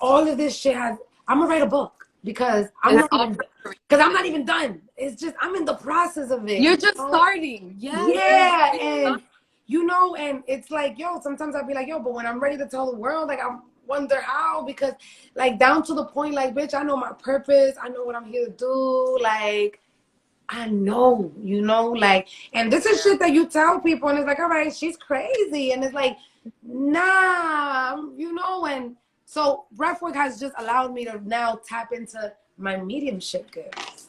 of this shit has. I'm gonna write a book because I'm not even done. It's just I'm in the process of it. You're just starting. Yeah, and you know, and it's like, yo, sometimes I'll be like, yo, but when I'm ready to tell the world, like I wonder how, because like down to the point, like, bitch, I know my purpose. I know what I'm here to do. Like, I know, you know, like, and this is shit that you tell people, and it's like, all right, she's crazy, and it's like, nah, you know, and so breathwork has just allowed me to now tap into my mediumship gifts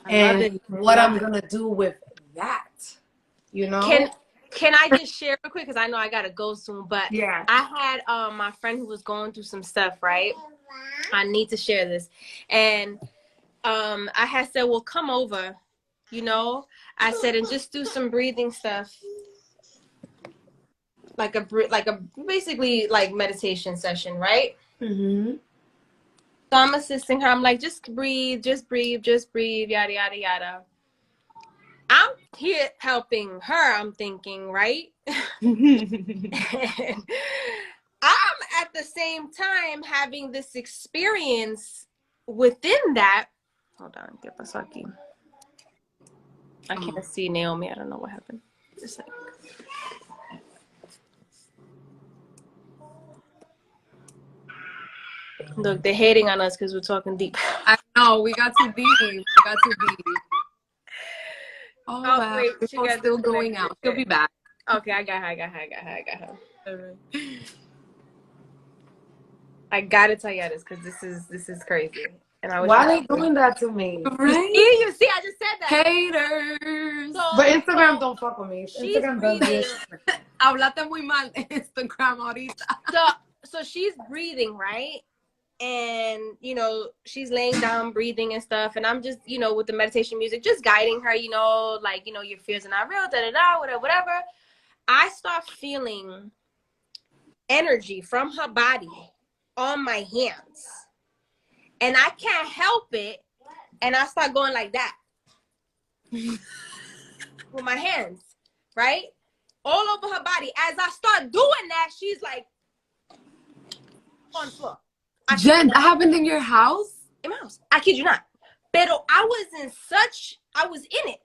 and what I'm gonna do with that, you know. Can I just share real quick, because I know I gotta go soon, but yeah, I had my friend who was going through some stuff, right? I need to share this, and I had said, well, come over, you know. I said, and just do some breathing stuff, like a basically like meditation session, right? mm-hmm. So I'm assisting her. I'm like, just breathe, yada yada yada. I'm here helping her, I'm thinking, right? And I'm at the same time having this experience within that. Hold on, get Pasaki. I can't see Naomi. I don't know what happened. Just like, look, they're hating on us because we're talking deep. I know, we got too deep. We got too deep. Oh, wow. Wait, she We're got still going out. She'll be back. Okay, I got her. I gotta tell you this because this is crazy. And I was Why are they doing that to me? Right? You see, I just said that. Haters. So, But Instagram don't fuck with me. she's Instagram does breathing. this. Hablaste muy mal de Instagram ahorita. So she's breathing, right? And, you know, she's laying down, breathing and stuff. And I'm just, you know, with the meditation music, just guiding her, you know, like, you know, your fears are not real, whatever. I start feeling energy from her body on my hands. And I can't help it. And I start going like that with my hands, right? All over her body. As I start doing that, she's like on the floor. Jen, that happened in your house? In my house. I kid you not. Pero I was in it.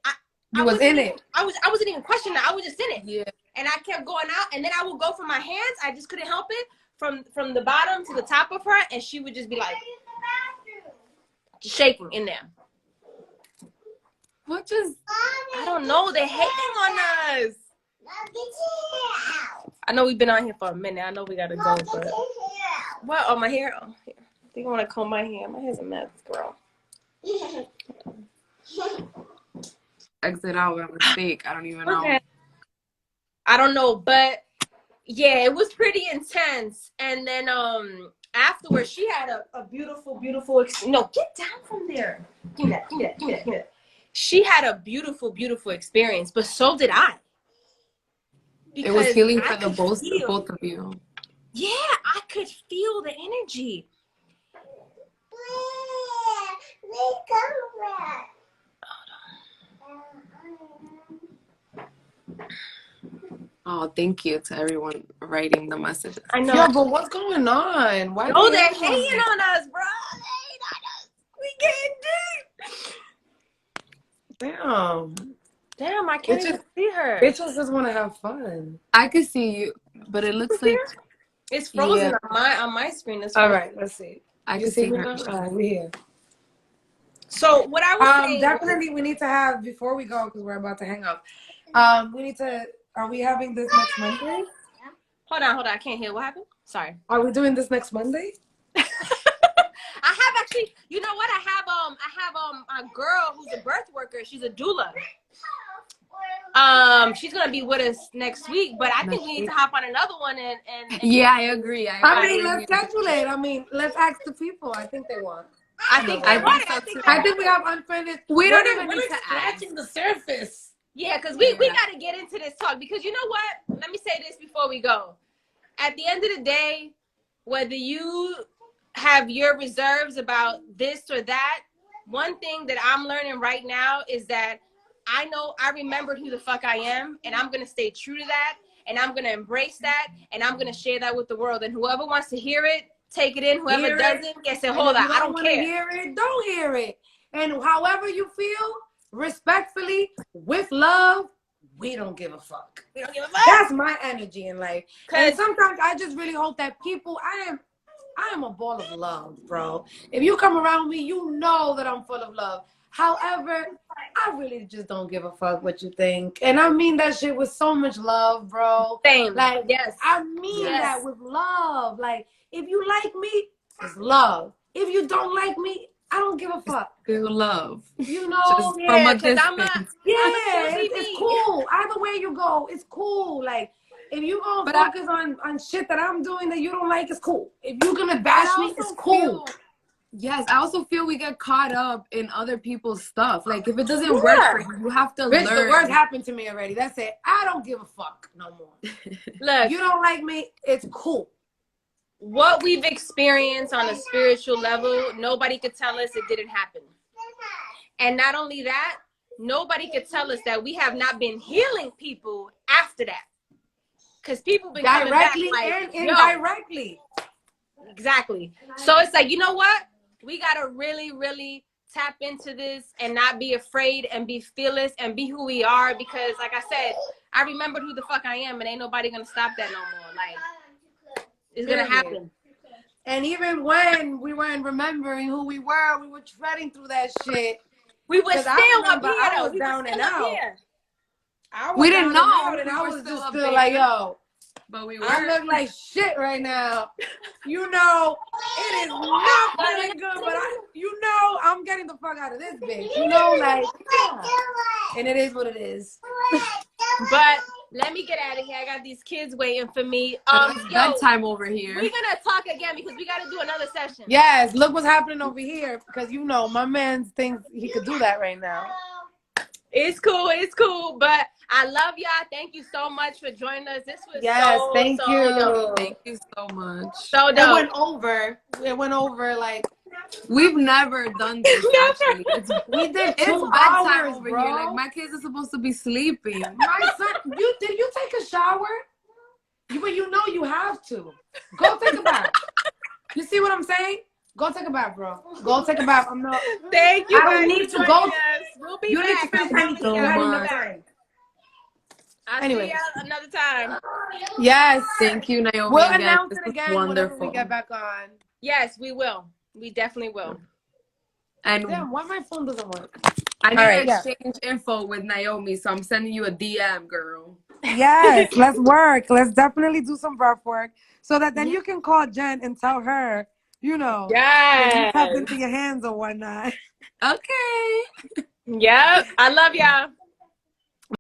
You was in it. I wasn't even questioning it. I was just in it. Yeah. And I kept going out, and then I would go from my hands. I just couldn't help it from the bottom to the top of her, and she would just be like just shaking in there. What just? I don't know. They're hating on us. I know we've been on here for a minute. I know we gotta go, but what? Oh, my hair. Oh, here. I think I want to comb my hair. My hair's a mess, girl. Exit out by mistake. I don't even know. Okay. I don't know, but yeah, it was pretty intense. And then afterwards, she had a beautiful no, get down from there. Give me that. She had a beautiful experience, but so did I. It was healing I for the could both of you. Yeah, I could feel the energy. Oh, thank you to everyone writing the messages. I know. Yo, but what's going on? Why? No, they're hating on us, bro. They hate on us. We getting deep. Damn. I can't even see her. Bitches just want to have fun. I could see you, but it looks like It's frozen on my screen. It's All frozen. right, let's see. I You can see see me her. now? All right, we're here. So what I was saying, Definitely we need to have, before we go, because we're about to hang up, we need to, are we having this next Monday? Hold on, I can't hear. What happened? Sorry. Are we doing this next Monday? I have actually, you know what? I have a girl who's a birth worker. She's a doula. She's gonna be with us next week, but I think we need to hop on another one and Yeah, I agree. I mean, let's schedule it. I mean, let's ask the people. I think they want. I think we have unfinished. We don't even need to scratching the surface. Yeah, because we gotta get into this talk, because you know what? Let me say this before we go. At the end of the day, whether you have your reserves about this or that, one thing that I'm learning right now is that I know I remembered who the fuck I am, and I'm going to stay true to that, and I'm going to embrace that, and I'm going to share that with the world. And whoever wants to hear it, take it in. Whoever doesn't, get say, hold on, I don't care. Hear it, don't hear it. And however you feel, respectfully, with love, we don't give a fuck. We don't give a fuck. That's my energy in life. And sometimes I just really hope that people, I am a ball of love, bro. If you come around me, you know that I'm full of love. However, I really just don't give a fuck what you think. And I mean that shit with so much love, bro. Same. Like, yes. I mean that with love. Like, if you like me, it's love. If you don't like me, I don't give a fuck. Feel love. You know? Just from a distance. It's cool. Either way you go, it's cool. Like, if you gonna focus on shit that I'm doing that you don't like, it's cool. If you're gonna bash me, it's cool. Yes, I also feel we get caught up in other people's stuff. Like, if it doesn't work for you, you have to learn. The worst happened to me already. That's it. I don't give a fuck no more. Look, you don't like me, it's cool. What we've experienced on a spiritual level, nobody could tell us it didn't happen. And not only that, nobody could tell us that we have not been healing people after that. Because people been coming directly back like, and indirectly. Exactly. So it's like, you know what? We got to really, really tap into this and not be afraid and be fearless and be who we are. Because like I said, I remembered who the fuck I am and ain't nobody going to stop that no more. Like, it's going to happen. And even when we weren't remembering who we were treading through that shit. We were still up here, I though. was We down were and still up out. here. We didn't know. And We I were was still just up still there. like, yo, But we were. I look like shit right now. You know, it is not feeling good, but I'm getting the fuck out of this bitch. You know, like, and it is what it is. But let me get out of here. I got these kids waiting for me. Bedtime over here. We're gonna talk again because we gotta do another session. Yes, look what's happening over here because my man thinks he could do that right now. It's cool, but I love y'all. Thank you so much for joining us. This was thank you. dope. Thank you so much. So dope. It went over like We've never done this actually. we did It's 2 bedtime hours, over bro. here. Like my kids are supposed to be sleeping. My son, did you take a shower? You know you have to. Go take a bath. You see what I'm saying? Go take a bath, bro. Go take a bath. I'm not. Thank you. I don't need to go. We'll be You need back. to finish anything. so You had much. enough time. I'll Anyways. see y'all another time. Yes. Thank you, Naomi. We'll again. announce This it was again whenever we wonderful. get back on. Yes, we will. We definitely will. And Damn, why my phone doesn't work? I need right, to yeah. exchange info with Naomi, so I'm sending you a DM, girl. Yes, let's work. Let's definitely do some rough work so that then you can call Jen and tell her, that you Yes. tap into your hands or whatnot. Okay. Yep. I love y'all.